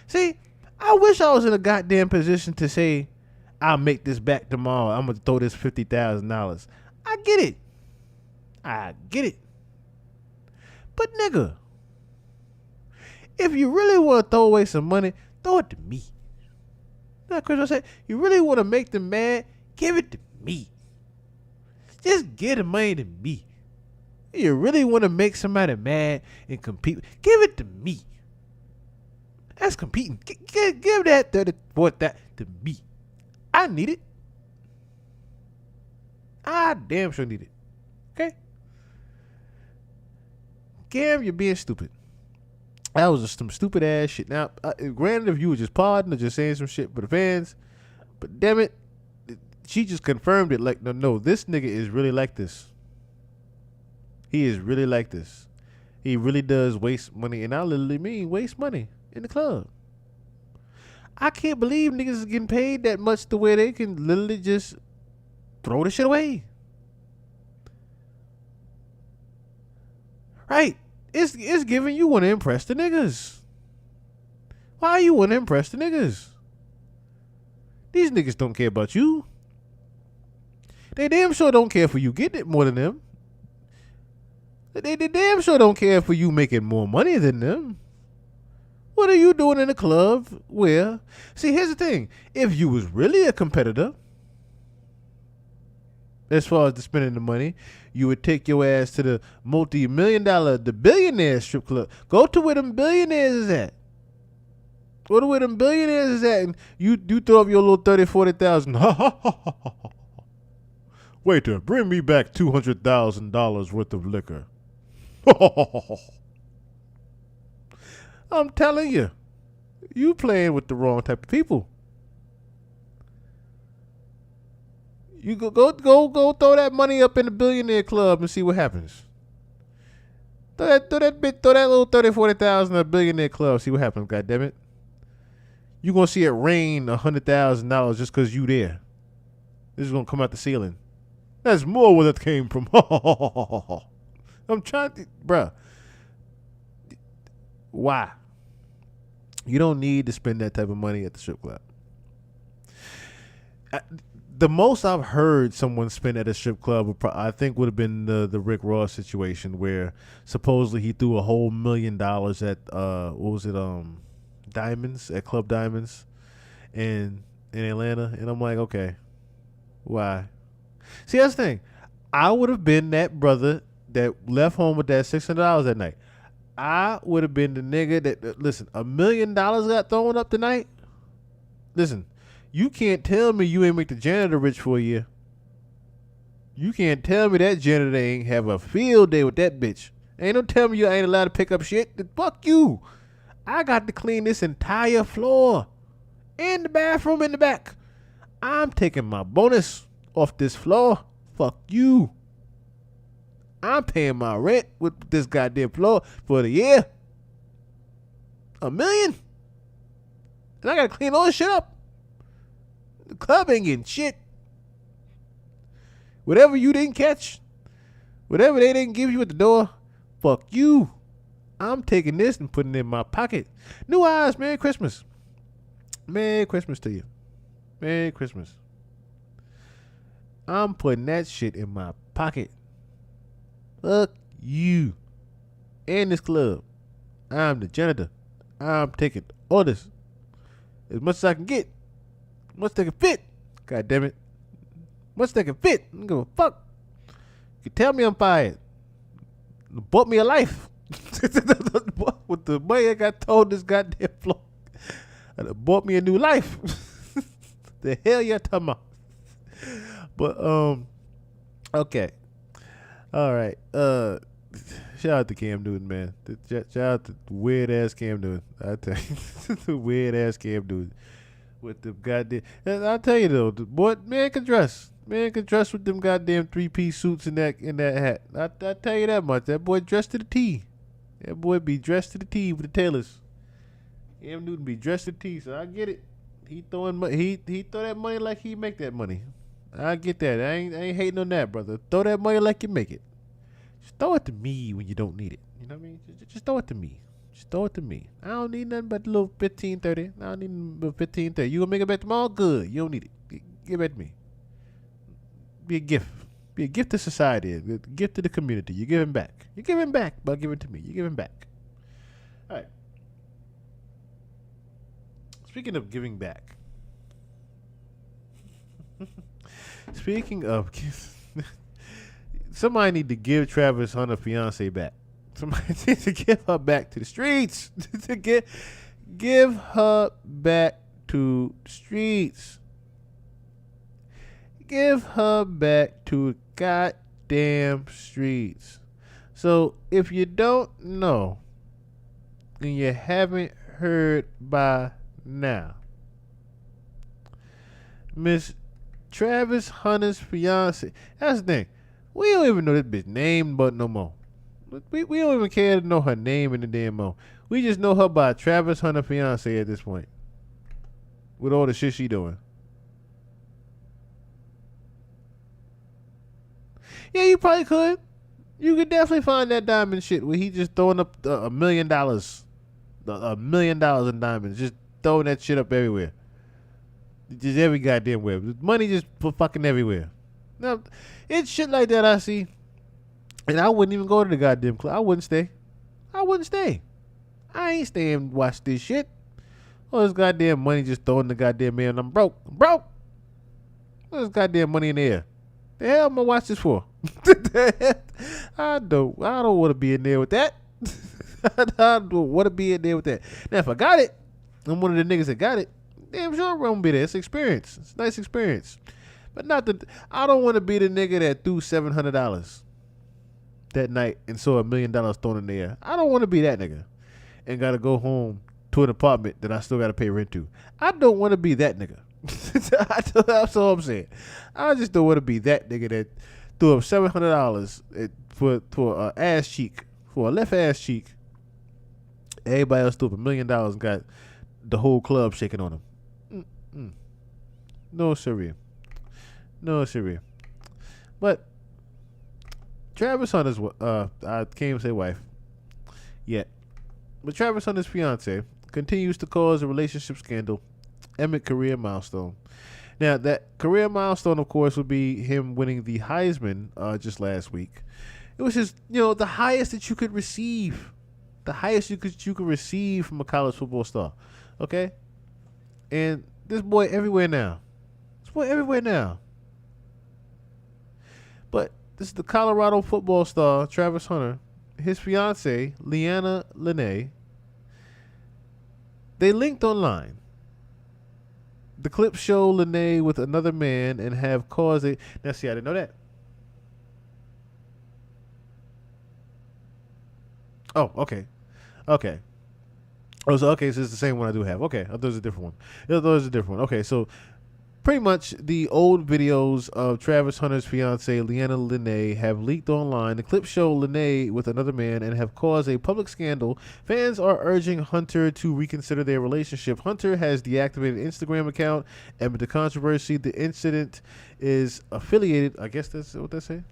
See, I wish I was in a goddamn position to say, I'll make this back tomorrow. I'm going to throw this $50,000. I get it. I get it. But nigga, if you really want to throw away some money, throw it to me. Now, Chris, I said, you really want to make them mad, give it to me. Just give the money to me. You really want to make somebody mad and compete, give it to me. That's competing. Give that 34 that to me. I need it. I damn sure need it. Okay? Cam, you're being stupid. That was just some stupid ass shit. Now, granted, if you were just podding or just saying some shit for the fans, but damn it, she just confirmed it. Like, no, this nigga is really like this. He is really like this. He really does waste money, and I literally mean waste money in the club. I can't believe niggas is getting paid that much to where they can literally just throw the shit away. Right. It's giving you want to impress the niggas. Why you want to impress the niggas? These niggas don't care about you. They damn sure don't care for you getting it more than them. They damn sure don't care for you making more money than them. What are you doing in a club where... See, here's the thing. If you was really a competitor, as far as the spending the money, you would take your ass to the multi-million-dollar, the billionaire strip club. Go to where them billionaires is at. Go to where them billionaires is at, and you throw up your little 30, 40,000. Waiter, bring me back $200,000 worth of liquor. I'm telling you, you playing with the wrong type of people. You go throw that money up in the billionaire club and see what happens. Throw that little 30,000, 40,000 in a billionaire club, see what happens, goddammit. You gonna see it rain $100,000 just cause you there. This is gonna come out the ceiling. That's more where that came from. I'm trying to, bruh. Why? You don't need to spend that type of money at the strip club. The most I've heard someone spend at a strip club, I think, would have been the Rick Ross situation, where supposedly he threw a whole $1 million at what was it, Diamonds, at Club Diamonds, in Atlanta, and I'm like, okay, why? See, that's the thing. I would have been that brother that left home with that $600 that night. I would have been the nigga that, listen, $1 million got thrown up tonight. Listen. You can't tell me you ain't make the janitor rich for a year. You can't tell me that janitor ain't have a field day with that bitch. Ain't no tell me you ain't allowed to pick up shit. Fuck you. I got to clean this entire floor. And the bathroom in the back. I'm taking my bonus off this floor. Fuck you. I'm paying my rent with this goddamn floor for the year. $1 million. And I got to clean all this shit up. The club ain't getting shit. Whatever you didn't catch, whatever they didn't give you at the door, fuck you. I'm taking this and putting it in my pocket. New eyes, Merry Christmas. Merry Christmas to you. Merry Christmas. I'm putting that shit in my pocket. Fuck you. And this club. I'm the janitor. I'm taking orders. As much as I can get. Much they can fit. God damn it. Much they can fit. I don't give a fuck. You tell me I'm fired. Bought me a life. With the money I got told this goddamn floor. And it bought me a new life. The hell you talking about? But okay. All right. Shout out to Cam Newton, man. Shout out to weird ass Cam Newton. I tell you. The weird ass Cam Newton. With the goddamn, and I'll tell you though, the boy, man can dress. Man can dress with them goddamn 3-piece suits in that hat. I tell you that much. That boy dressed to the T. That boy be dressed to the T with the tailors. Cam Newton be dressed to the T, so I get it. He throwing he throw that money like he make that money. I get that. I ain't hating on that, brother. Throw that money like you make it. Just throw it to me when you don't need it. You know what I mean? Just throw it to me. Just throw it to me. I don't need nothing but a little 15, 30. I don't need but 15, 30. You gonna make it back tomorrow? Good. You don't need it. Give it to me. Be a gift. Be a gift to society. A gift to the community. You're giving back. You're giving back, but give it to me. You're giving back. All right. Speaking of giving back. Speaking of, somebody need to give Travis Hunter's fiance back. Somebody needs to give her back to the streets. To give her back to the streets. Give her back to the goddamn streets. So if you don't know, and you haven't heard by now, Miss Travis Hunter's fiance. That's the thing. We don't even know this bitch name, but no more. We don't even care to know her name in the damn mo. We just know her by Travis Hunter fiance at this point. With all the shit she doing. Yeah, you probably could. You could definitely find that diamond shit where he just throwing up $1 million. $1 million in diamonds. Just throwing that shit up everywhere. Just every goddamn where. Money just fucking everywhere. Now, it's shit like that I see. And I wouldn't even go to the goddamn club. I wouldn't stay. I ain't staying and watch this shit. All this goddamn money just throwing the goddamn man. I'm broke. All this goddamn money in the air. The hell am I gonna watch this for? I don't want to be in there with that. I don't want to be in there with that. Now, if I got it, I'm one of the niggas that got it. Damn sure I'm gonna be there. It's an experience. It's a nice experience. But I don't want to be the nigga that threw $700 that night and saw $1 million thrown in the air. I don't want to be that nigga and gotta go home to an apartment that I still gotta pay rent to. I don't want to be that nigga. That's all I'm saying. I just don't want to be that nigga that threw up $700 for a ass cheek, for a left ass cheek. Everybody else threw up $1 million and got the whole club shaking on him. No, siree. No, siree. But Travis Hunter's, I can't even say wife yet, but Travis Hunter's fiance continues to cause a relationship scandal amid career milestone. Now, that career milestone, of course, would be him winning the Heisman just last week. It was just, the highest that you could receive. The highest you could receive from a college football star. Okay? And this boy everywhere now. But this is the Colorado football star, Travis Hunter. His fiance, Leanna Lene, they linked online. The clips show Lene with another man and have caused a... Now, see, I didn't know that. Oh, okay. Oh, so it's the same one I do have. Okay, I thought it was a different one. Okay, so pretty much the old videos of Travis Hunter's fiancee, Leanna Lene, have leaked online. The clips show Lene with another man and have caused a public scandal. Fans are urging Hunter to reconsider their relationship. Hunter has deactivated Instagram account, and with the controversy, the incident is affiliated, I guess that's what they say?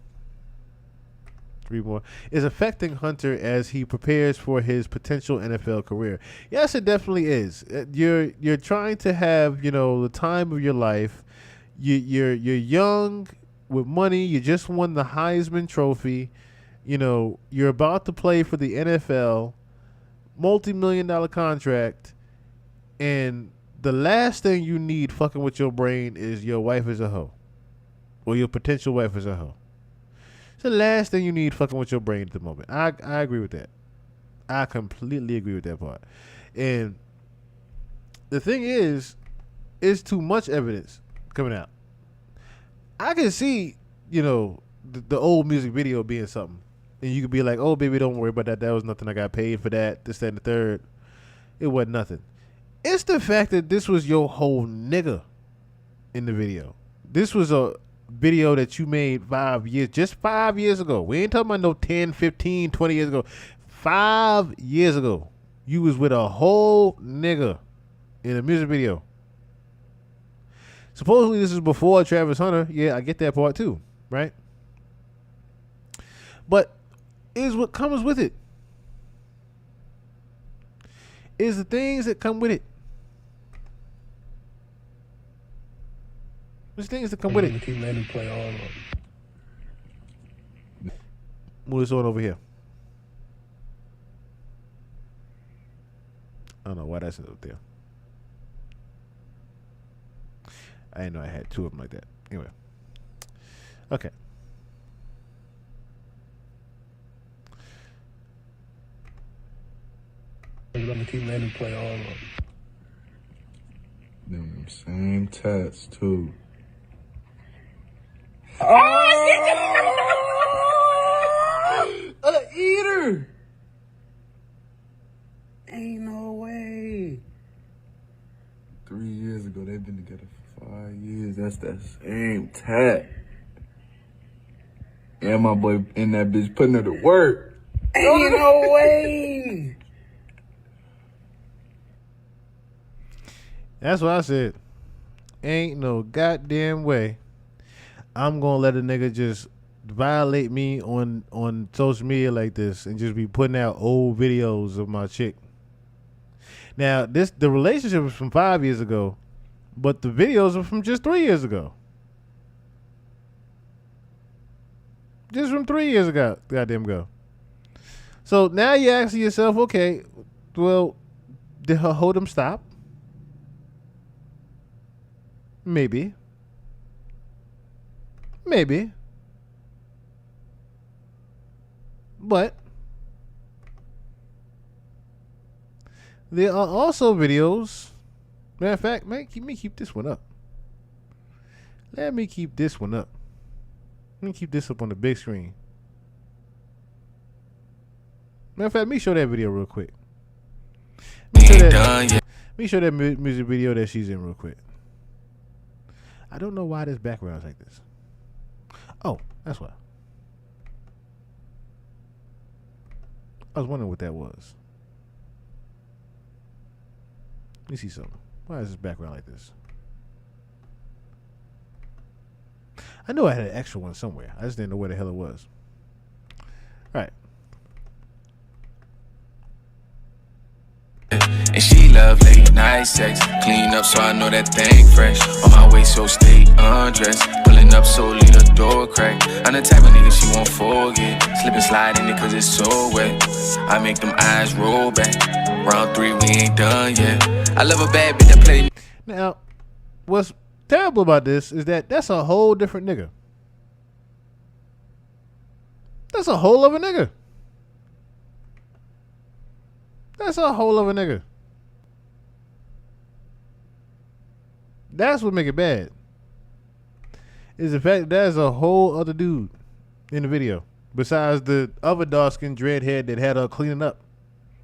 Three more, is affecting Hunter as he prepares for his potential NFL career. Yes, it definitely is. You're trying to have, the time of your life. You're young with money. You just won the Heisman Trophy. You're about to play for the NFL, multi-million-dollar contract, and the last thing you need fucking with your brain is your wife is a hoe, or your potential wife is a hoe. It's the last thing you need fucking with your brain at the moment. I agree with that. I completely agree with that part. And the thing is too much evidence coming out. I can see, the old music video being something. And you could be like, oh, baby, don't worry about that. That was nothing. I got paid for that. This, that, and the third. It wasn't nothing. It's the fact that this was your whole nigga in the video. This was a video that you made 5 years, just 5 years ago. We ain't talking about no 10, 15, 20 years ago. 5 years ago, you was with a whole nigga in a music video. Supposedly this is before Travis Hunter. Yeah, I get that part too, right? But is what comes with it. Is the things that come with it. There's things that come with it. Keep letting him play all of them. Move this on over here. I don't know why that's up there. I didn't know I had two of them like that. Anyway. Okay. Let me keep letting him play all of them. Them same tats too. A eater. Ain't no way. 3 years ago, they've been together for 5 years. That's that same tat. And my boy in that bitch putting her to work. Ain't no way. That's what I said. Ain't no goddamn way I'm gonna let a nigga just violate me on social media like this and just be putting out old videos of my chick. Now, the relationship was from 5 years ago, but the videos are from just 3 years ago. Just from 3 years ago, goddamn go. So now you asking yourself, okay, well, did her hold him stop? Maybe. But there are also videos. Matter of fact, let me keep this one up. Let me keep this one up. Let me keep this up on the big screen. Matter of fact, let me show that video real quick. Let me show that music video that she's in real quick. I don't know why this background is like this. Oh, that's why. I was wondering what that was. Let me see something. Why is this background like this? I knew I had an extra one somewhere. I just didn't know where the hell it was. All right. And she love late night sex. Clean up so I know that thing fresh. On my way so stay undressed. Pulling up so leave the door crack. I'm the type of nigga she won't forget. Slip and slide in it cause it's so wet. I make them eyes roll back. Round 3 we ain't done yet. I love a bad bitch that play. Now, what's terrible about this is that that's a whole different nigga. That's a whole other nigga. That's a whole other nigga. That's what make it bad. Is the fact that there's a whole other dude in the video besides the other dark-skinned dreadhead that had her cleaning up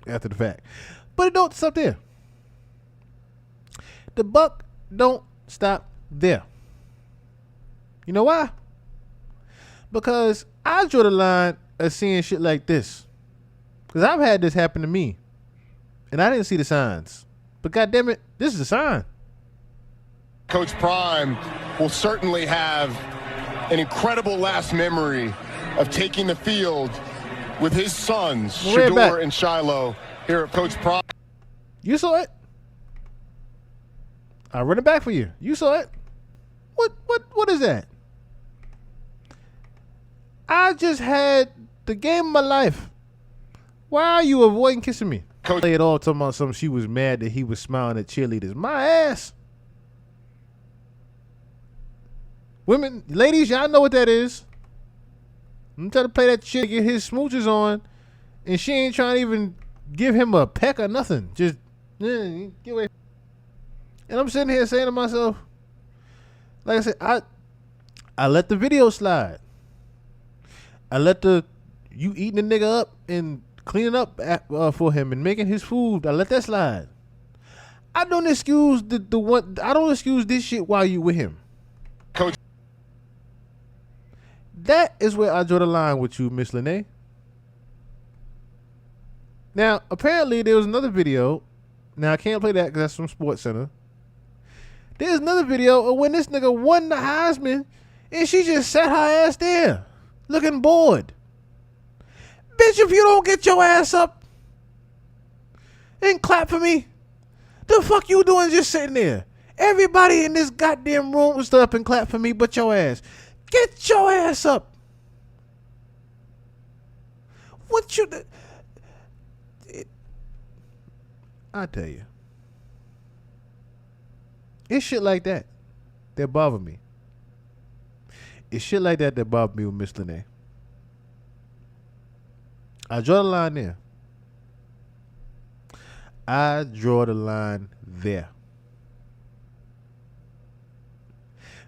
after the fact. But it don't stop there. The buck don't stop there. You know why? Because I draw the line of seeing shit like this. Because I've had this happen to me. And I didn't see the signs. But goddamn it, this is a sign. Coach Prime will certainly have an incredible last memory of taking the field with his sons, Shador and Shiloh, here at Coach Prime. You saw it? I'll run it back for you. You saw it? What is that? I just had the game of my life. Why are you avoiding kissing me? Coach it all talking about something. She was mad that he was smiling at cheerleaders. My ass. Women, ladies, y'all know what that is. I'm trying to play that shit, get his smooches on, and she ain't trying to even give him a peck or nothing. Just get away. And I'm sitting here saying to myself, like I said, I let the video slide. I let you eating the nigga up and cleaning up for him and making his food. I let that slide. I don't excuse the one. I don't excuse this shit while you with him. Coach. That is where I draw the line with you, Miss Lene. Now, apparently there was another video. Now I can't play that because that's from Sports Center. There's another video of when this nigga won the Heisman and she just sat her ass there, looking bored. Bitch, if you don't get your ass up and clap for me, the fuck you doing just sitting there? Everybody in this goddamn room stood up and clapped for me but your ass. Get your ass up. What you... I tell you. It's shit like that that bother me. It's shit like that bother me with Miss Lene. I draw the line there. I draw the line there.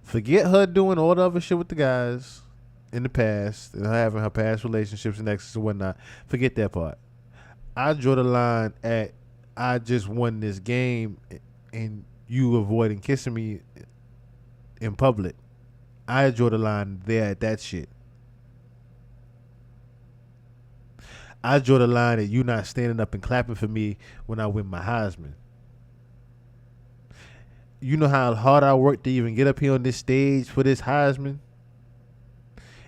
Forget her doing all the other shit with the guys in the past and having her past relationships and exes and whatnot. Forget that part. I draw the line at I just won this game and you avoiding kissing me in public. I draw the line there at that shit. I draw the line at you not standing up and clapping for me when I win my Heisman. You know how hard I worked to even get up here on this stage for this Heisman?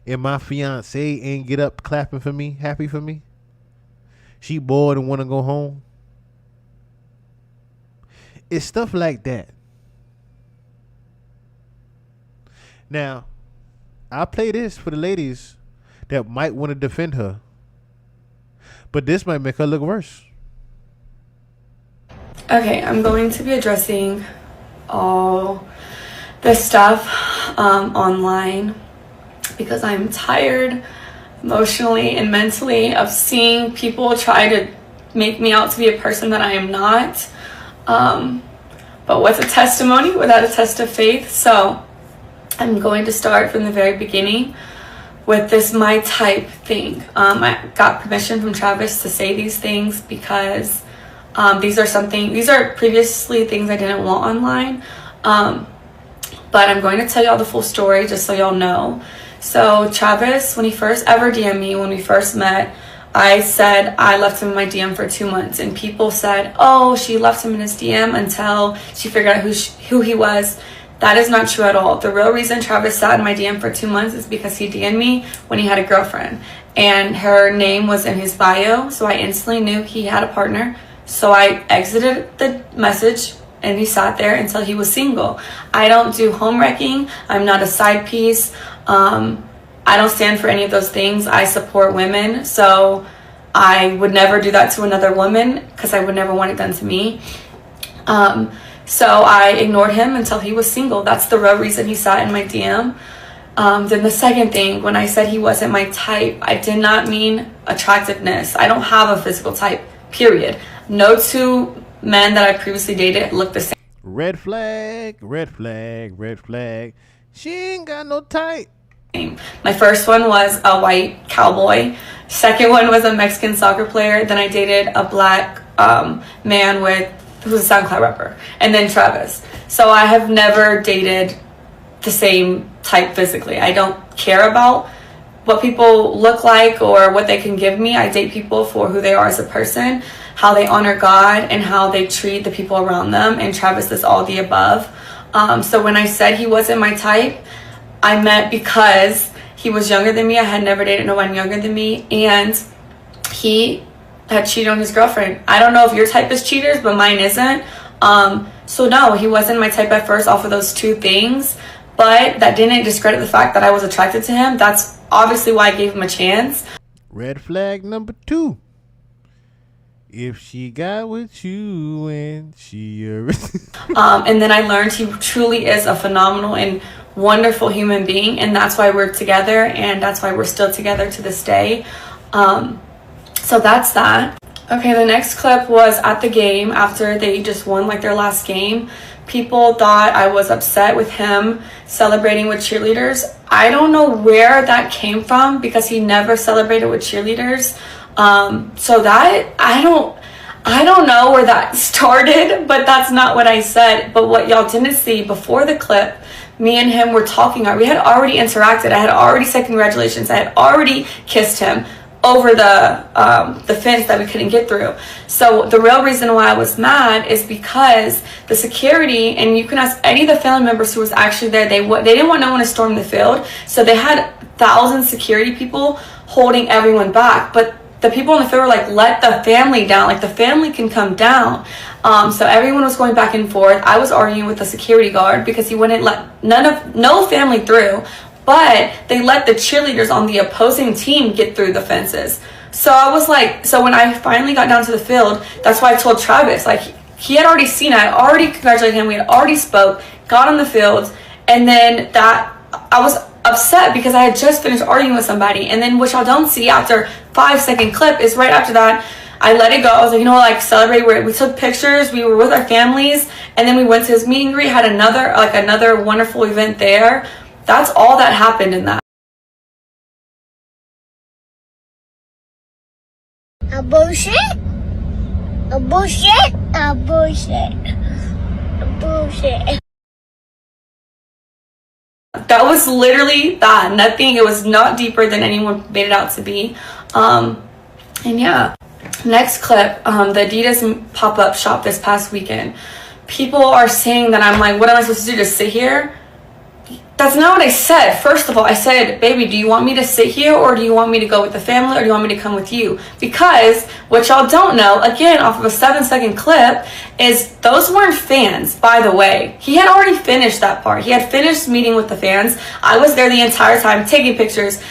And my fiance ain't get up clapping for me, happy for me? She bored and want to go home? It's stuff like that. Now, I play this for the ladies that might want to defend her. But this might make her look worse. Okay, I'm going to be addressing all this stuff online because I'm tired emotionally and mentally of seeing people try to make me out to be a person that I am not. But what's a testimony without a test of faith? So I'm going to start from the very beginning with this my type thing. I got permission from Travis to say these things because these are previously things I didn't want online. But but I'm going to tell y'all the full story just so y'all know. So Travis, when he first ever DM'd me, when we first met, I said I left him in my DM for 2 months, and people said, oh, she left him in his DM until she figured out who he was. That is not true at all. The real reason Travis sat in my DM for 2 months is because he DM'd me when he had a girlfriend, and her name was in his bio, so I instantly knew he had a partner. So I exited the message, and he sat there until he was single. I don't do home wrecking. I'm not a side piece. I don't stand for any of those things. I support women, so I would never do that to another woman because I would never want it done to me. So I ignored him until he was single. That's the real reason he sat in my DM. Then the second thing, when I said he wasn't my type, I did not mean attractiveness. I don't have a physical type, period. No two men that I previously dated look the same. Red flag, red flag, red flag. She ain't got no type. My first one was a white cowboy. Second one was a Mexican soccer player. Then I dated a black man who's a SoundCloud rapper. And then Travis. So I have never dated the same type physically. I don't care about what people look like or what they can give me. I date people for who they are as a person, how they honor God, and how they treat the people around them. And Travis is all the above. So when I said he wasn't my type, I meant because he was younger than me. I had never dated no one younger than me, and he had cheated on his girlfriend. I don't know if your type is cheaters, but mine isn't. So no, he wasn't my type at first off of those two things, but that didn't discredit the fact that I was attracted to him. That's obviously why I gave him a chance. Red flag number 2. If she got with you and she and then I learned he truly is a phenomenal and wonderful human being, and that's why we're together, and that's why we're still together to this day. So that's that. Okay, the next clip was at the game after they just won like their last game. People thought I was upset with him celebrating with cheerleaders. I don't know where that came from because he never celebrated with cheerleaders. So that I don't know where that started, but that's not what I said. But what y'all didn't see before the clip, me and him were talking. We had already interacted. I had already said congratulations. I had already kissed him over the fence that we couldn't get through. So the real reason why I was mad is because the security, and you can ask any of the family members who was actually there, they didn't want no one to storm the field. So they had 1,000 security people holding everyone back. But the people in the field were like, let the family down. Like, the family can come down. So everyone was going back and forth. I was arguing with the security guard because he wouldn't let no family through, but they let the cheerleaders on the opposing team get through the fences. So I was like, so when I finally got down to the field, that's why I told Travis, like, he had already seen it. I had already congratulated him. We had already spoke, got on the field, and then I was upset because I had just finished arguing with somebody. And then what y'all don't see after 5-second clip is right after that, I let it go. I was like, like, celebrate. We took pictures. We were with our families, and then we went to his meet and greet. Had another wonderful event there. That's all that happened in that. A bullshit. A bullshit. A bullshit. A bullshit. That was literally that. Nothing. It was not deeper than anyone made it out to be. And yeah. Next clip, the Adidas pop-up shop this past weekend. People are saying that I'm like, what am I supposed to do? Just sit here? That's not what I said. First of all, I said, baby, do you want me to sit here, or do you want me to go with the family, or do you want me to come with you? Because what y'all don't know, again, off of a 7-second clip, is those weren't fans, by the way. He had already finished that part. He had finished meeting with the fans. I was there the entire time, taking pictures,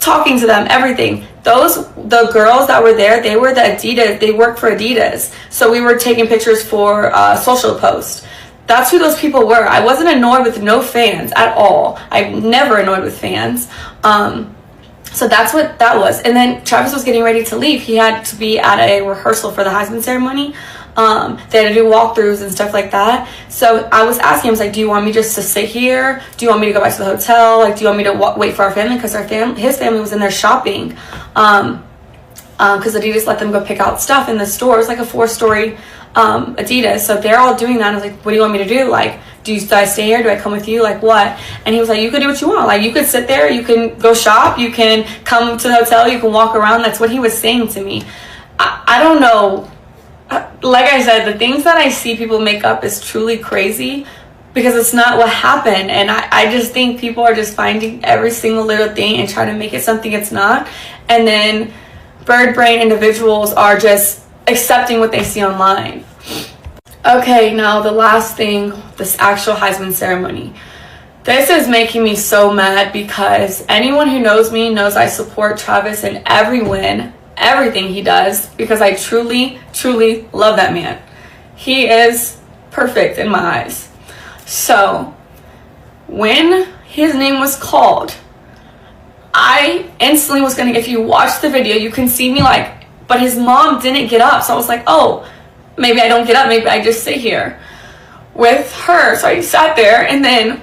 talking to them, everything. The girls that were there, they were the Adidas, they worked for Adidas. So we were taking pictures for social posts. That's who those people were. I wasn't annoyed with no fans at all. I'm never annoyed with fans. So that's what that was. And then Travis was getting ready to leave. He had to be at a rehearsal for the Heisman ceremony. They had to do walkthroughs and stuff like that. So I was asking him, I was like, do you want me just to sit here? Do you want me to go back to the hotel? Like, do you want me to wait for our family? Because his family was in there shopping. Because Adidas let them go pick out stuff in the store. It was like a 4-story Adidas. So they're all doing that. I was like, what do you want me to do? Like, do I stay here? Do I come with you? Like what? And he was like, you can do what you want. Like you could sit there, you can go shop, you can come to the hotel, you can walk around. That's what he was saying to me. I don't know. Like I said, the things that I see people make up is truly crazy because it's not what happened. And I just think people are just finding every single little thing and trying to make it something it's not. And then bird brain individuals are just accepting what they see online. Okay, now the last thing, this actual Heisman ceremony. This is making me so mad because anyone who knows me knows I support Travis in every win, everything he does, because I truly, truly love that man. He is perfect in my eyes. So, when his name was called, I instantly was gonna, if you watch the video, you can see me like, but his mom didn't get up. So I was like, oh, maybe I don't get up, maybe I just sit here with her. So I sat there, and then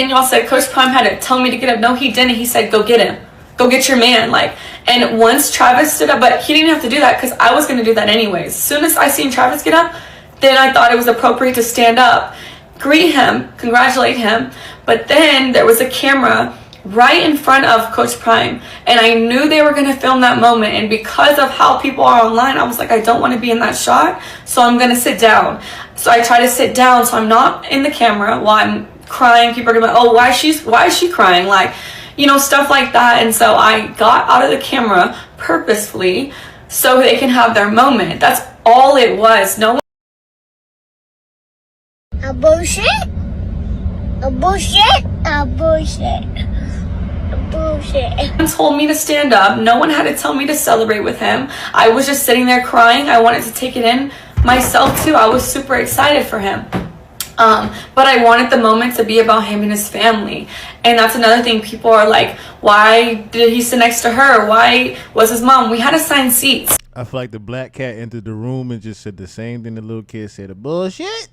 y'all said Coach Prime had to tell me to get up. No, he didn't. He said, go get him. Go get your man. Like, and once Travis stood up, but he didn't have to do that because I was going to do that anyways. As soon as I seen Travis get up, then I thought it was appropriate to stand up, greet him, congratulate him. But then there was a camera right in front of Coach Prime, and I knew they were going to film that moment. And because of how people are online, I was like, I don't want to be in that shot, so I'm going to sit down. So I try to sit down so I'm not in the camera while I'm crying. People are going to be like, oh, why is she crying? Like, you know, stuff like that. And so I got out of the camera purposefully so they can have their moment. That's all it was. No one. A bullshit? A bullshit? A bullshit. Bullshit. Told me to stand up. No one had to tell me to celebrate with him. I was just sitting there crying. I wanted to take it in myself too. I was super excited for him. But I wanted the moment to be about him and his family. And that's another thing. People are like, why did he sit next to her? Why was his mom? We had assigned seats. I feel like the black cat entered the room and just said the same thing the little kid said. A bullshit.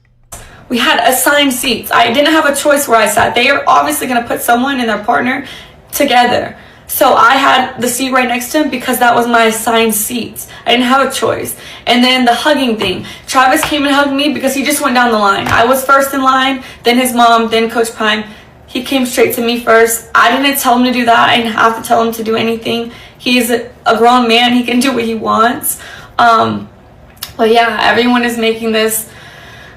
We had assigned seats. I didn't have a choice where I sat. They are obviously going to put someone and their partner together. So I had the seat right next to him because that was my assigned seats. I didn't have a choice. And then the hugging thing. Travis came and hugged me because he just went down the line. I was first in line, then his mom, then Coach Prime. He came straight to me first. I didn't tell him to do that. I didn't have to tell him to do anything. He's a grown man. He can do what he wants. But yeah, everyone is making this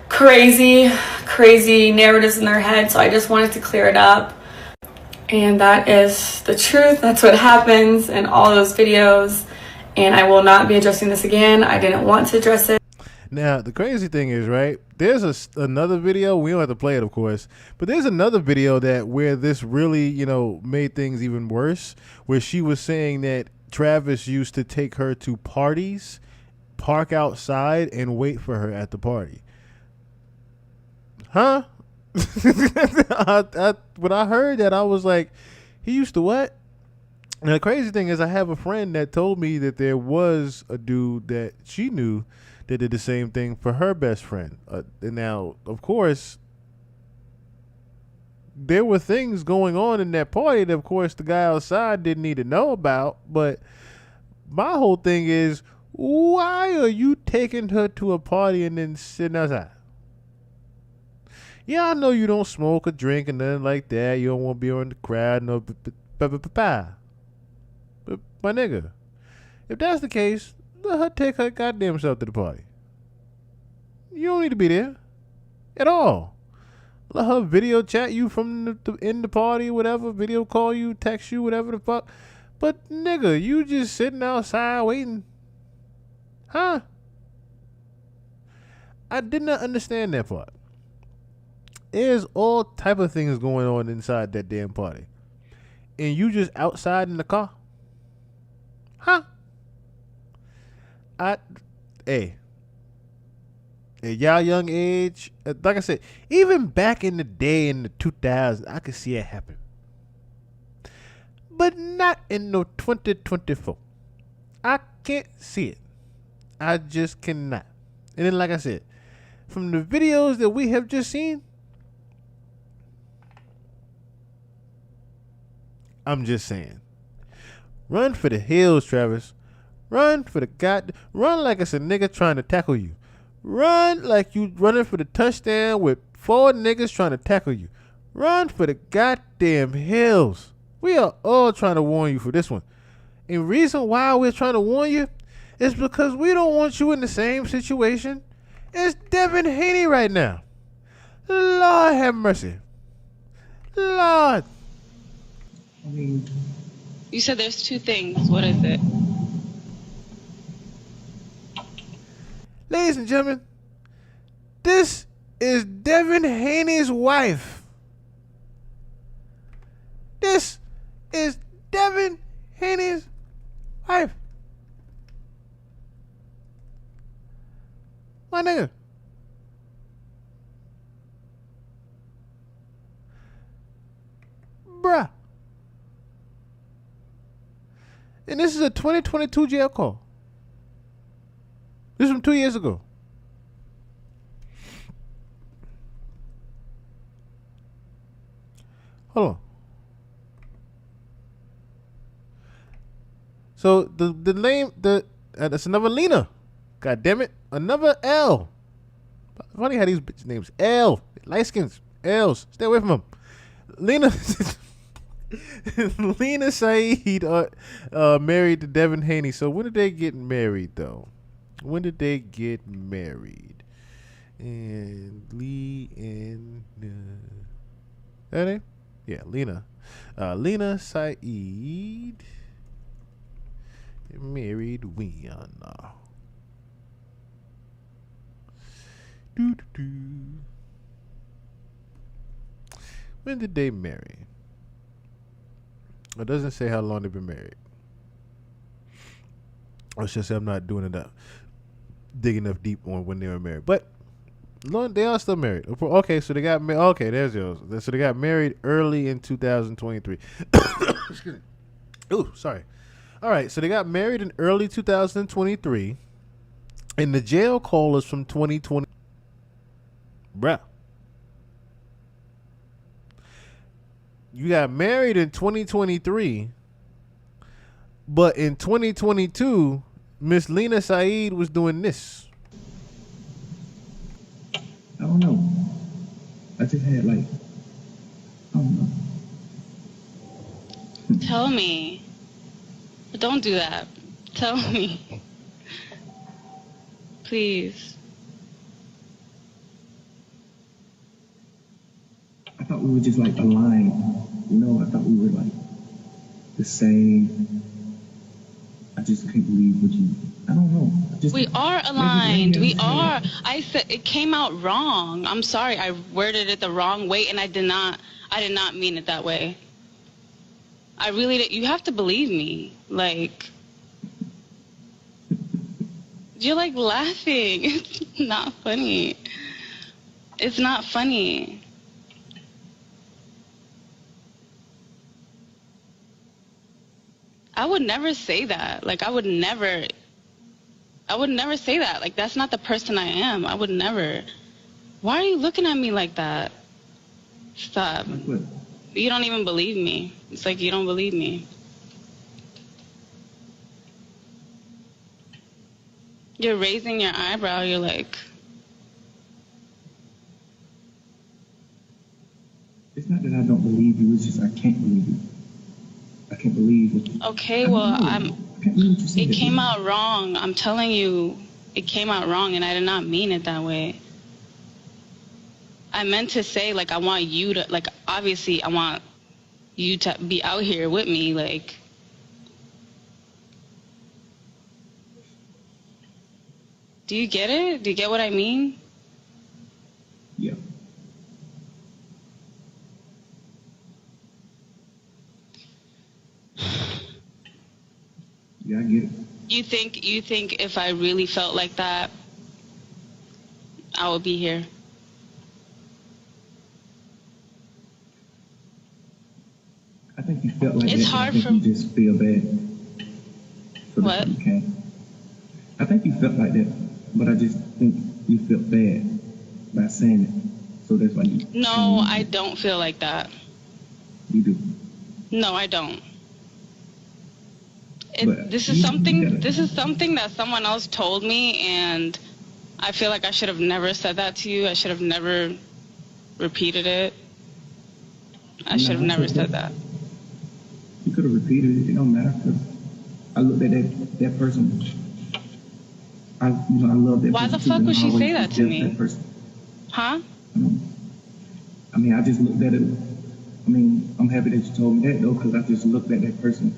crazy narratives in their head. So I just wanted to clear it up. And that is the truth. That's what happens in all those videos. And I will not be addressing this again. I didn't want to address it. Now, the crazy thing is, right, there's another video. We don't have to play it, of course. But there's another video that where this really, you know, made things even worse. Where she was saying that Travis used to take her to parties, park outside, and wait for her at the party. Huh? When I heard that, I was like, he used to what? And the crazy thing is, I have a friend that told me that there was a dude that she knew that did the same thing for her best friend. And now, of course, there were things going on in that party that, of course, the guy outside didn't need to know about. But my whole thing is, why are you taking her to a party and then sitting outside? Yeah, I know you don't smoke or drink and nothing like that. You don't want to be on the crowd. No, but my nigga, if that's the case, let her take her goddamn self to the party. You don't need to be there at all. Let her video chat you from in the party, whatever. Video call you, text you, whatever the fuck. But nigga, you just sitting outside waiting. Huh? I did not understand that part. There's all type of things going on inside that damn party. And you just outside in the car? Huh? Hey, at y'all young age, like I said, even back in the day in the 2000s, I could see it happen. But not in no 2024. I can't see it. I just cannot. And then, like I said, from the videos that we have just seen, I'm just saying. Run for the hills, Travis. Run for the run like it's a nigga trying to tackle you. Run like you running for the touchdown with 4 niggas trying to tackle you. Run for the goddamn hills. We are all trying to warn you for this one. And reason why we're trying to warn you is because we don't want you in the same situation as Devin Haney right now. Lord have mercy. Lord. You said there's 2 things. What is it? Ladies and gentlemen, this is Devin Haney's wife. This is Devin Haney's wife. My nigga. Bruh. And this is a 2022 jail call. This is from 2 years ago. Hold on. So the name that's another Lena. God damn it, another L. Funny how these bitch names L, light skins, L's. Stay away from them. Lena. Lena Saeed married to Devin Haney. So when did they get married though? When did they get married? And Lee and that name? Yeah, Lena. Lena Saeed married Wiana. When did they marry? It doesn't say how long they've been married. Let's just say I'm not doing enough, digging enough deep on when they were married. But they are still married. Okay, so they got married. Okay, there's yours. So they got married early in 2023. Excuse me. Ooh, sorry. All right, so they got married in early 2023, and the jail call is from 2020. Bruh. You got married in 2023, but in 2022, Miss Lena Saeed was doing this. I don't know. I just had I don't know. Tell me. Don't do that. Tell me. Please. I thought we were just aligned. I thought we were the same. I just can't believe what you. I don't know. We are aligned. We are. I said it came out wrong. I'm sorry. I worded it the wrong way, and I did not mean it that way. I really did. You have to believe me. You're laughing. It's not funny. It's not funny. I would never say that. I would never say that. That's not the person I am. I would never. Why are you looking at me like that? Stop. You don't even believe me. It's you don't believe me. You're raising your eyebrow. You're It's not that I don't believe you. It's just I can't believe you. I can't believe it. Okay, well, it came out wrong. I'm telling you, it came out wrong, and I did not mean it that way. I meant to say, I want you to, obviously, I want you to be out here with me, Do you get it? Do you get what I mean? Yeah. Yeah, I get it. You think if I really felt like that, I would be here? I think you felt like it's that. Hard I think for you just feel bad. So what? You can't. I think you felt like that, but I just think you felt bad by saying it. So that's why you. No, I don't feel like that. You do. No, I don't. This is something that someone else told me, and I feel like I should have never said that to you. I should have never repeated it. I should have never said that. You could have repeated it. It don't matter. I looked at that person. I love that person. Why the fuck would she say that to me? That person. Huh? I mean, I just looked at it. I mean, I'm happy that you told me that, though, because I just looked at that person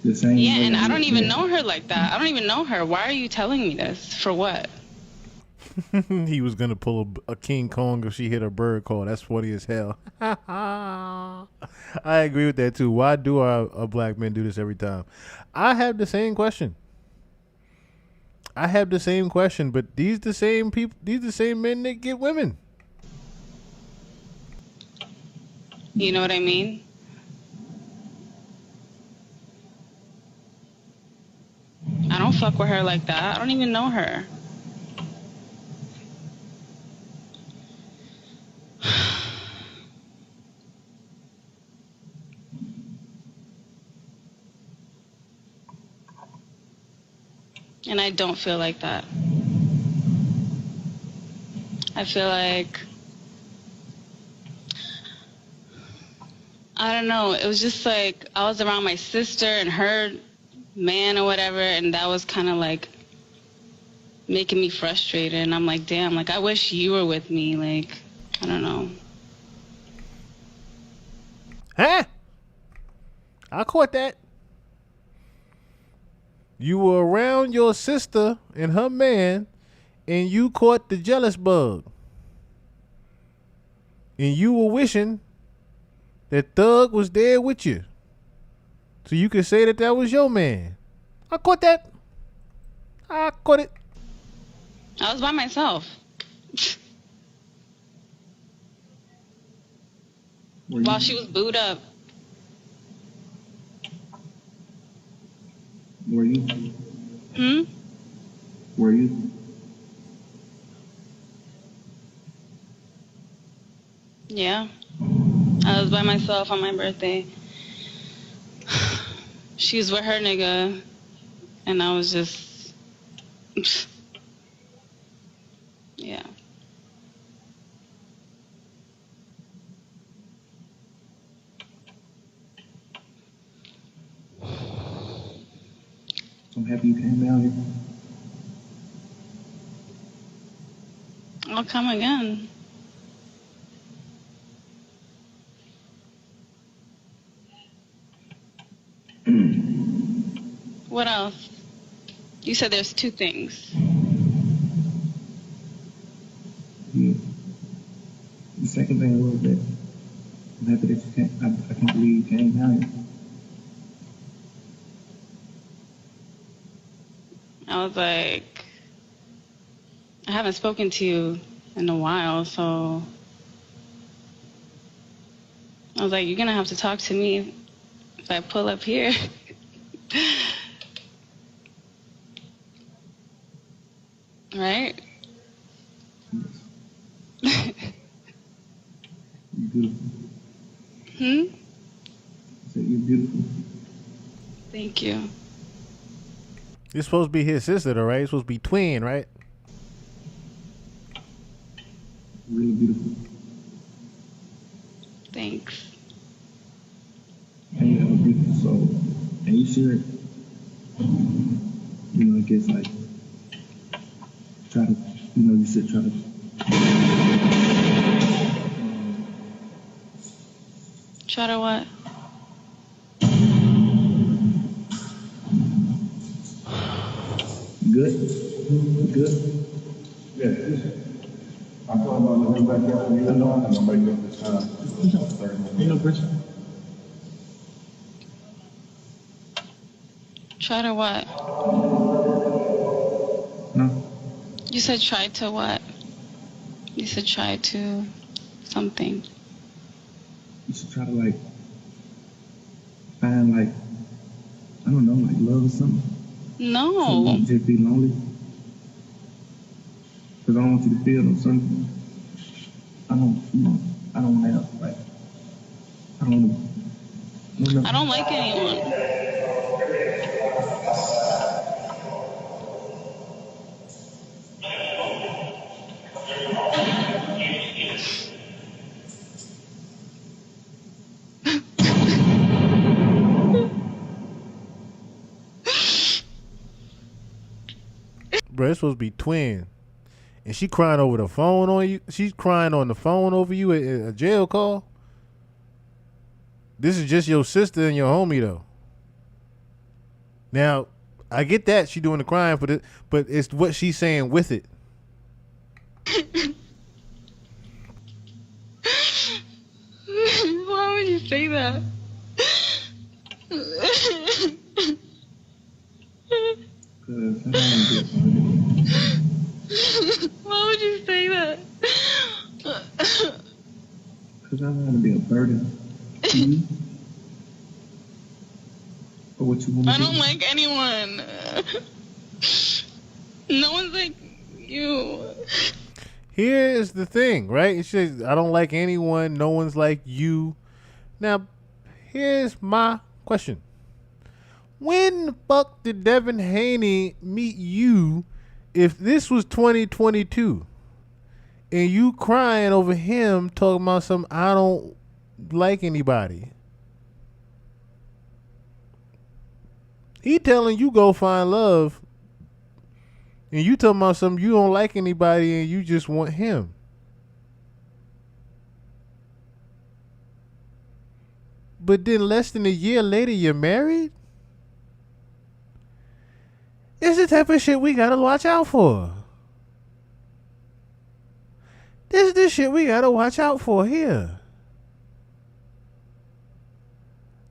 the same way. Yeah, and I don't even know her like that. I don't even know her. Why are you telling me this? For what? He was gonna pull a King Kong if she hit a bird call. That's funny as hell. I agree with that too. Why do our black men do this every time? I have the same question. But these the same people. These the same men that get women. You know what I mean? I don't fuck with her like that. I don't even know her. And I don't feel like that. I feel like, I don't know, it was just like I was around my sister and her man or whatever, and that was kind of like making me frustrated. And I'm like, damn, like I wish you were with me. Like, I don't know. Huh? I caught that. You were around your sister and her man, and you caught the jealous bug. And you were wishing that Thug was there with you, so you could say that that was your man. I caught that. I caught it. I was by myself. While she was booed up. Were you? Were you? Yeah. I was by myself on my birthday. She was with her nigga, and I was just... yeah. I'm happy you came down here. I'll come again. What else? You said there's two things. Yeah. The second thing was that I'm happy that you came. I can't believe you came down here. I was like, I haven't spoken to you in a while, so I was like, you're gonna have to talk to me if I pull up here. Right? You're beautiful. I said you're beautiful. Thank you. You're supposed to be his sister, though, right? You're supposed to be twin, right? Really beautiful. Thanks. And you have a beautiful soul. And you should, I guess, like, try to, you should try to. Try to what? Good? Yeah. I'm talking about looking back out. I know I'm going to make up this time. Ain't no pressure. Try to what? No. You said try to what? You said try to something. You should try to, like, find, like, I don't know, like love or something. No. So just be lonely. Because I don't want you to feel something. I don't want to have, like, I don't want to. I don't like anyone. They're supposed to be twins. And she crying over the phone on you. She's crying on the phone over you at a jail call. This is just your sister and your homie, though. Now, I get that she doing the crying for this, but it's what she's saying with it. Why would you say that? Why would you say that? Because I don't want to be a burden to you. Or what you want to I do. don't like anyone. No one's like you. Here's the thing, right? It says, I don't like anyone. No one's like you. Now, here's my question. When the fuck did Devin Haney meet you if this was 2022 and you crying over him talking about some I don't like anybody? He telling you go find love and you talking about something you don't like anybody and you just want him. But then less than a year later you're married? It's the type of shit we gotta watch out for. This is the shit we gotta watch out for here.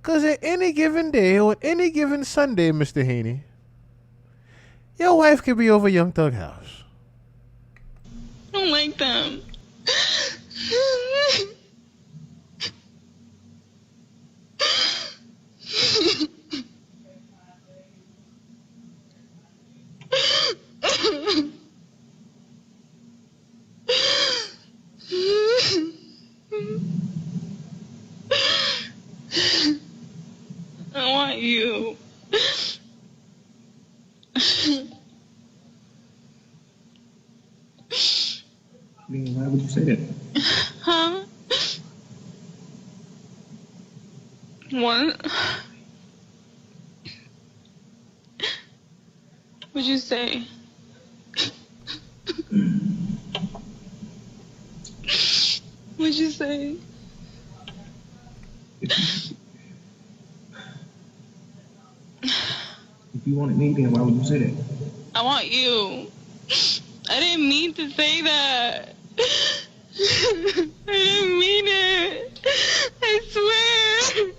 Cause at any given day or any given Sunday, Mr. Haney, your wife could be over Young Thug house. I don't like them. I want you. Why would you say that? Huh? What? What'd you say? What'd you say? If you wanted me, then why would you say that? I want you. I didn't mean to say that. I didn't mean it. I swear.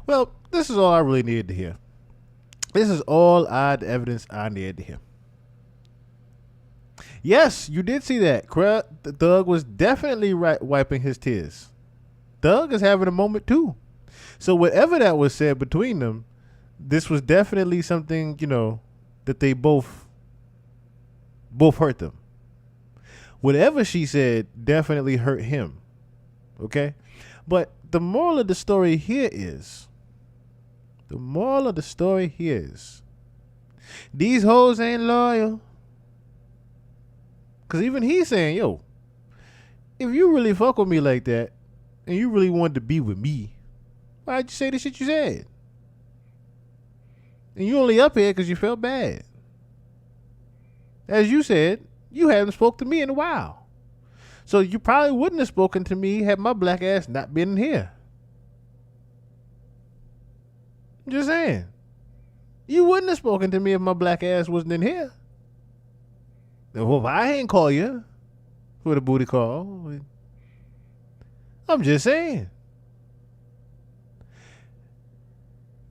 Well, this is all I really needed to hear. This is all the evidence I needed to hear. Yes, you did see that. Thug was definitely wiping his tears. Thug is having a moment too. So whatever that was said between them, this was definitely something, that they both hurt them. Whatever she said definitely hurt him. Okay? But the moral of the story here is, these hoes ain't loyal. Because even he's saying, yo, if you really fuck with me like that, and you really wanted to be with me, why'd you say the shit you said? And you only up here because you felt bad. As you said, you haven't spoke to me in a while. So you probably wouldn't have spoken to me had my black ass not been here. I'm just saying. You wouldn't have spoken to me if my black ass wasn't in here. Well, if I ain't call you for the booty call, I'm just saying.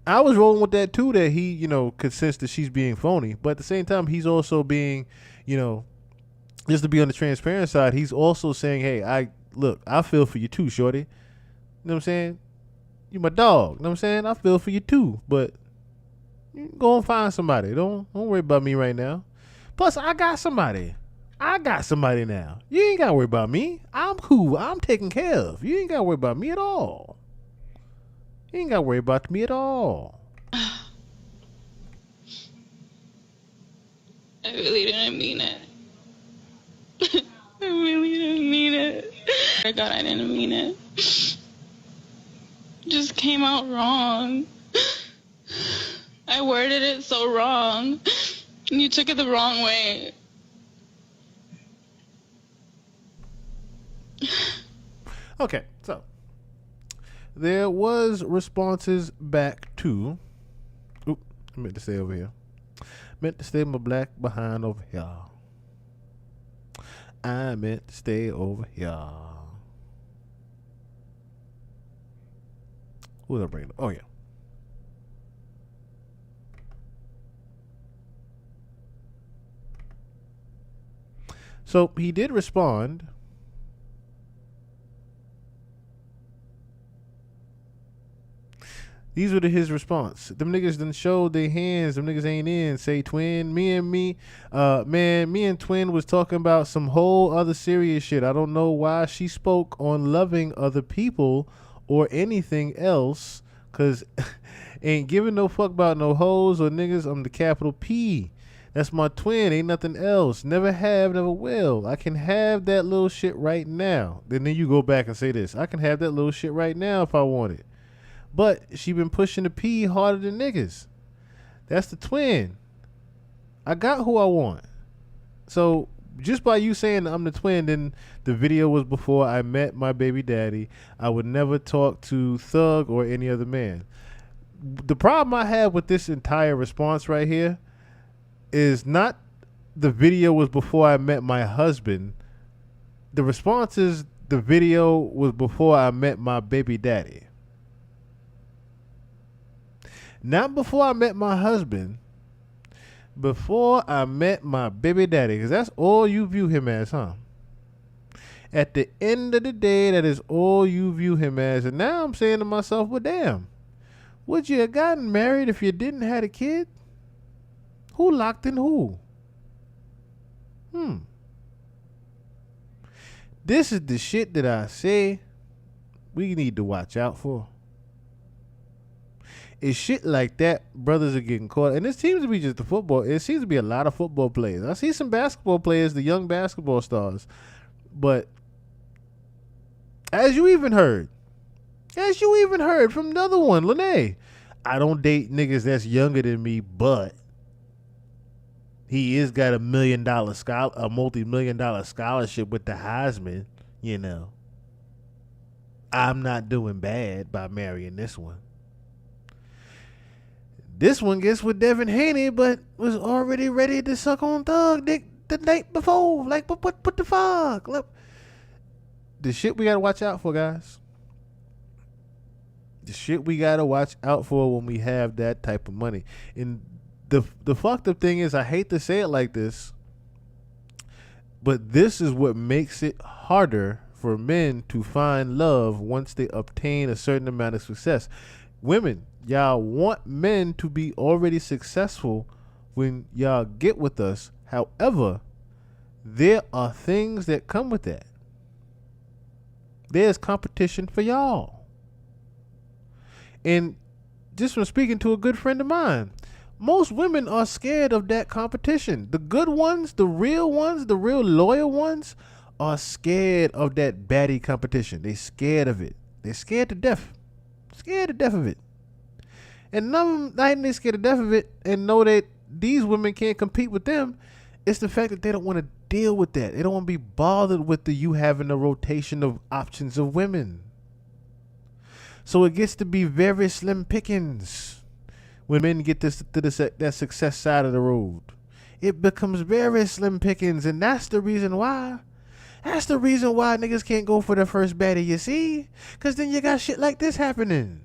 I was rolling with that too, that he, could sense that she's being phony. But at the same time, he's also being, just to be on the transparent side, he's also saying, hey, I feel for you too, shorty. You know what I'm saying? You my dog. You know what I'm saying? I feel for you too. But you go and find somebody. Don't worry about me right now. Plus, I got somebody. I got somebody now. You ain't got to worry about me. I'm cool. I'm taken care of. You ain't got to worry about me at all. You ain't got to worry about me at all. I really didn't mean it. I really didn't mean it. I God, I didn't mean it. Just came out wrong. I worded it so wrong. And you took it the wrong way. Okay, so there was responses back to. Oop, I meant to stay over here. Meant to stay my black behind over here. I meant to stay over here. Who did I bring? Oh yeah. So he did respond. These were his response. Them niggas done showed their hands. Them niggas ain't in. Say Twin. Me and Twin was talking about some whole other serious shit. I don't know why she spoke on loving other people or anything else. Cause ain't giving no fuck about no hoes or niggas. I'm the capital P. That's my twin. Ain't nothing else. Never have, never will. I can have that little shit right now. Then you go back and say this. I can have that little shit right now if I want it. But she been pushing the P harder than niggas. That's the twin. I got who I want. So just by you saying I'm the twin, then the video was before I met my baby daddy. I would never talk to Thug or any other man. The problem I have with this entire response right here is not the video was before I met my husband. The response is the video was before I met my baby daddy. Not before I met my husband. Before I met my baby daddy. Because that's all you view him as, huh? At the end of the day, that is all you view him as. And now I'm saying to myself, well, damn. Would you have gotten married if you didn't have a kid? Who locked in who? This is the shit that I say we need to watch out for. It's shit like that brothers are getting caught. And it seems to be just the football. It seems to be a lot of football players. I see some basketball players, the young basketball stars. But as you even heard from another one, Lene, I don't date niggas that's younger than me, but he is got a multi-million-dollar scholarship with the Heisman, you know. I'm not doing bad by marrying this one. This one gets with Devin Haney, but was already ready to suck on Thug dick the night before. Like, what the fuck? Look, the shit we gotta watch out for, guys. The shit we gotta watch out for when we have that type of money. And the fucked up thing is, I hate to say it like this, but this is what makes it harder for men to find love once they obtain a certain amount of success. Women, y'all want men to be already successful when y'all get with us. However, there are things that come with that. There's competition for y'all. And just from speaking to a good friend of mine, most women are scared of that competition. The good ones, the real loyal ones, are scared of that baddie competition. They scared of it. They're scared to death. Scared to death of it. And none of them, not they scared to death of it and know that these women can't compete with them. It's the fact that they don't want to deal with that. They don't want to be bothered with you having a rotation of options of women. So it gets to be very slim pickings when men get to that success side of the road. It becomes very slim pickings, and that's the reason why. That's the reason why niggas can't go for the first baddie, you see? Because then you got shit like this happening.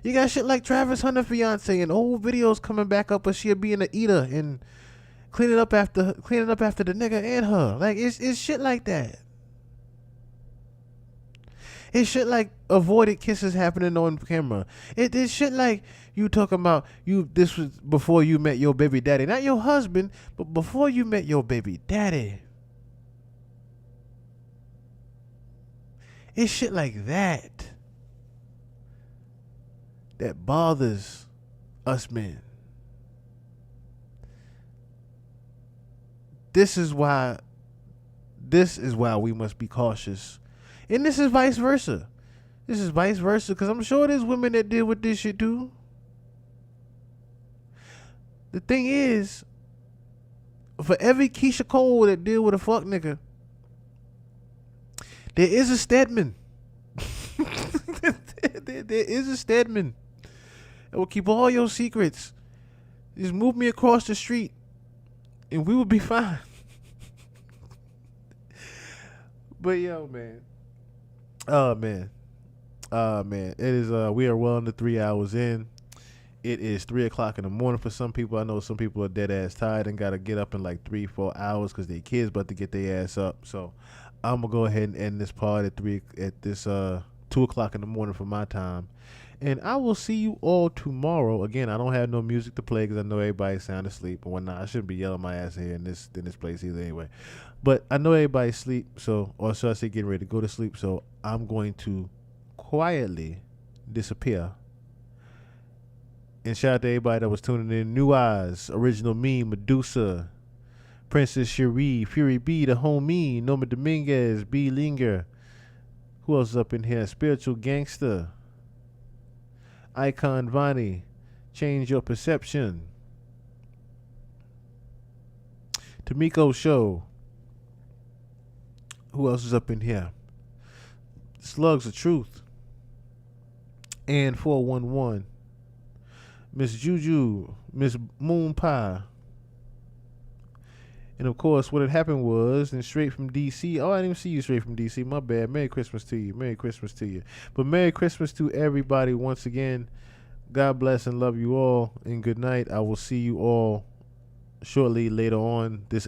You got shit like Travis Hunter fiance and old videos coming back up of she being an eater and cleaning up after the nigga and her. Like, it's shit like that. It's shit like avoided kisses happening on camera. It's shit like you talking about this was before you met your baby daddy. Not your husband, but before you met your baby daddy. It's shit like that that bothers us men. This is why we must be cautious. And this is vice versa. This is vice versa, because I'm sure there's women that deal with this shit too. The thing is, for every Keisha Cole that deal with a fuck nigga, there is a Stedman. there is a Stedman that will keep all your secrets. Just move me across the street and we will be fine. But yo, man. Oh man. It is we are well under 3 hours in. It is 3 o'clock in the morning for some people. I know some people are dead ass tired and gotta get up in like 3-4 hours because their kids about to get their ass up. So I'm gonna go ahead and end this part at 2 o'clock in the morning for my time. And I will see you all tomorrow. Again, I don't have no music to play because I know everybody's sound asleep and whatnot. I shouldn't be yelling my ass here in this place either anyway. But I know everybody's asleep, or should I say getting ready to go to sleep. So I'm going to quietly disappear. And shout out to everybody that was tuning in. New Eyes, Original Me, Medusa, Princess Cherie, Fury B, The Homie, Norma Dominguez, B. Linger. Who else is up in here? Spiritual Gangster, Icon Vonnie, Change Your Perception, Tamiko Show. Who else is up in here? Slugs of Truth, and 411, Miss Juju, Miss Moon Pie. And of course, what had happened was, and straight from DC. Oh, I didn't even see you straight from DC. My bad. Merry Christmas to you. Merry Christmas to you. But Merry Christmas to everybody once again. God bless and love you all. And good night. I will see you all shortly later on this